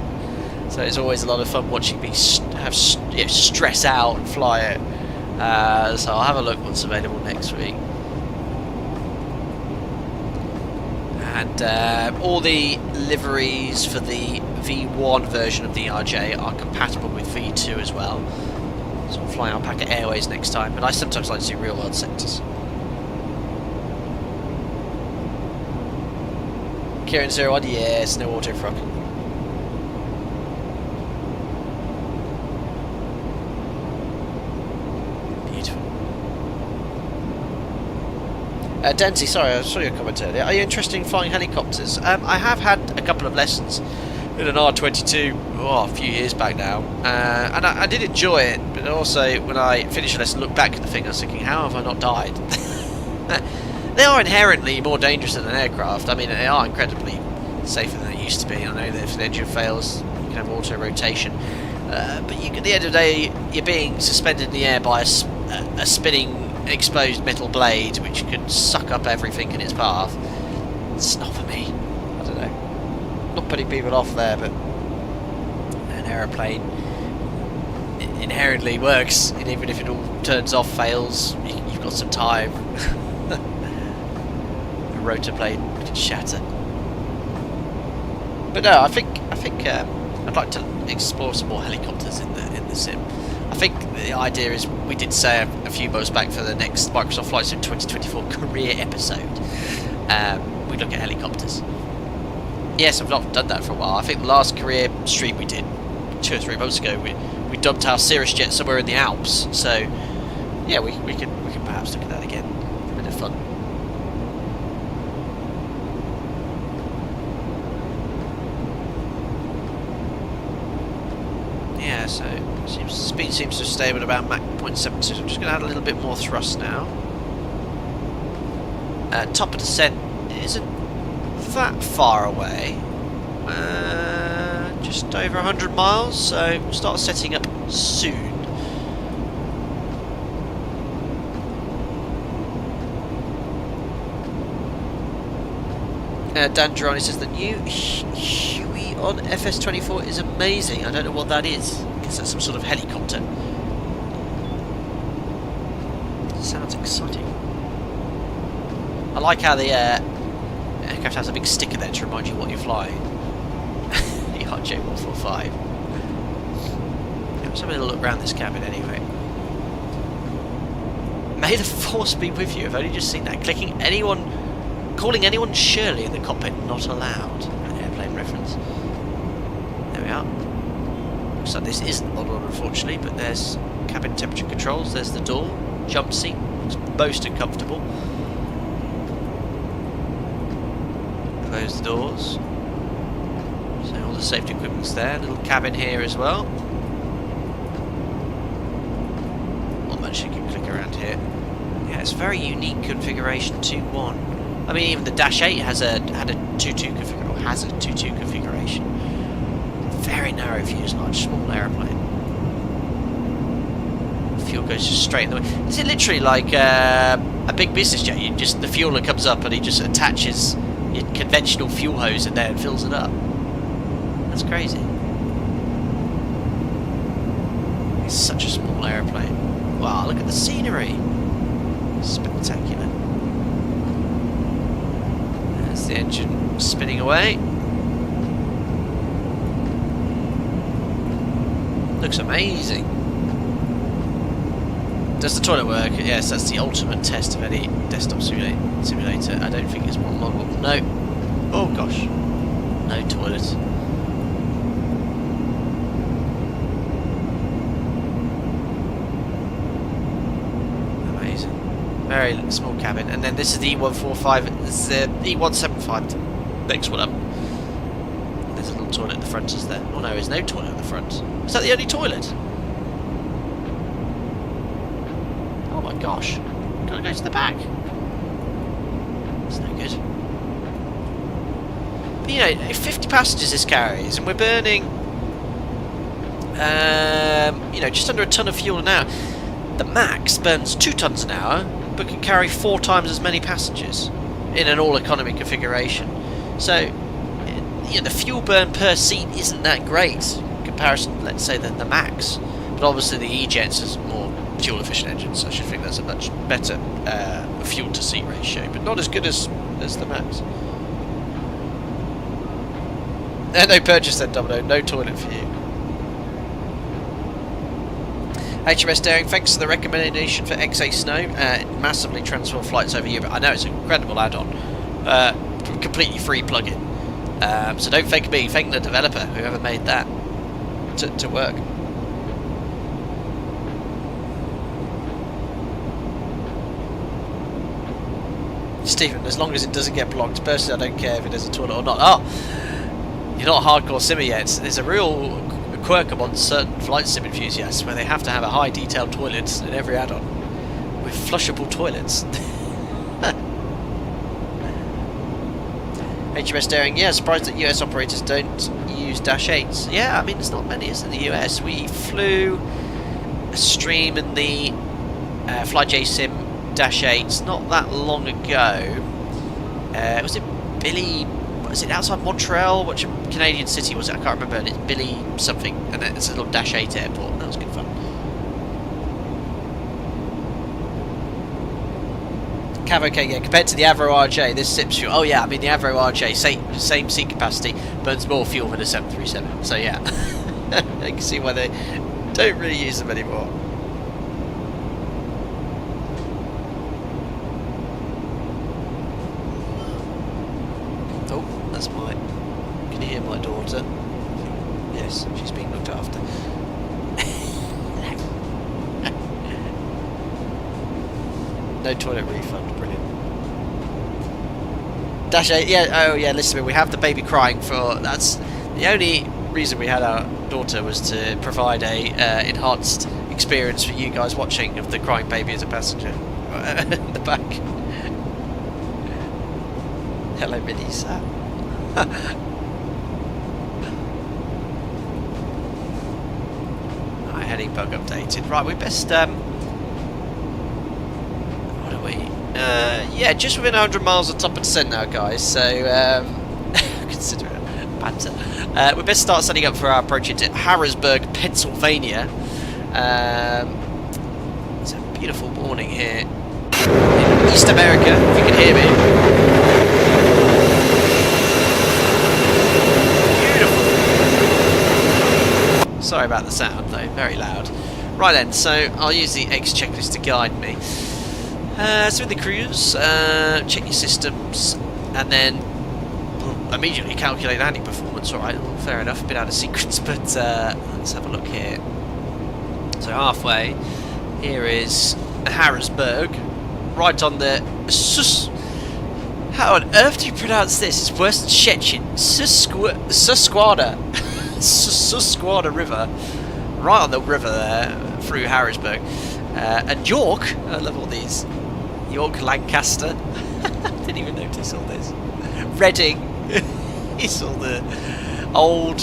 So it's always a lot of fun watching me have stress out and fly it. So I'll have a look what's available next week. And all the liveries for the V1 version of the ERJ are compatible with V2 as well. So I'm flying Alpaca Airways next time, but I sometimes like to do real world sectors. Kieran 01, yes, no auto frog. Beautiful. Dempsey, sorry, I saw your comment earlier. Are you interested in flying helicopters? I have had a couple of lessons in an R22 a few years back now, and I did enjoy it, but also when I finished a lesson, looked back at the thing, I was thinking, how have I not died? They are inherently more dangerous than an aircraft. I mean, they are incredibly safer than they used to be. I know that if the engine fails, you can have auto rotation, but at the end of the day, you're being suspended in the air by a spinning exposed metal blade which could suck up everything in its path. It's not for me. I don't know. Not putting people off there, but an aeroplane inherently works, and even if it all turns off, fails, you've got some time. A rotor blade could shatter. But no, I think I'd like to explore some more helicopters in the sim. I think the idea is, we did say a few months back for the next Microsoft Flight Sim 2024 career episode, we look at helicopters. Yes, I've not done that for a while. I think the last career stream we did 2 or 3 months ago, we dubbed our Cirrus jet somewhere in the Alps. So yeah, we can perhaps look at that again. A bit of fun. Yeah, so speed seems to have stayed at about Mach 0.72. So I'm just going to add a little bit more thrust now. Top of descent isn't that far away. Just over 100 miles, so we'll start setting up soon. Dan Durrani says the new Huey on FS24 is amazing. I don't know what that is. I guess that's some sort of helicopter. Sounds exciting. I like how the aircraft has a big sticker there to remind you what you're flying. ERJ 145. Let's have a little look around this cabin anyway. May the force be with you. I've only just seen that. Calling anyone Shirley in the cockpit not allowed. An airplane reference. There we are. Looks like this isn't modelled, unfortunately, but there's cabin temperature controls. There's the door, jump seat. It's most uncomfortable. Close the doors. So all the safety equipment's there. Little cabin here as well. Not much you can click around here. Yeah, it's a very unique configuration 2-1. I mean, even the Dash 8 had a 2-2 configuration. Very narrow fuselage, small aeroplane. Fuel goes just straight in the way. Is it literally like a big business jet? The fueler comes up and he just attaches your conventional fuel hose in there and fills it up. That's crazy. It's such a small aeroplane. Wow, look at the scenery. Spectacular. There's the engine spinning away. Looks amazing. Does the toilet work? Yes, that's the ultimate test of any desktop simulator. I don't think it's one model. No. Oh gosh. No toilet. Amazing. Very small cabin. And then this is the E145. This is the E175. Next one up. There's a little toilet at the front, is there? Oh no, there's no toilet at the front. Is that the only toilet? Oh my gosh. Gotta go to the back. That's no good. But you know, 50 passengers this carries, and we're burning you know, just under a ton of fuel an hour. The Max burns 2 tons an hour, but can carry 4 times as many passengers in an all-economy configuration. So, you know, the fuel burn per seat isn't that great in comparison, let's say, than the Max. But obviously the E-Jets is more fuel-efficient engines, so I should think that's a much better fuel-to-seat ratio, but not as good as the Max. No purchase then, Domino. No toilet for you. HMS Daring, thanks for the recommendation for XA Snow. Massively transform flights over Europe. I know, it's an incredible add-on. Completely free plug-in. So don't thank me, thank the developer, whoever made that to work. Stephen, as long as it doesn't get blocked, personally I don't care if it has a toilet or not. Oh, you're not a hardcore simmer yet. There's a real quirk among certain flight sim enthusiasts where they have to have a high detailed toilet in every add-on with flushable toilets. HMS Daring, yeah, surprised that US operators don't use Dash 8s. Yeah, I mean, there's not many in the US. We flew a stream in the FlyJ Sim Dash 8s not that long ago. Was it Billy? Was it outside Montreal? Which Canadian city was it? I can't remember. And it's Billy something, and it's a little Dash 8 airport. That was good fun. Cav, okay, yeah. Compared to the Avro RJ, this sips fuel. Oh yeah, I mean the Avro RJ, same seat capacity, burns more fuel than a 737. So yeah, I can see why they don't really use them anymore. Can you hear my daughter? Yes, she's being looked after. No toilet refund, brilliant. Dash 8, yeah, oh yeah, listen, we have the baby crying for, that's the only reason we had our daughter was to provide a enhanced experience for you guys watching of the crying baby as a passenger in the back. Hello, Melissa. Right, heading bug updated. Right, we best what are we? Yeah, just within 100 miles of top of descent now, guys. So consider it banter. We best start setting up for our approach into Harrisburg, Pennsylvania. It's a beautiful morning here in East America, if you can hear me. Beautiful. Sorry about the sound, though, very loud. Right then, so I'll use the X checklist to guide me. So in the cruise, check your systems, and then we'll immediately calculate landing performance. Alright, well, fair enough, a bit out of sequence, but let's have a look here. So halfway, here is Harrisburg, right on the how on earth do you pronounce this? It's worse than Chechen. Susquehanna. Susquehanna River, right on the river there, through Harrisburg. And York, I love all these. York, Lancaster. Didn't even notice all this. Reading. You saw the old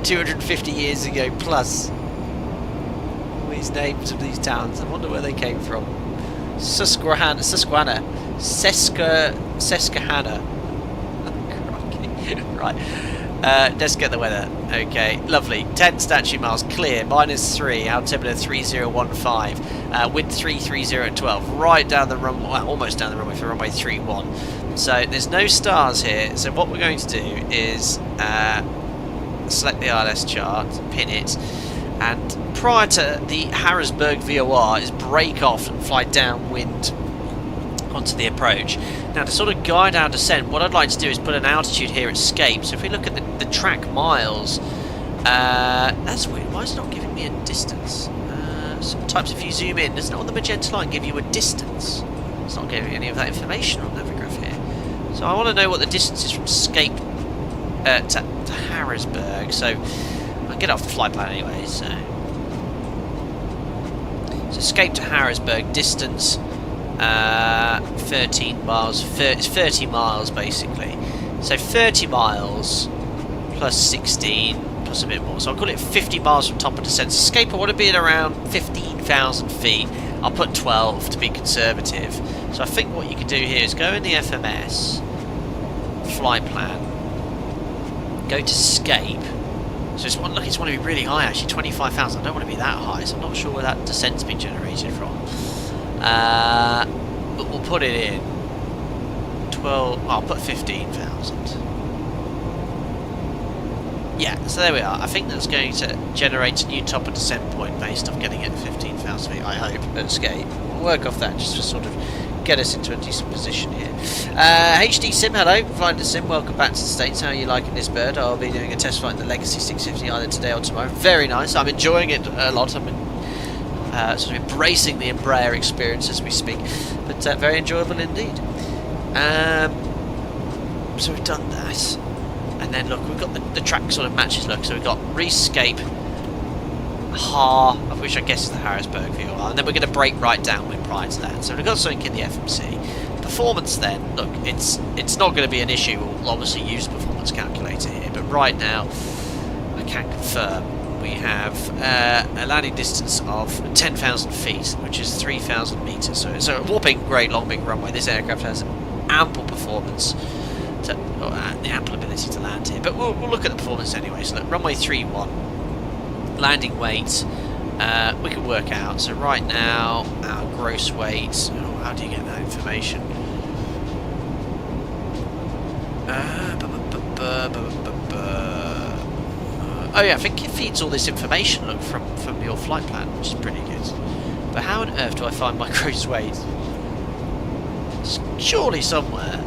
250 years ago plus. All these names of these towns. I wonder where they came from. Susquehanna. Right. Let's get the weather. Okay, lovely. 10 statute miles, clear, -3, altimeter 3015, wind 330 at 12, right down the runway, well, almost down the runway for runway 31. So there's no stars here, so what we're going to do is select the ILS chart, pin it, and prior to the Harrisburg VOR is brake off and fly downwind onto the approach. Now to sort of guide our descent, what I'd like to do is put an altitude here at escape. So if we look at the track miles, that's weird, why is it not giving me a distance? Sometimes if you zoom in, does not on the magenta line give you a distance? It's not giving any of that information on Navigraph here. So I want to know what the distance is from escape to Harrisburg, so I'll get off the flight plan anyway. So escape to Harrisburg, distance 13 miles, it's 30 miles basically. So 30 miles plus 16 plus a bit more. So I'll call it 50 miles from top of descent. Escape I want to be at around 15,000 feet. I'll put 12 to be conservative. So I think what you can do here is go in the FMS, flight plan, go to escape. So it's one, look, it's want to be really high actually, 25,000. I don't want to be that high, so I'm not sure where that descent's been generated from. But we'll put it in 12. I'll put 15,000. Yeah, so there we are. I think that's going to generate a new top of descent point based off getting it at 15,000 feet. I hope at escape. We'll work off that just to sort of get us into a decent position here. HD Sim, hello. Flying Sim, welcome back to the States. How are you liking this bird? I'll be doing a test flight in the Legacy 650 either today or tomorrow. Very nice. I'm enjoying it a lot. I'm sort of embracing the Embraer experience as we speak, but very enjoyable indeed. So we've done that, and then look, we've got the track sort of matches. Look, so we've got rescape, of which I guess is the Harrisburg VOR, and then we're going to break right downwind prior to that. So we've got something in the FMC. Performance then, look, it's not going to be an issue. We'll obviously use the performance calculator here, but right now I can confirm we have a landing distance of 10,000 feet, which is 3,000 meters. So it's a whopping great long big runway. This aircraft has ample performance, the ample ability to land here. But we'll look at the performance anyway. So look, runway 31, landing weight, we can work out. So right now, our gross weight. Oh, how do you get that information? Oh yeah, I think it feeds all this information, look, from your flight plan, which is pretty good. But how on earth do I find my gross weight? It's surely somewhere.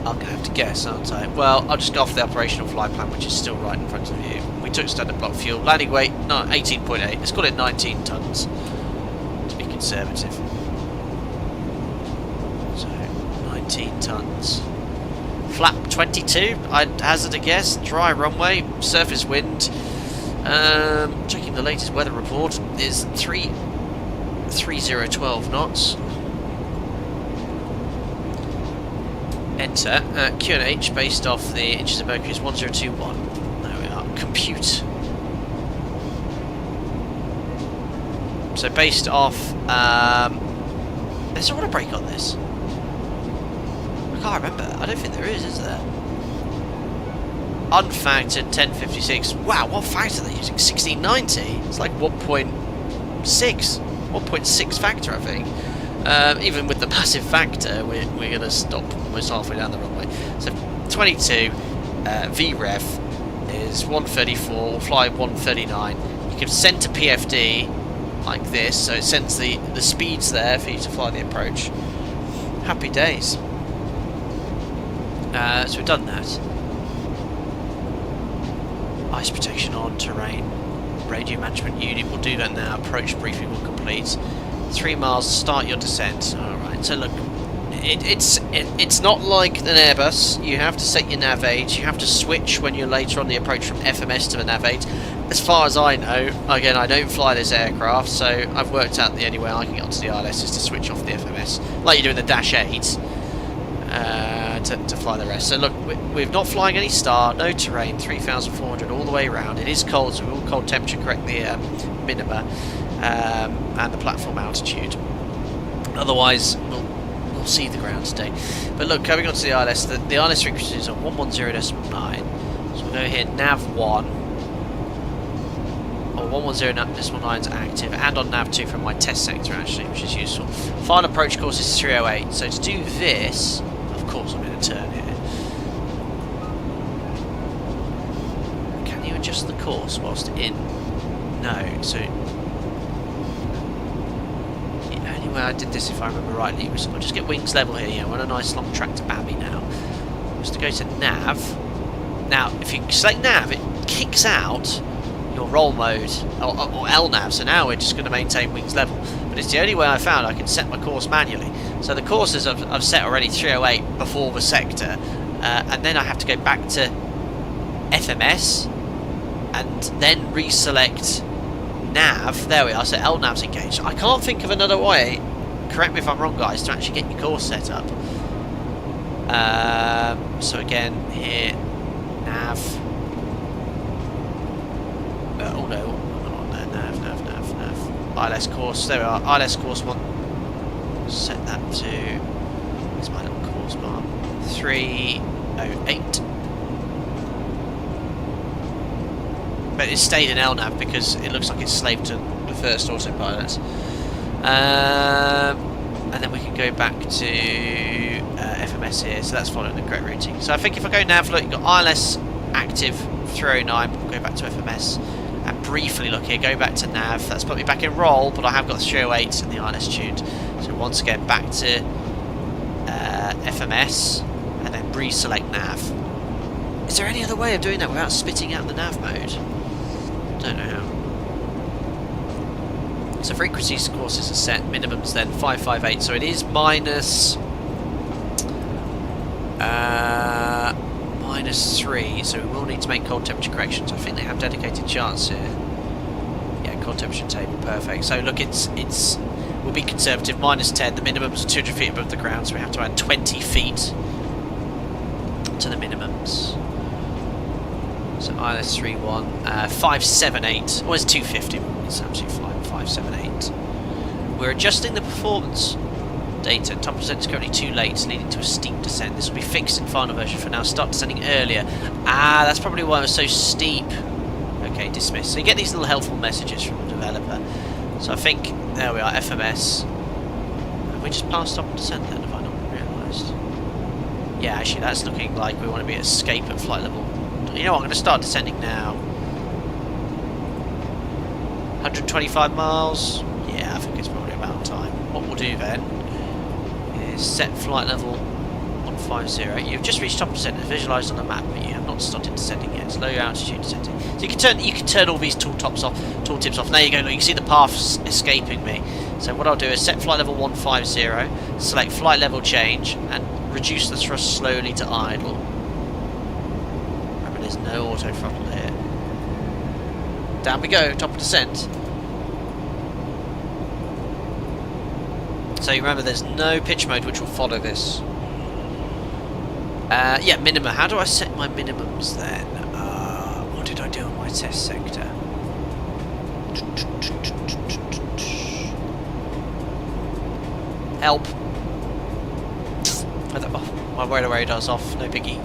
I'm going to have to guess, aren't I? Well, I'll just go off the operational flight plan, which is still right in front of you. We took standard block fuel. Landing weight, no, 18.8. Let's call it 19 tons, to be conservative. So, 19 tons. Flap 22, I'd hazard a guess. Dry runway, surface wind. Checking the latest weather report is 3012 knots. Enter. QNH based off the inches of mercury is 1021. There we are. Compute. So based off, is there a water break on this? I can't remember. I don't think there is there? Unfactored 1056. Wow, what factor are they using? 1690. It's like 1.6 factor, I think. Even with the massive factor, we're going to stop almost halfway down the runway. So 22 VREF is 134. We'll fly 139. You can send to PFD like this, so it sends the speeds there for you to fly the approach. Happy days. So we've done that. Ice protection on, terrain, radio management unit. We'll do that now. Approach briefing will complete. 3 miles. Start your descent. All right. So look, it's not like an Airbus. You have to set your nav age. You have to switch when you're later on the approach from FMS to the nav age. As far as I know, again, I don't fly this aircraft, so I've worked out the only way I can get onto the ILS is to switch off the FMS, like you do in the Dash 8, to fly the rest. So look, we're not flying any star, no terrain, 3,400 all the way around. It is cold, so we will cold temperature correct the minima and the platform altitude. Otherwise, we'll see the ground today. But look, coming onto the ILS, the ILS frequency is on 110.9. So we'll go here, nav 1. 110.9 is active, and on nav 2 from my test sector actually, which is useful. Final approach course is 308, so to do this, of course I'm going to turn here. Can you adjust the course whilst in? No, so the only way I did this, if I remember rightly, was I'll just get wings level here. Yeah, we're on a nice long track to Babby now. Just to go to nav. Now, if you select nav, it kicks out your roll mode or LNAV, so now we're just going to maintain wings level, but it's the only way I found I can set my course manually. So the courses I've set already 308 before the sector, and then I have to go back to FMS and then reselect nav. There we are, so LNAV's engaged. I can't think of another way, correct me if I'm wrong guys, to actually get your course set up. So again here, nav. Oh no, not there. Nav. ILS course, there we are. ILS course 1. Set that to, where's my little course bar? 308. But it stayed in LNAV because it looks like it's slaved to the first autopilots. And then we can go back to FMS here, so that's following the correct routing. So I think if I go nav, look, you've got ILS active 309, we'll go back to FMS. And briefly look here, go back to nav. That's put me back in roll, but I have got the 308 and the ILS tuned. So once again back to FMS and then reselect nav. Is there any other way of doing that without spitting out the nav mode? Don't know how. So frequencies courses are set, minimums then 558. So it is minus 3, so we will need to make cold temperature corrections. I think they have dedicated charts here. Yeah, cold temperature table, perfect. So look, we'll be conservative, minus 10. The minimums are 200 feet above the ground, so we have to add 20 feet to the minimums. So ILS 31, 578, or is 250? It's absolutely fine. 578. We're adjusting the performance data. Top descent is currently too late, leading to a steep descent. This will be fixed in final version. For now, start descending earlier. Ah, that's probably why it was so steep. Okay, dismiss. So you get these little helpful messages from the developer. So I think, there we are, FMS. Have we just passed stop and descent then, have I not realised? Yeah, actually that's looking like we want to be at escape at flight level. You know what, I'm going to start descending now. 125 miles? Yeah, I think it's probably about time. What we'll do then is set flight level 150. You've just reached top descent, it's visualised on the map, but you have not started descending yet. It's low altitude descending. So you can turn all these tooltips off. There you go, look, you can see the path escaping me. So what I'll do is set flight level 150, select flight level change, and reduce the thrust slowly to idle. Remember, there's no auto throttle here. Down we go, top of descent. So you remember, there's no pitch mode which will follow this. Yeah, minimum. How do I set my minimums then? What did I do on my test sector? Help. Oh, my radar's off, no biggie.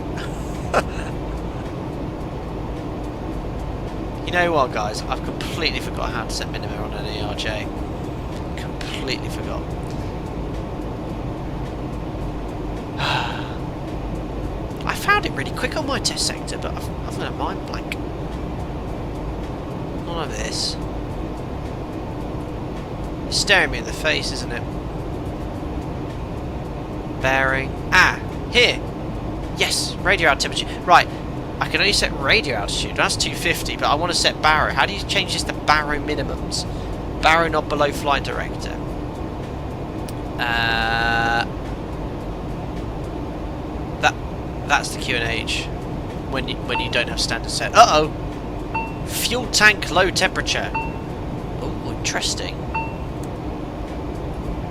You know what, guys? I've completely forgot how to set minimum on an ERJ. Completely forgot. I found it really quick on my test sector, but I've got a mind blank. None of this. It's staring me in the face, isn't it? Bearing. Ah! Here! Yes! Radio altimeter. Right. I can only set radio altitude. That's 250, but I want to set baro. How do you change this to baro minimums? Baro not below flight director. That's the QNH when you don't have standard set. Uh-oh! Fuel tank low temperature. Oh, interesting.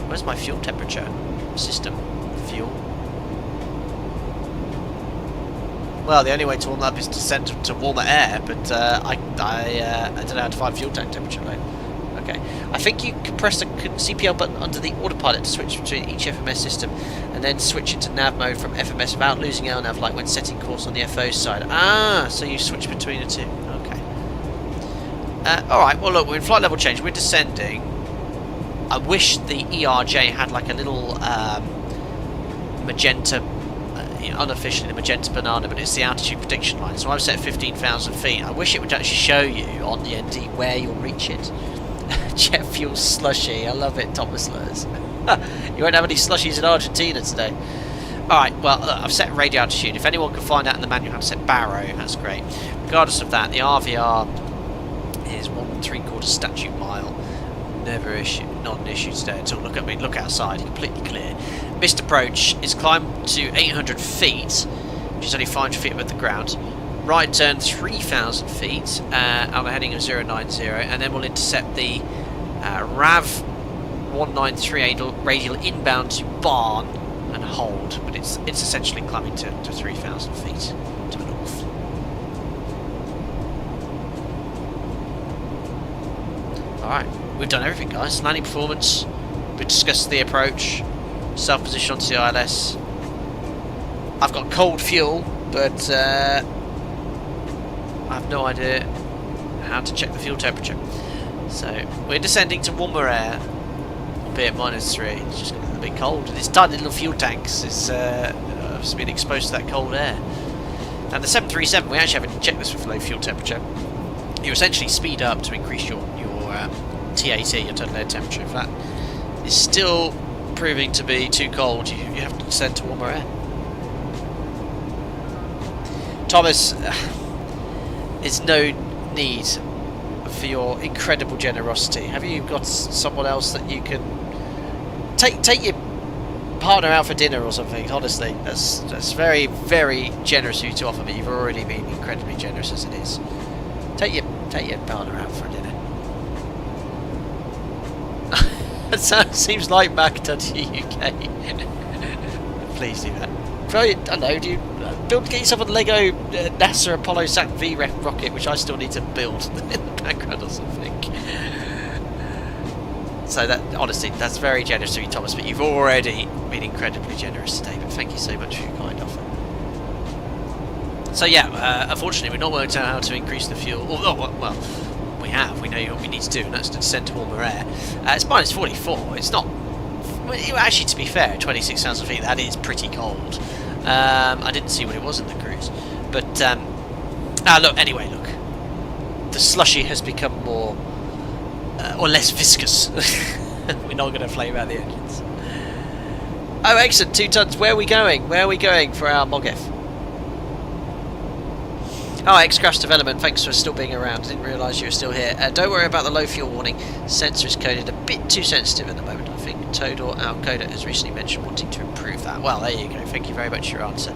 Where's my fuel temperature? System. Fuel. Well, the only way to warm up is to send to warmer air, but I don't know how to find fuel tank temperature, right? Okay. I think you can press the CPL button under the autopilot to switch between each FMS system, and then switch into nav mode from FMS without losing LNAV, like when setting course on the FO side. Ah, so you switch between the two. Okay. Alright, well look, we're in flight level change, we're descending. I wish the ERJ had like a little magenta, unofficially the magenta banana, but it's the altitude prediction line. So I've set 15,000 feet. I wish it would actually show you on the ND where you'll reach it. Jet fuel slushy, I love it, Thomas Lurs. You won't have any slushies in Argentina today. Alright, well, look, I've set radio altitude. If anyone can find out in the manual how to set baro, that's great. Regardless of that, the RVR is 1 3/4 statute mile. Never issue, not an issue today at all. Look at me, look outside, completely clear. Missed approach is climbed to 800 feet, which is only 500 feet above the ground. Right turn 3,000 feet on a heading of 090, and then we'll intercept the RAV 1938 radial inbound to Barn and hold, but it's essentially climbing to 3,000 feet to the north. Alright, we've done everything, guys. Landing performance, we've discussed the approach, self-position onto the ILS. I've got cold fuel, but I have no idea how to check the fuel temperature. So we're descending to warmer air, albeit -3. It's just a little bit cold. And it's tiny little fuel tanks. It's been exposed to that cold air. And the 737, we actually haven't checked this with low fuel temperature. You essentially speed up to increase your TAT, your total air temperature. If that is still proving to be too cold, you have to descend to warmer air. Thomas, there's no need for your incredible generosity. Have you got someone else that you can take your partner out for dinner or something? Honestly, that's very, very generous of you to offer me. You've already been incredibly generous as it is. Take your partner out for dinner. That seems like Mac.UK. Please do that. I don't know, get yourself a Lego NASA Apollo Sat V rocket, which I still need to build in the background or something. So that, honestly, that's very generous of you, Thomas, but you've already been incredibly generous today, but thank you so much for your kind offer. So yeah, unfortunately we're not worked out how to increase the fuel. Well, we know what we need to do, and that's to descend to warmer air. It's -44, it's not... Well, actually, to be fair, 26,000 feet, that is pretty cold. I didn't see what it was in the cruise. But, look, the slushy has become more, or less viscous. We're not going to flame out the engines. Oh, excellent, 2 tons. Where are we going? Where are we going for our MOGF? Oh, X-Craft Development, thanks for still being around. Didn't realise you were still here. Don't worry about the low fuel warning. Sensor is coded a bit too sensitive at the moment, I think. Todor, our coder, has recently mentioned wanting to improve that. Well, there you go. Thank you very much for your answer.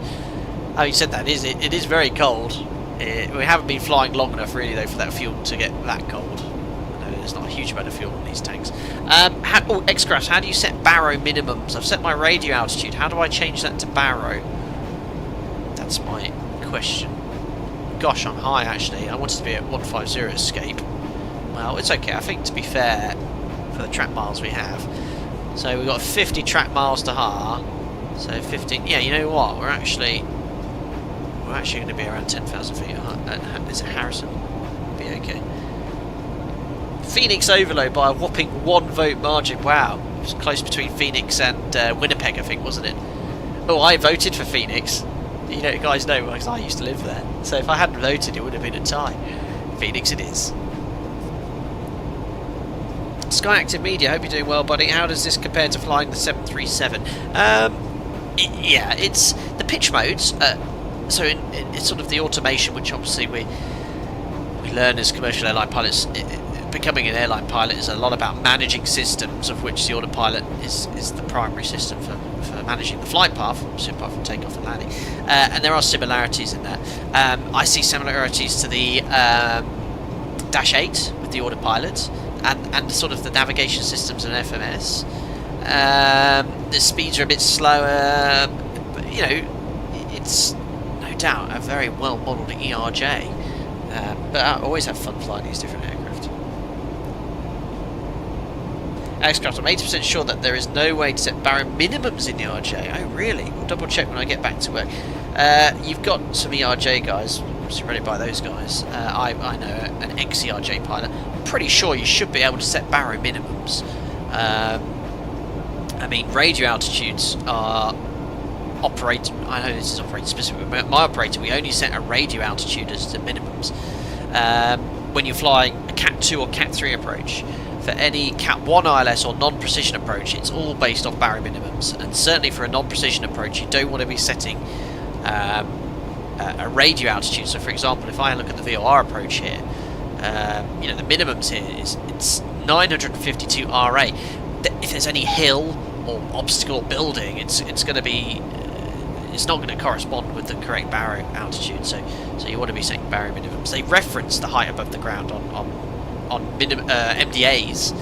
Having said that, it is very cold. We haven't been flying long enough, really, though, for that fuel to get that cold. I know there's not a huge amount of fuel in these tanks. X-Craft, how do you set baro minimums? I've set my radio altitude. How do I change that to baro? That's my question. Gosh, I'm high actually. I wanted to be at 150 escape. Well, it's okay. I think, to be fair, for the track miles we have. So we've got 50 track miles to Ha. So 15. Yeah, you know what? We're actually going to be around 10,000 feet. Is it Harrison? Be okay. Phoenix overload by a whopping 1 vote margin. Wow, it was close between Phoenix and Winnipeg, I think, wasn't it? Oh, I voted for Phoenix. You know, guys know, because I used to live there. So if I hadn't voted, it would have been a tie. Phoenix it is. Sky Active Media, hope you're doing well, buddy. How does this compare to flying the 737? Yeah, it's the pitch modes. So it's sort of the automation, which obviously we learn as commercial airline pilots. Becoming an airline pilot is a lot about managing systems, of which the autopilot is the primary system for managing the flight path, apart from takeoff and landing. And there are similarities in that. I see similarities to the Dash 8 with the autopilot and sort of the navigation systems and FMS. The speeds are a bit slower, but, you know, it's no doubt a very well modelled ERJ. But I always have fun flying these different aircraft. X-Craft, I'm 80% sure that there is no way to set baro minimums in ERJ. Oh, really? We'll double check when I get back to work. You've got some ERJ guys, so run it by those guys. I know an ex-ERJ pilot. I'm pretty sure you should be able to set baro minimums. I mean, radio altitudes are operated. I know this is operated specific, but my operator, we only set a radio altitude as the minimums. When you're flying a Cat 2 or Cat 3 approach, for any Cat 1 ILS or non-precision approach, it's all based off baro minimums, and certainly for a non-precision approach, you don't want to be setting a radio altitude. So, for example, if I look at the VOR approach here, you know, the minimums here it's 952 RA. If there's any hill or obstacle or building, it's going to be it's not going to correspond with the correct baro altitude. So you want to be setting baro minimums. They reference the height above the ground on MDAs,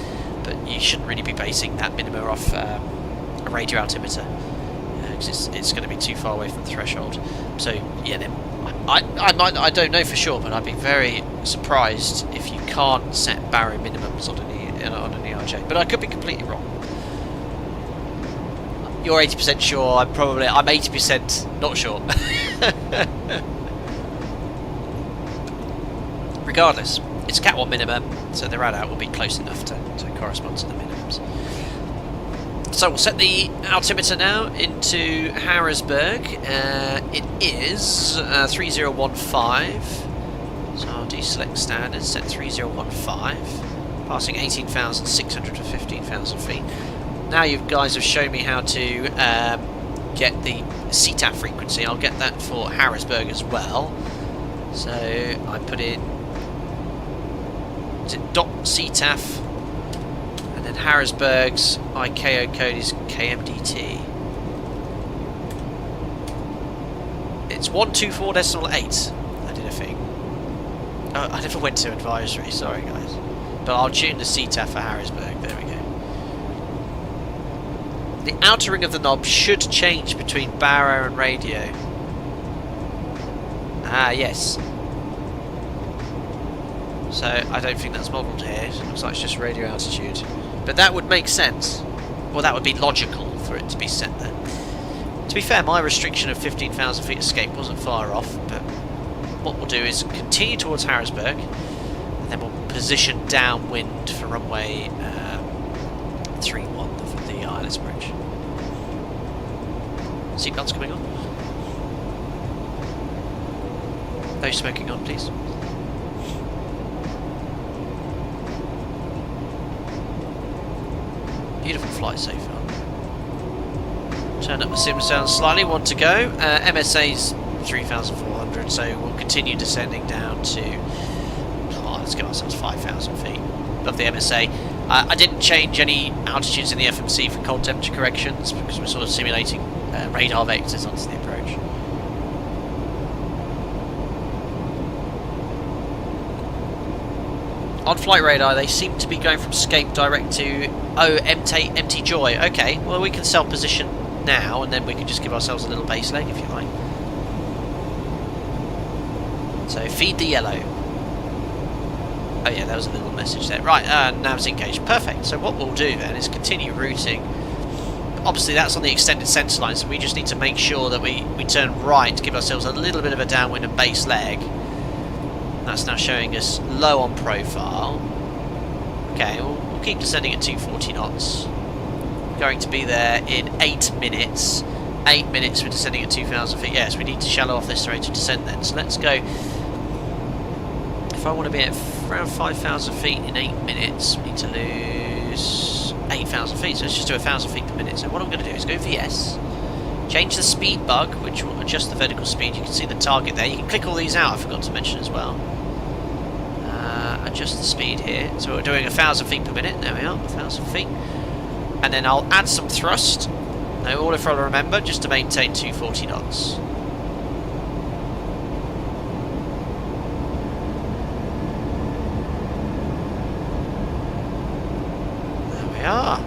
but you shouldn't really be basing that minimum off a radio altimeter, because it's going to be too far away from the threshold. So yeah, then I don't know for sure, but I'd be very surprised if you can't set baro minimums on an ERJ. But I could be completely wrong. You're 80% sure. I'm 80% not sure. Regardless, it's Cat 1 minimum, so the rad out will be close enough to correspond to the minimums. So we'll set the altimeter now into Harrisburg. It is 3015. So I'll deselect standard, set 3015, passing 18,600 to 15,000 feet. Now you guys have shown me how to get the CTAF frequency. I'll get that for Harrisburg as well. So I put in .CTAF, and then Harrisburg's ICAO code is KMDT. It's 124.8. I did a thing. Oh, I never went to advisory, sorry guys. But I'll tune the CTAF for Harrisburg, there we go. The outer ring of the knob should change between baro and radio. Ah, yes. So I don't think that's modelled here. It looks like it's just radio altitude. But that would make sense. Well, that would be logical for it to be set there. To be fair, my restriction of 15,000 feet escape wasn't far off, but what we'll do is continue towards Harrisburg, and then we'll position downwind for runway 31 for the ILS bridge. Seatbelts coming on. No smoking on, please. Beautiful flight so far. Turn up the sim sound slightly, 1 to go. MSA's 3,400, so we'll continue descending down to, let's get ourselves 5,000 feet above the MSA. I didn't change any altitudes in the FMC for cold temperature corrections because we're sort of simulating radar vectors onto the approach. On flight radar, they seem to be going from Scape direct to empty Joy. Okay, well we can self-position now, and then we can just give ourselves a little base leg if you like. So feed the yellow. Oh yeah, there was a little message there. Right, nav's engaged. Perfect. So what we'll do then is continue routing. Obviously that's on the extended centre line, so we just need to make sure that we turn right to give ourselves a little bit of a downwind and base leg. That's now showing us low on profile. Okay, we'll keep descending at 240 knots. Going to be there in 8 minutes. 8 minutes we're descending at 2,000 feet. Yes, we need to shallow off this rate of descent then. So let's go. If I want to be at around 5,000 feet in 8 minutes, we need to lose 8,000 feet. So let's just do 1,000 feet per minute. So what I'm going to do is go VS, change the speed bug, which will adjust the vertical speed. You can see the target there. You can click all these out, I forgot to mention as well. Adjust the speed here. So we're doing 1,000 feet per minute. There we are, 1,000 feet. And then I'll add some thrust. No autothrottle, remember, just to maintain 240 knots. There we are.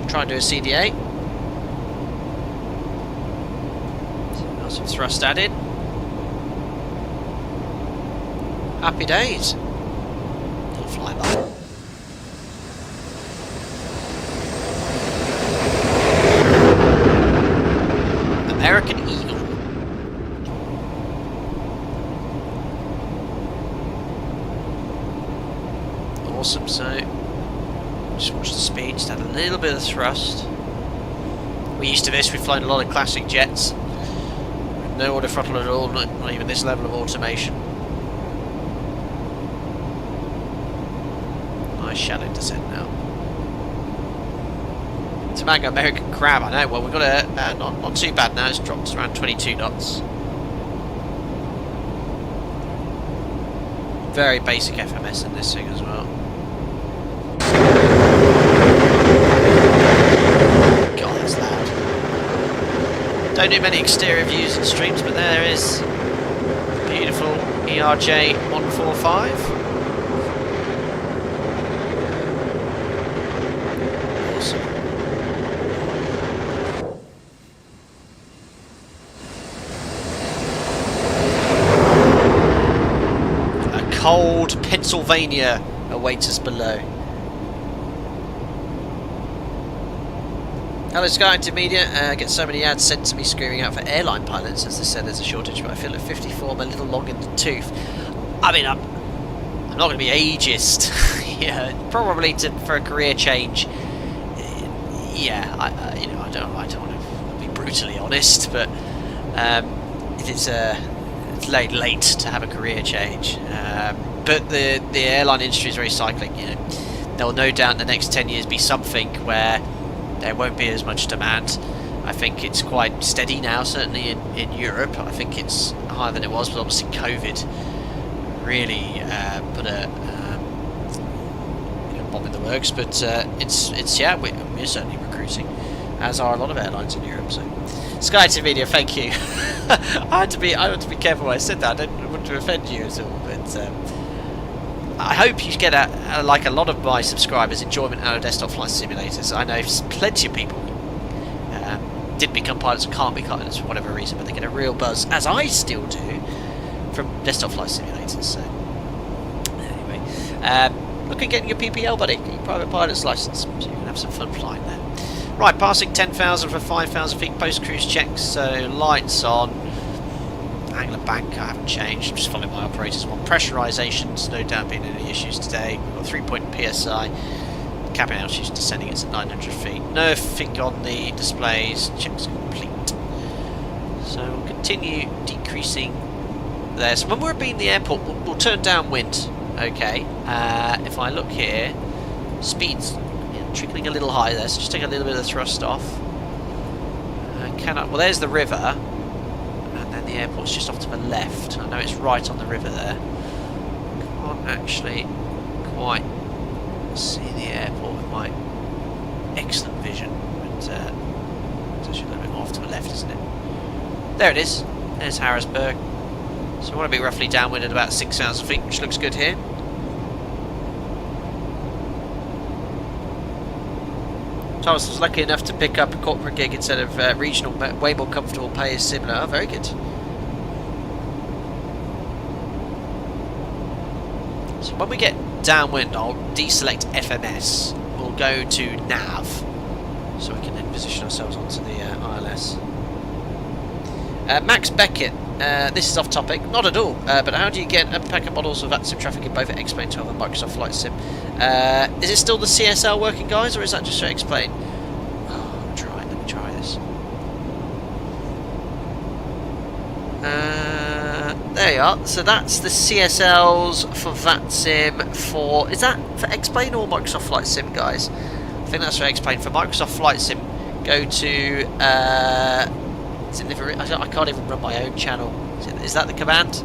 Try and do a CDA. So got some thrust added. Happy days. Little flyby. American Eagle. Awesome, so just watch the speed, just add a little bit of thrust. We're used to this, we've flown a lot of classic jets. No auto throttle at all, not even this level of automation. Nice shallow descent now. Tomago American Crab, I know. Well, we've got a not too bad now. It's dropped around 22 knots. Very basic FMS in this thing as well. God, that's loud. Don't do many exterior views and streams, but there is beautiful ERJ 145. Cold Pennsylvania awaits us below. Hello Sky Intermedia, I get so many ads sent to me screaming out for airline pilots as they said there's a shortage, but I feel at 54 I'm a little long in the tooth. I mean, I'm not going to be ageist. Yeah, probably for a career change. Yeah, I don't want to be brutally honest, but it's late to have a career change. But the airline industry is very cyclic. You know, there will no doubt in the next 10 years be something where there won't be as much demand. I think it's quite steady now, certainly in Europe. I think it's higher than it was, but obviously COVID really put a bomb in the works. But it's yeah, we're certainly recruiting, as are a lot of airlines in Europe. So, Sky to Media, thank you. I had to be careful when I said that. I didn't want to offend you at all, but I hope you get like a lot of my subscribers, enjoyment out of desktop flight simulators. I know plenty of people didn't become pilots and can't be pilots for whatever reason, but they get a real buzz, as I still do, from desktop flight simulators. So anyway, look at getting your PPL, buddy, get your private pilot's license, so you can have some fun flying there. Right, passing 10,000 for 5,000 feet post-cruise checks, so lights on. Angle of bank I haven't changed, I'm just following my operators one. Pressurization's no doubt been any issues today. We've got 3-point PSI. Cabin altitude descending, it's at 900 feet. Nothing on the displays, checks complete. So we'll continue decreasing there. So when we're being the airport, we'll turn downwind. Okay, if I look here, speed's trickling a little high there, so just take a little bit of thrust off. Well, there's the river, and and the airport's just off to the left. I know it's right on the river there. Can't actually quite see the airport with my excellent vision, but it's actually a little bit more off to the left, isn't it? There it is. There's Harrisburg. So we want to be roughly downwind at about 6,000 feet, which looks good here. Thomas was lucky enough to pick up a corporate gig instead of regional, way more comfortable pay is similar. Oh, very good. So when we get downwind, I'll deselect FMS. We'll go to nav, so we can then position ourselves onto the ILS. Max Beckett, this is off topic, not at all, but how do you get packet models of active traffic in both X-Plane 12 and Microsoft Flight Sim? Is it still the CSL working, guys, or is that just to explain? Oh, let me try this. There you are, so that's the CSLs for VATSIM for, is that for X-Plane or Microsoft Flight Sim, guys? I think that's for X-Plane. For Microsoft Flight Sim, go to, I can't even run my own channel. Is that the command?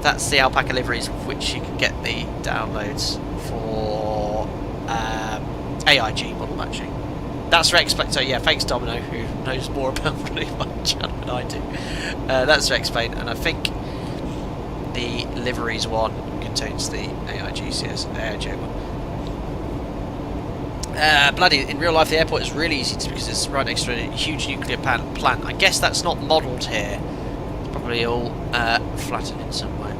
That's the alpaca liveries with which you can get the downloads for AIG model matching. That's for X-Plane. So yeah, thanks Domino, who knows more about running my channel than I do. That's for X-Plane, and I think the liveries one contains the AIG CS AIJ one. Bloody, in real life the airport is really easy because it's right next to a huge nuclear plant. I guess that's not modelled here. It's probably all flattened in some way.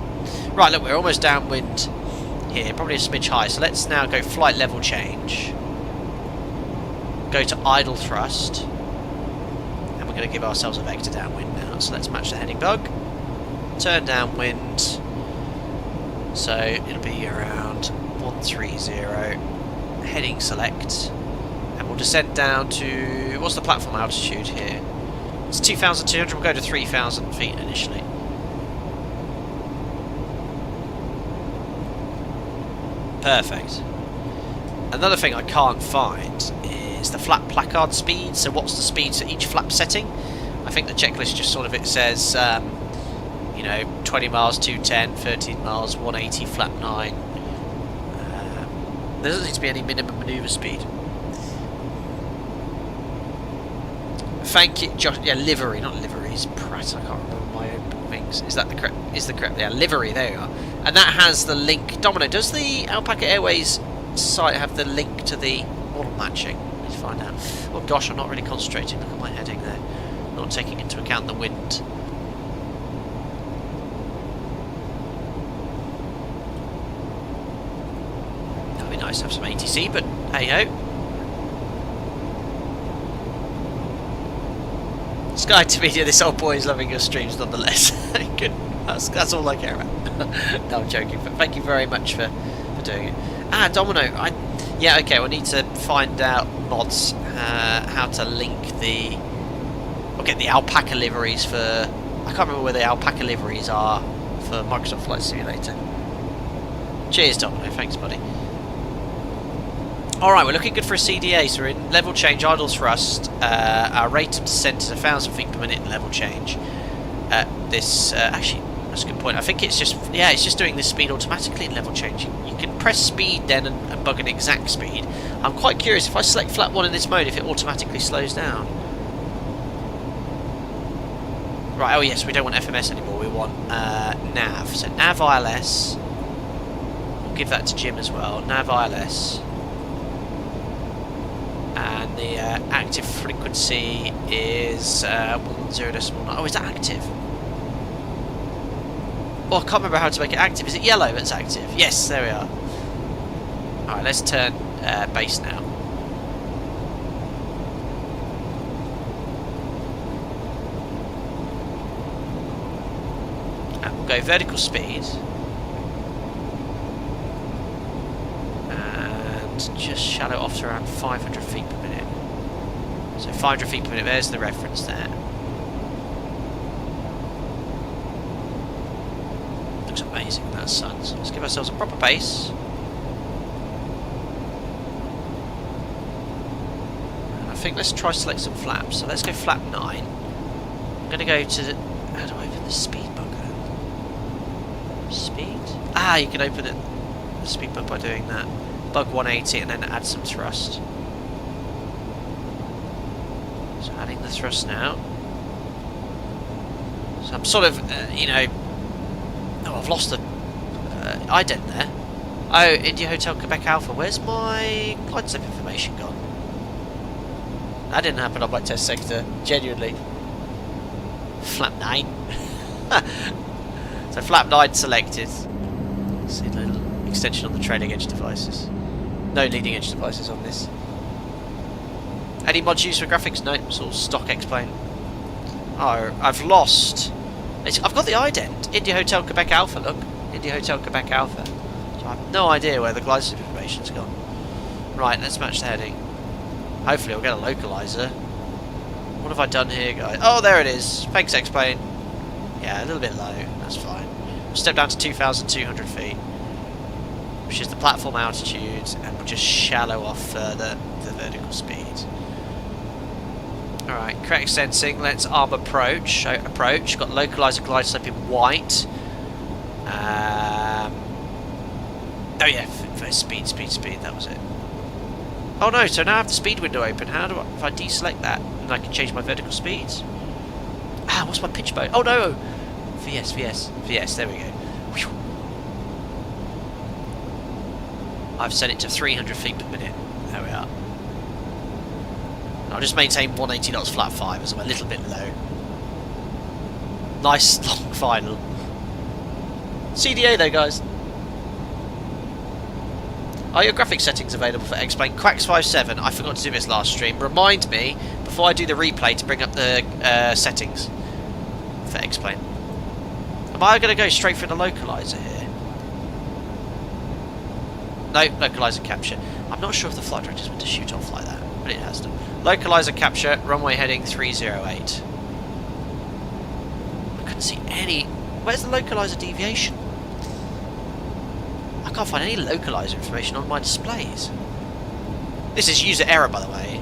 Right, look, we're almost downwind here, probably a smidge high. So let's now go flight level change. Go to idle thrust. And we're going to give ourselves a vector downwind now. So let's match the heading bug. Turn downwind. So it'll be around 130. Heading select, and we'll descend down to, what's the platform altitude here? It's 2,200, we'll go to 3,000 feet initially. Perfect. Another thing I can't find is the flap placard speed, so what's the speed for each flap setting? I think the checklist just sort of, it says, you know, 20 miles, 210, 13 miles, 180, flap 9. There doesn't seem to be any minimum manoeuvre speed. Thank you, Josh. Yeah, livery, not liveries. Pratt, I can't remember my own things. Is that the correct? Is the correct? Yeah, livery. There you are. And that has the link. Domino, does the Alpaca Airways site have the link to the model matching? Let's find out. Oh gosh, I'm not really concentrating. Look at my heading there. Not taking into account the wind. Nice to have some ATC, but hey ho. Sky to Media, this old boy is loving your streams nonetheless. Good. That's all I care about. No, I'm joking, but thank you very much for doing it. Ah, Domino, yeah, okay, we'll need to find out mods how to link the, or get the alpaca liveries for, I can't remember where the alpaca liveries are for Microsoft Flight Simulator. Cheers, Domino, thanks buddy. Alright, we're looking good for a CDA, so we're in level change, idle thrust. Our rate of descent is 1,000 feet per minute in level change. Actually, that's a good point. I think it's just, yeah, it's just doing this speed automatically in level change. You can press speed then and bug an exact speed. I'm quite curious, if I select flat 1 in this mode, if it automatically slows down. Right, oh yes, we don't want FMS anymore, we want nav. So nav ILS, we'll give that to Jim as well, nav ILS. And the active frequency is 10.9. Oh, is that active? Oh, I can't remember how to make it active. Is it yellow that's active? Yes, there we are. Alright, let's turn base now. And we'll go vertical speed. Just shallow off to around 500 feet per minute. So 500 feet per minute, there's the reference there. Looks amazing with that sun. So let's give ourselves a proper base. And I think let's try select some flaps. So let's go flap 9. I'm going to go to How do I open the speed book then? Speed? Ah, you can open it, the speed book by doing that. Bug 180 and then add some thrust. So adding the thrust now. So I'm sort of, you know... Oh, I've lost the ident there. Oh, India Hotel Quebec Alpha. Where's my glide slope information gone? That didn't happen on my test sector, genuinely. Flap 9. So flap 9 selected. See a little extension on the trailing edge devices. No leading edge devices on this. Any mods used for graphics? No, it's all stock X-plane. Oh, I've lost. I've got the ident. India Hotel Quebec Alpha, look. India Hotel Quebec Alpha. So I have no idea where the glide slope information's gone. Right, let's match the heading. Hopefully I'll get a localizer. What have I done here, guys? Oh, there it is. Thanks, X-plane. Yeah, a little bit low. That's fine. We'll step down to 2,200 feet, which is the platform altitude, and we'll just shallow off further the vertical speed. Alright, correct sensing. Let's arm approach. So, approach. Got localizer glide slope in white. Oh yeah, speed. That was it. Oh no, so now I have the speed window open. How do I, if I deselect that, and I can change my vertical speeds? Ah, what's my pitch mode? Oh no! VS, there we go. Whew. I've set it to 300 feet per minute. There we are. I'll just maintain 180 knots flat 5 as I'm a little bit low. Nice long final. CDA though, guys. Are your graphic settings available for X-Plane? Quacks57, I forgot to do this last stream. Remind me, before I do the replay, to bring up the settings for X-Plane. Am I going to go straight for the localizer here? No, localizer capture. I'm not sure if the flight director's meant to shoot off like that, but it has done. Localizer capture, runway heading 308. I couldn't see any... Where's the localizer deviation? I can't find any localizer information on my displays. This is user error, by the way.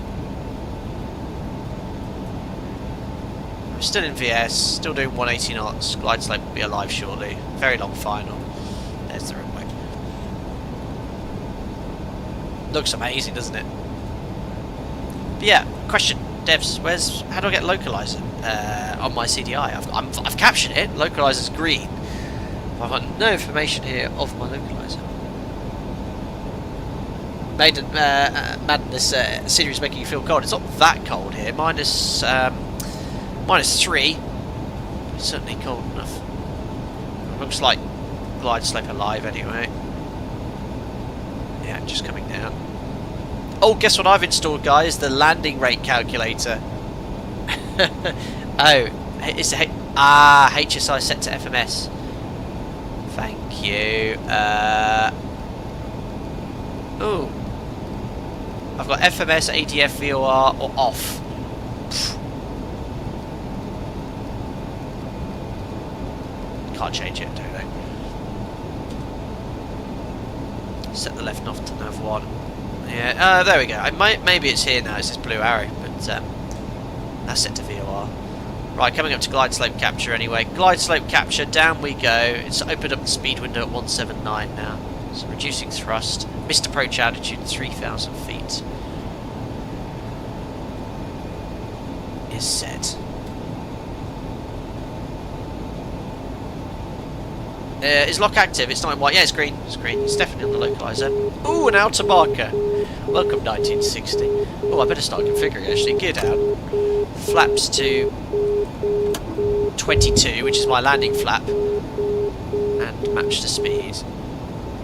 I'm still in VS, still doing 180 knots. Glide slope will be alive shortly. Very long final. There's the runway. Looks amazing, doesn't it? But yeah, question, devs. How do I get localizer on my CDI? I've captured it. Localizer's green. I've got no information here of my localizer. Madness series making you feel cold. It's not that cold here. Minus 3. It's certainly cold enough. It looks like glide slope alive anyway. Yeah, just coming down. Oh, guess what I've installed, guys? The landing rate calculator. Oh, it's HSI set to FMS. Thank you. Oh, I've got FMS, ADF, VOR, or off. Can't change it, don't I? Set the left off to nav 1. Yeah, there we go. Maybe it's here now. It's this blue arrow, but that's set to VOR. Right, coming up to glide slope capture anyway. Glide slope capture, down we go. It's opened up the speed window at 179 now. So reducing thrust. Missed approach altitude 3,000 feet. Is set. Is lock active? It's not in white. Yeah, it's green. It's green. It's definitely on the localizer. Ooh, an outer marker. Welcome 1960. Oh, I better start configuring actually. Gear down. Flaps to 22, which is my landing flap, and match the speed.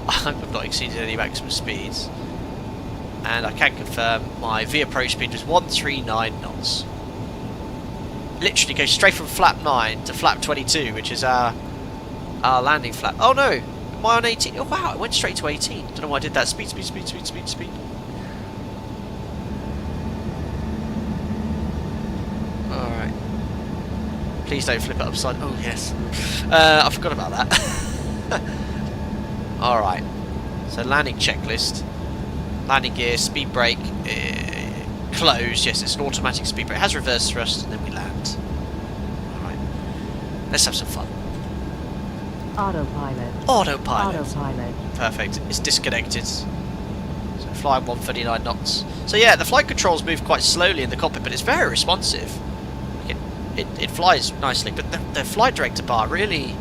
I've not exceeded any maximum speeds, and I can confirm my V approach speed was 139 knots. Literally goes straight from flap 9 to flap 22, which is our landing flap. Oh no, am I on 18? Oh wow, it went straight to 18. Don't know why I did that. Speed. Alright. Please don't flip it upside. Oh yes. I forgot about that. Alright. So landing checklist. Landing gear, speed brake, closed. Yes, it's an automatic speed brake. It has reverse thrust and then we land. Alright. Let's have some fun. Autopilot. Autopilot. Autopilot. Perfect. It's disconnected. So flying 139 knots. So yeah, the flight controls move quite slowly in the cockpit, but it's very responsive. It flies nicely, but the flight director bar really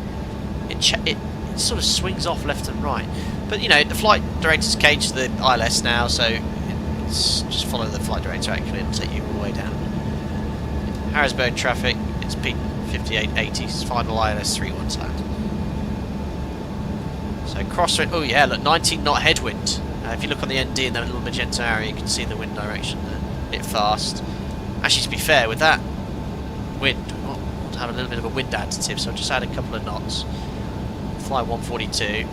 it sort of swings off left and right. But you know, the flight director's cage to the ILS now, so it's just follow the flight director actually and take you all the way down. Harrisburg traffic. It's peak 5880. Final ILS 31's land. So crosswind. Oh yeah, look, 19 knot headwind. If you look on the ND in that little magenta area, you can see the wind direction there. Bit fast. Actually, to be fair, with that wind, we want to have a little bit of a wind additive, so I'll just add a couple of knots. Fly 142.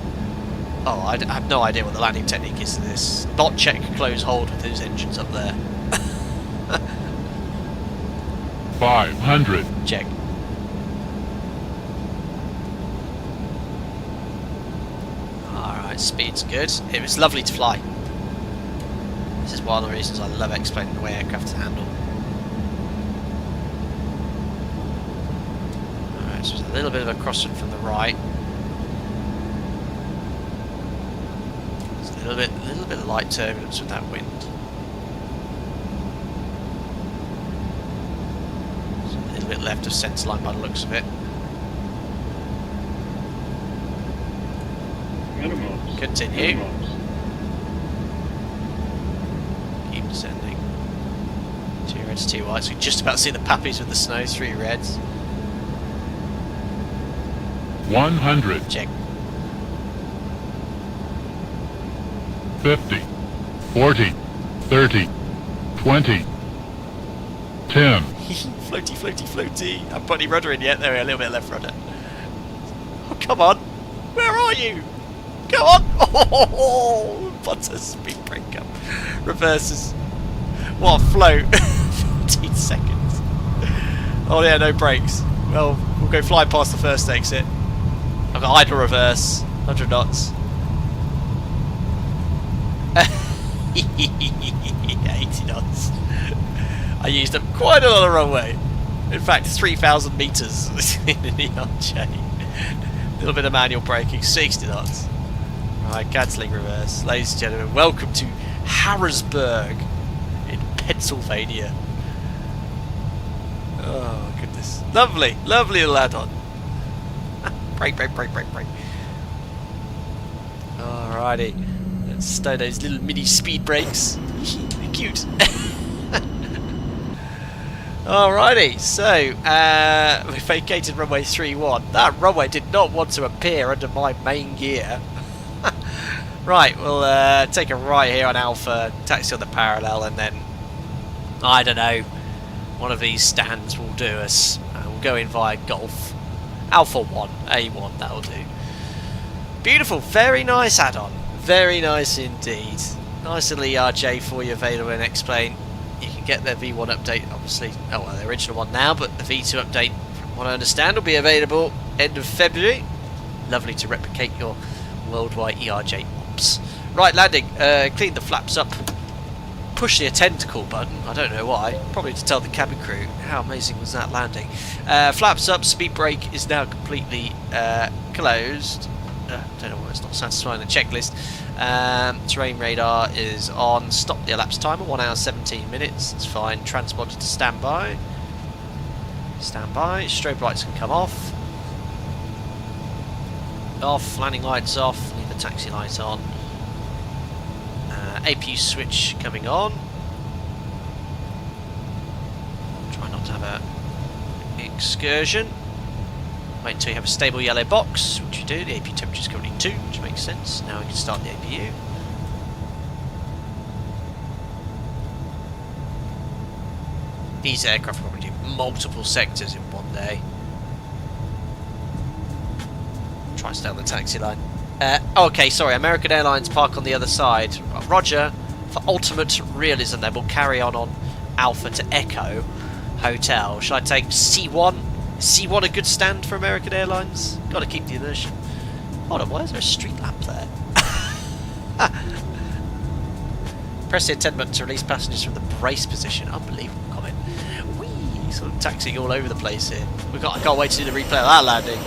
Oh, I have no idea what the landing technique is to this. Not check close hold with those engines up there. 500. Check. Alright, speed's good. It was lovely to fly. This is one of the reasons I love explaining the way aircraft handle. Alright, so there's a little bit of a crosswind from the right. There's a little bit of light turbulence with that wind. So a little bit left of centre line by the looks of it. Continue. Keep descending. 2 reds, 2 whites. We just about see the pappies with the snow. 3 reds. 100. Check. 50. 40. 30. 20. 10. Floaty, floaty, floaty. I haven't put any rudder in yet. There we are, a little bit left rudder. Oh, come on. Where are you? Come on! Oh, puts a speed brake up. Reverses. What a float. 14 seconds. Oh yeah, no brakes. Well, we'll go fly past the first exit. I've got idle reverse. 100 knots. 80 knots. I used up quite a lot of runway. In fact, 3,000 metres in an ERJ. A little bit of manual braking. 60 knots. Right, cancelling reverse. Ladies and gentlemen, welcome to Harrisburg in Pennsylvania. Oh, goodness. Lovely, lovely little add-on. Brake, brake, brake, brake, brake. Alrighty. Let's stow those little mini speed brakes. They're cute. Alrighty, so we vacated runway 31. That runway did not want to appear under my main gear. Right, we'll take a right here on Alpha, taxi on the parallel, and then, I don't know, one of these stands will do us. We'll go in via Golf. Alpha 1, A1, that'll do. Beautiful, very nice add-on. Very nice indeed. Nice little ERJ for you available in X-Plane. You can get their V1 update, obviously, oh well, the original one now, but the V2 update, from what I understand, will be available end of February. Lovely to replicate your worldwide ERJ ops. Right, landing. Clean the flaps up. Push the attend to call button. I don't know why. Probably to tell the cabin crew how amazing was that landing. Flaps up. Speed brake is now completely closed. Don't know why it's not satisfying the checklist. Terrain radar is on. Stop the elapsed timer. 1 hour 17 minutes. It's fine. Transponder to standby. Standby. Strobe lights can come off. Off. Landing lights off. Leave the taxi light on. APU switch coming on. Try not to have a excursion. Wait until you have a stable yellow box, which you do. The APU temperature is currently 2, which makes sense. Now we can start the APU. These aircraft probably do multiple sectors in one day. Try and stay on the taxi line. Okay, sorry, American Airlines park on the other side. Roger. For ultimate realism then, we'll carry on Alpha to Echo Hotel. Should I take C1? Is C1 a good stand for American Airlines? Gotta keep the inertia. Hold on, why is there a street lamp there? Press the attend button to release passengers from the brace position. Unbelievable comment. Whee! sort of taxiing all over the place here. I can't wait to do the replay of that landing.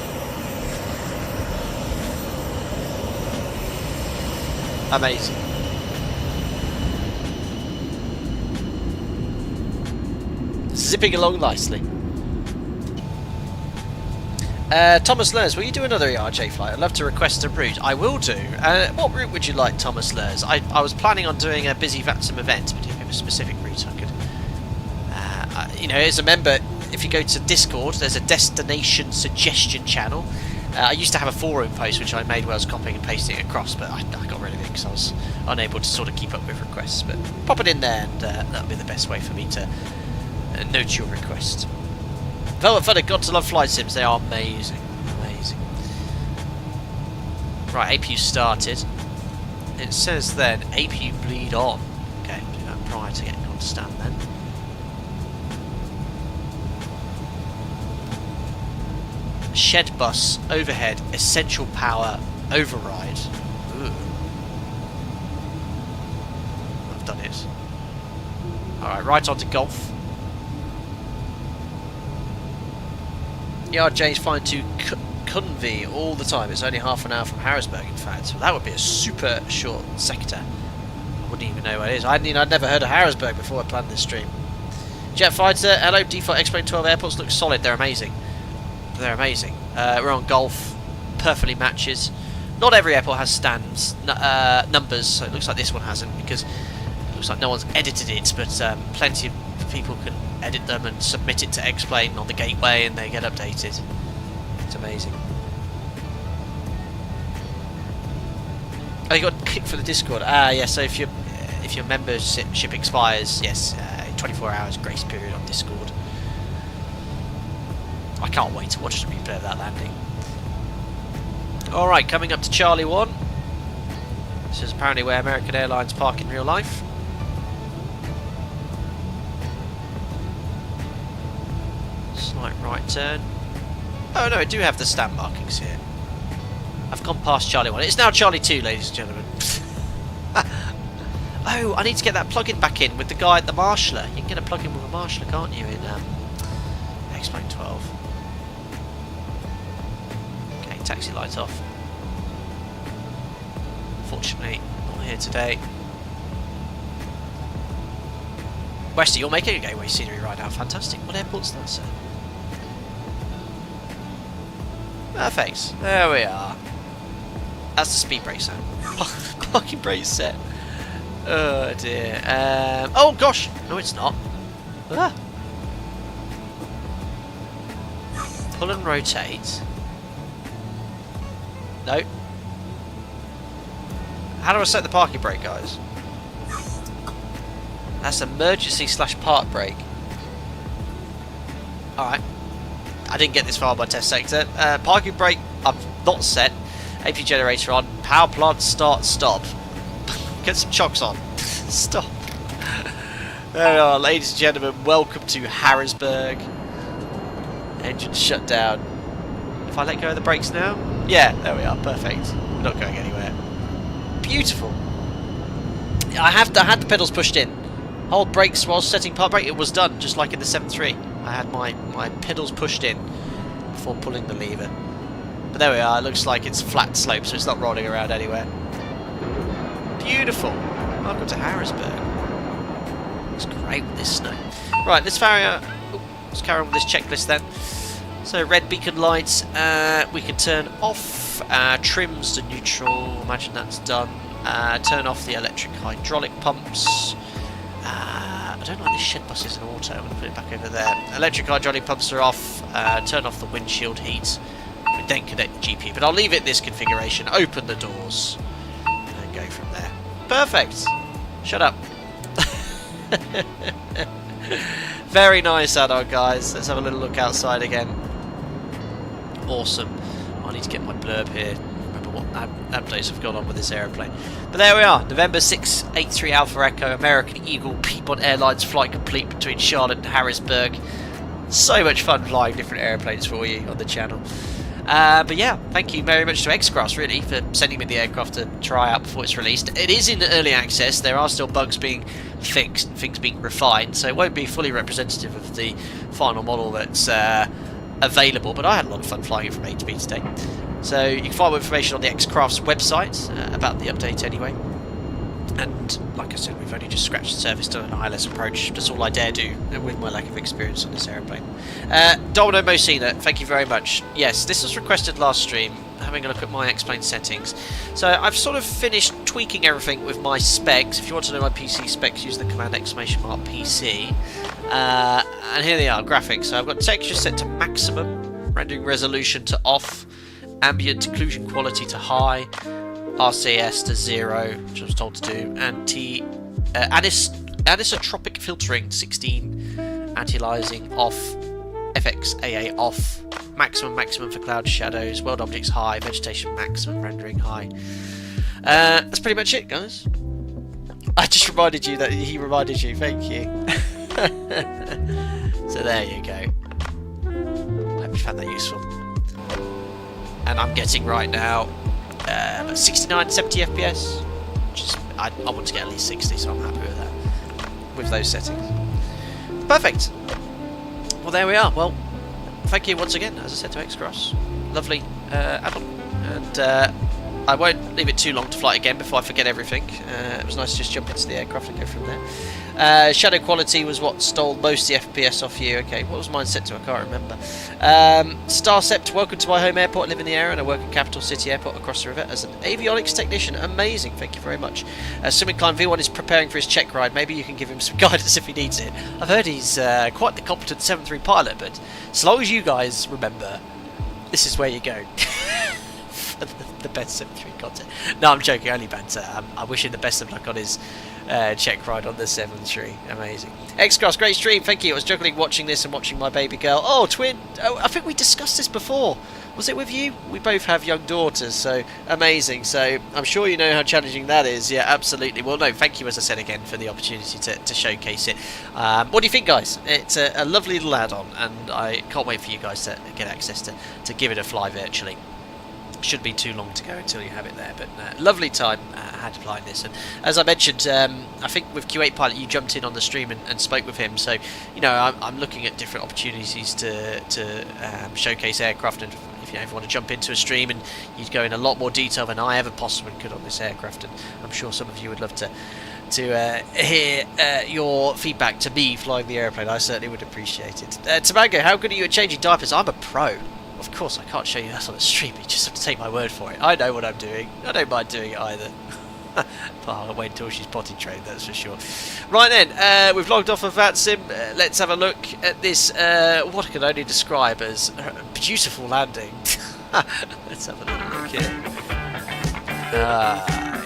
Amazing. Zipping along nicely. Thomas Lurs, will you do another ERJ flight? I'd love to request a route. I will do. What route would you like, Thomas Lurs? I was planning on doing a busy VATSIM event, but if you have a specific route I could... you know, as a member, if you go to Discord, there's a destination suggestion channel. I used to have a forum post which I made where I was copying and pasting it across, but I got rid of it because I was unable to sort of keep up with requests. But pop it in there, and that'll be the best way for me to note your request. Velvet Fudder, got to love flight sims. They are amazing, amazing. Right, APU started. It says then APU bleed on. Okay, do that prior to getting on stand then. Shed bus overhead essential power override. Ooh. I've done it. Alright, right on to golf. ERJ's flying to Cunvey all the time. It's only half an hour from Harrisburg, in fact. So that would be a super short sector. I wouldn't even know where it is. I'd never heard of Harrisburg before I planned this stream. Jet fighter, hello, default X-Plane 12 airports look solid. They're amazing. They're amazing. We're on golf. Perfectly matches. Not every airport has stands numbers, so it looks like this one hasn't, because it looks like no one's edited it, but plenty of people can edit them and submit it to X-Plane on the gateway and they get updated. It's amazing. Oh, you got kicked for the Discord. Yeah, so if your membership expires, yes, 24 hours grace period on Discord. I can't wait to watch the replay of that landing. Alright, coming up to Charlie 1. This is apparently where American Airlines park in real life. Slight right turn. Oh no, I do have the stamp markings here. I've gone past Charlie 1. It's now Charlie 2, ladies and gentlemen. Oh, I need to get that plug-in back in with the guy at the marshaller. You can get a plug-in with a marshaller, can't you, in X-Plane 12. Okay, taxi light off. Fortunately, not here today. Westy, you're making a gateway scenery right now. Fantastic. What airport's that, sir? Perfect. There we are. That's the speed brake sound. Parking brake set. Oh dear. Oh gosh. No, it's not. Ah. Pull and rotate. No. How do I set the parking brake, guys? That's emergency / park brake. Alright. I didn't get this far by test sector. Parking brake, I'm not set. AP generator on. Power plant start, stop. Get some chocks on. Stop. There we are, ladies and gentlemen. Welcome to Harrisburg. Engine shut down. If I let go of the brakes now? Yeah, there we are. Perfect. We're not going anywhere. Beautiful. I had the pedals pushed in. Hold brakes while setting park brake. It was done, just like in the 7.3. I had my pedals pushed in before pulling the lever. But there we are. It looks like it's flat slope, so it's not rolling around anywhere. Beautiful. Welcome to Harrisburg. It's great with this snow. Right, let's carry on with this checklist then. So red beacon lights, we can turn off. Trims to neutral. Imagine that's done. Turn off the electric hydraulic pumps. I don't like this shed bus is an auto. I'm going to put it back over there. Electric hydraulic pumps are off. Turn off the windshield heat. We then connect the GP, but I'll leave it this configuration. Open the doors and go from there. Perfect. Shut up. Very nice add-on, guys. Let's have a little look outside again. Awesome. I need to get my blurb here. Remember what updates have gone on with this aeroplane. But there we are. November 683 Alpha Echo, American Eagle, Piedmont Airlines flight complete between Charlotte and Harrisburg. So much fun flying different airplanes for you on the channel. But yeah, thank you very much to X-Cross, really, for sending me the aircraft to try out before it's released. It is in early access. There are still bugs being fixed, things being refined, so it won't be fully representative of the final model that's available, but I had a lot of fun flying it from A to B today. So you can find more information on the X-Craft's website about the update anyway. And like I said, we've only just scratched the surface, done an ILS approach. That's all I dare do with my lack of experience on this aeroplane. Domino Mosina, thank you very much. Yes, this was requested last stream, having a look at my X-Plane settings. So I've sort of finished tweaking everything with my specs. If you want to know my PC specs, use the command !PC. And here they are, graphics. So I've got texture set to maximum, rendering resolution to off, ambient occlusion quality to high, RCS to 0, which I was told to do, and anisotropic filtering to 16, anti-aliasing off, FXAA off, maximum for cloud shadows, world objects high, vegetation maximum, rendering high. That's pretty much it, guys. I just reminded you that he reminded you, thank you. So there you go. I hope you found that useful. And I'm getting right now 69, 70 FPS, which is, I want to get at least 60, so I'm happy with that, with those settings. Perfect. Well, there we are. Well, thank you once again, as I said, to X-Cross. Lovely add-on. And I won't leave it too long to fly again before I forget everything. It was nice to just jump into the aircraft and go from there. Shadow quality was what stole most of the FPS off you. Okay, what was mine set to? I can't remember. Starcept, welcome to my home airport. I live in the area and I work at Capital City Airport across the river as an avionics technician. Amazing, thank you very much. Swimming Climb V1 is preparing for his check ride. Maybe you can give him some guidance if he needs it. I've heard he's quite the competent 7-3 pilot, but as long as you guys remember, this is where you go. The best 7-3 content. No, I'm joking, only banter. I wish him the best of luck on his check ride on the 7-3. Amazing. X-Cross, great stream, thank you. I was juggling watching this and watching my baby girl. Oh, twin. Oh, I think we discussed this before. Was it with you? We both have young daughters, so amazing. So I'm sure you know how challenging that is. Yeah, absolutely. Well, no, thank you, as I said again, for the opportunity to showcase it. What do you think, guys? It's a lovely little add-on, and I can't wait for you guys to get access to give it a fly virtually. Shouldn't be too long to go until you have it there, but lovely time had flying this. And as I mentioned, I think with Q8 Pilot you jumped in on the stream and spoke with him, so you know I'm looking at different opportunities to showcase aircraft, and if you ever want to jump into a stream and you'd go in a lot more detail than I ever possibly could on this aircraft, and I'm sure some of you would love to hear your feedback to me flying the airplane. I certainly would appreciate it. Tobago, how good are you at changing diapers? I'm a pro. Of course, I can't show you that on the stream. You just have to take my word for it. I know what I'm doing. I don't mind doing it either. But I'll wait until she's potty trained, that's for sure. Right then, we've logged off of VATSIM. Let's have a look at this, what I can only describe as a beautiful landing. Let's have a little look here.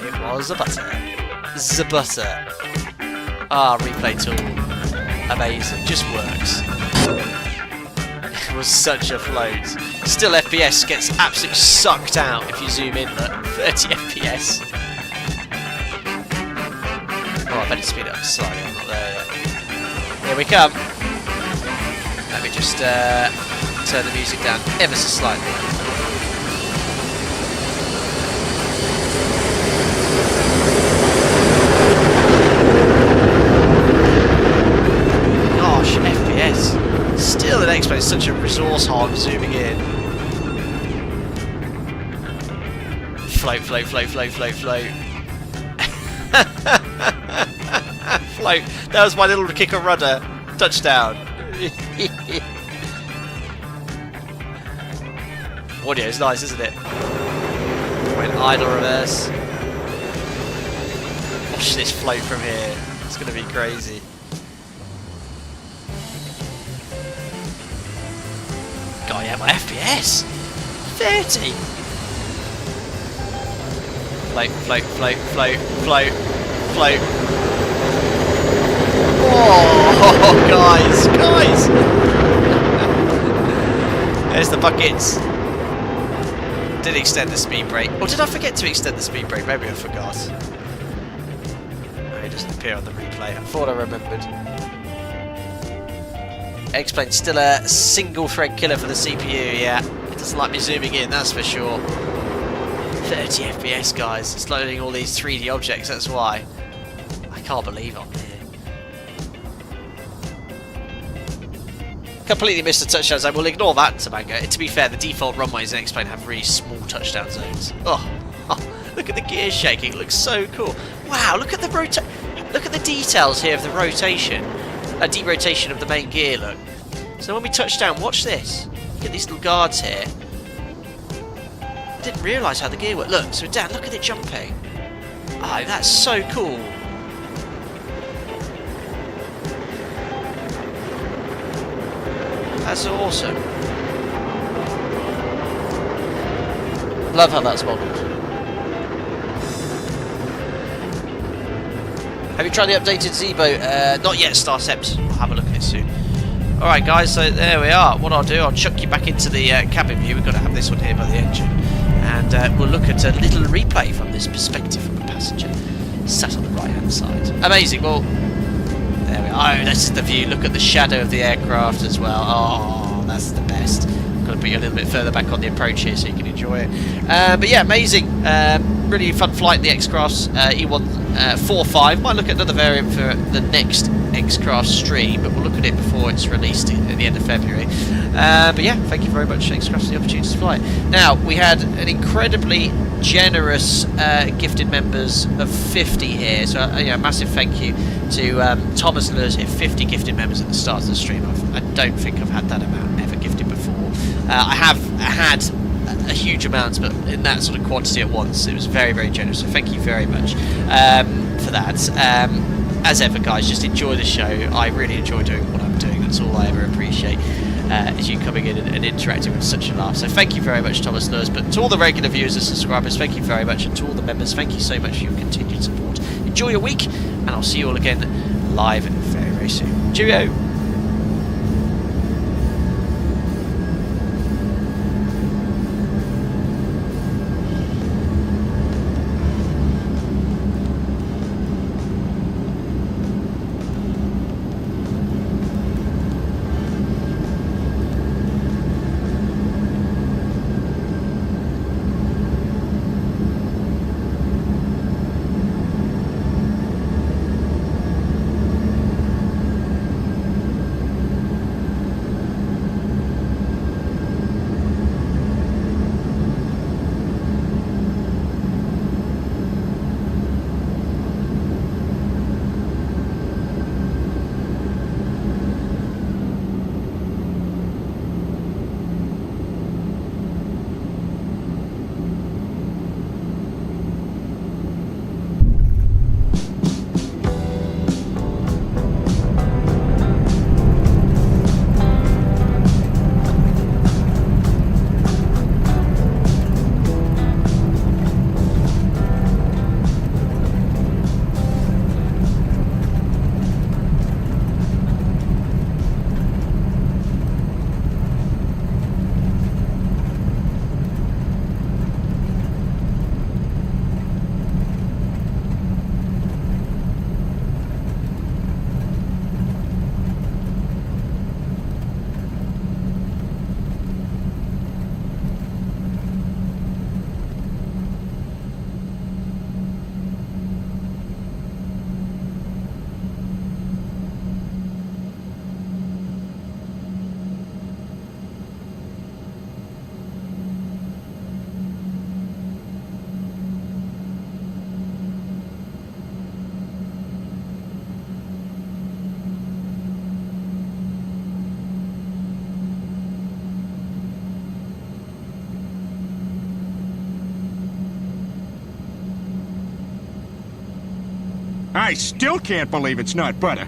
It was the butter. The butter. Replay tool. Amazing. Just works. Was such a float. Still FPS gets absolutely sucked out if you zoom in, look. 30 FPS. Oh, I better speed it up slightly, I'm not there yet. Here we come. Let me just turn the music down ever so slightly. Gosh, FPS. Still, the X-Plane is such a resource hog zooming in. Float, float, float, float, float, float. Float. That was my little kick and rudder. Touchdown. Audio is nice, isn't it? Went idle reverse. Watch this float from here. It's going to be crazy. God, yeah, my FPS! 30! Float, float, float, float, float, float. Oh, guys! There's the buckets. Did extend the speed brake. Or did I forget to extend the speed brake? Maybe I forgot. Oh, it doesn't appear on the replay. I thought I remembered. X-Plane still a single thread killer for the CPU, yeah. It Doesn't like me zooming in, that's for sure. 30 FPS, guys. It's loading all these 3D objects, that's why. I can't believe I'm here. Completely missed the touchdown zone. We'll ignore that, Tobago. To be fair, the default runways in X-Plane have really small touchdown zones. Oh, look at the gears shaking. It looks so cool. Wow, look at the look at the details here of the rotation. Derotation of the main gear, look. So when we touch down, watch this. Look at these little guards here. I didn't realise how the gear worked. Look, so Dan, look at it jumping. Oh, that's so cool. That's awesome. Love how that's modelled. Have you tried the updated Zebo? Not yet, Starcept. I'll have a look at it soon. Alright guys, so there we are. What I'll do, I'll chuck you back into the cabin view. We've got to have this one here by the engine. And we'll look at a little replay from this perspective from a passenger sat on the right hand side. Amazing. Well, there we are. Oh, this is the view. Look at the shadow of the aircraft as well. Oh, that's the best. I'm going to put you a little bit further back on the approach here so you can enjoy it. But yeah, amazing. Really fun flight in the X-Craft E145. Might look at another variant for the next X-Craft stream, but we'll look at it before it's released at the end of February. But yeah, thank you very much, X-Craft, for the opportunity to fly. Now, we had an incredibly generous gifted members of 50 here, so massive thank you to Thomas Lewis here, 50 gifted members at the start of the stream. I don't think I've had that amount ever gifted before. I have had a huge amount, but in that sort of quantity at once. It was very, very generous, so thank you very much for that. As ever, guys, just enjoy the show. I really enjoy doing what I'm doing. That's all I ever appreciate, is you coming in and interacting with such a laugh. So thank you very much, Thomas Lewis. But to all the regular viewers and subscribers, thank you very much. And to all the members, thank you so much for your continued support. Enjoy your week, and I'll see you all again live very, very soon. Cheerio! I still can't believe it's not butter.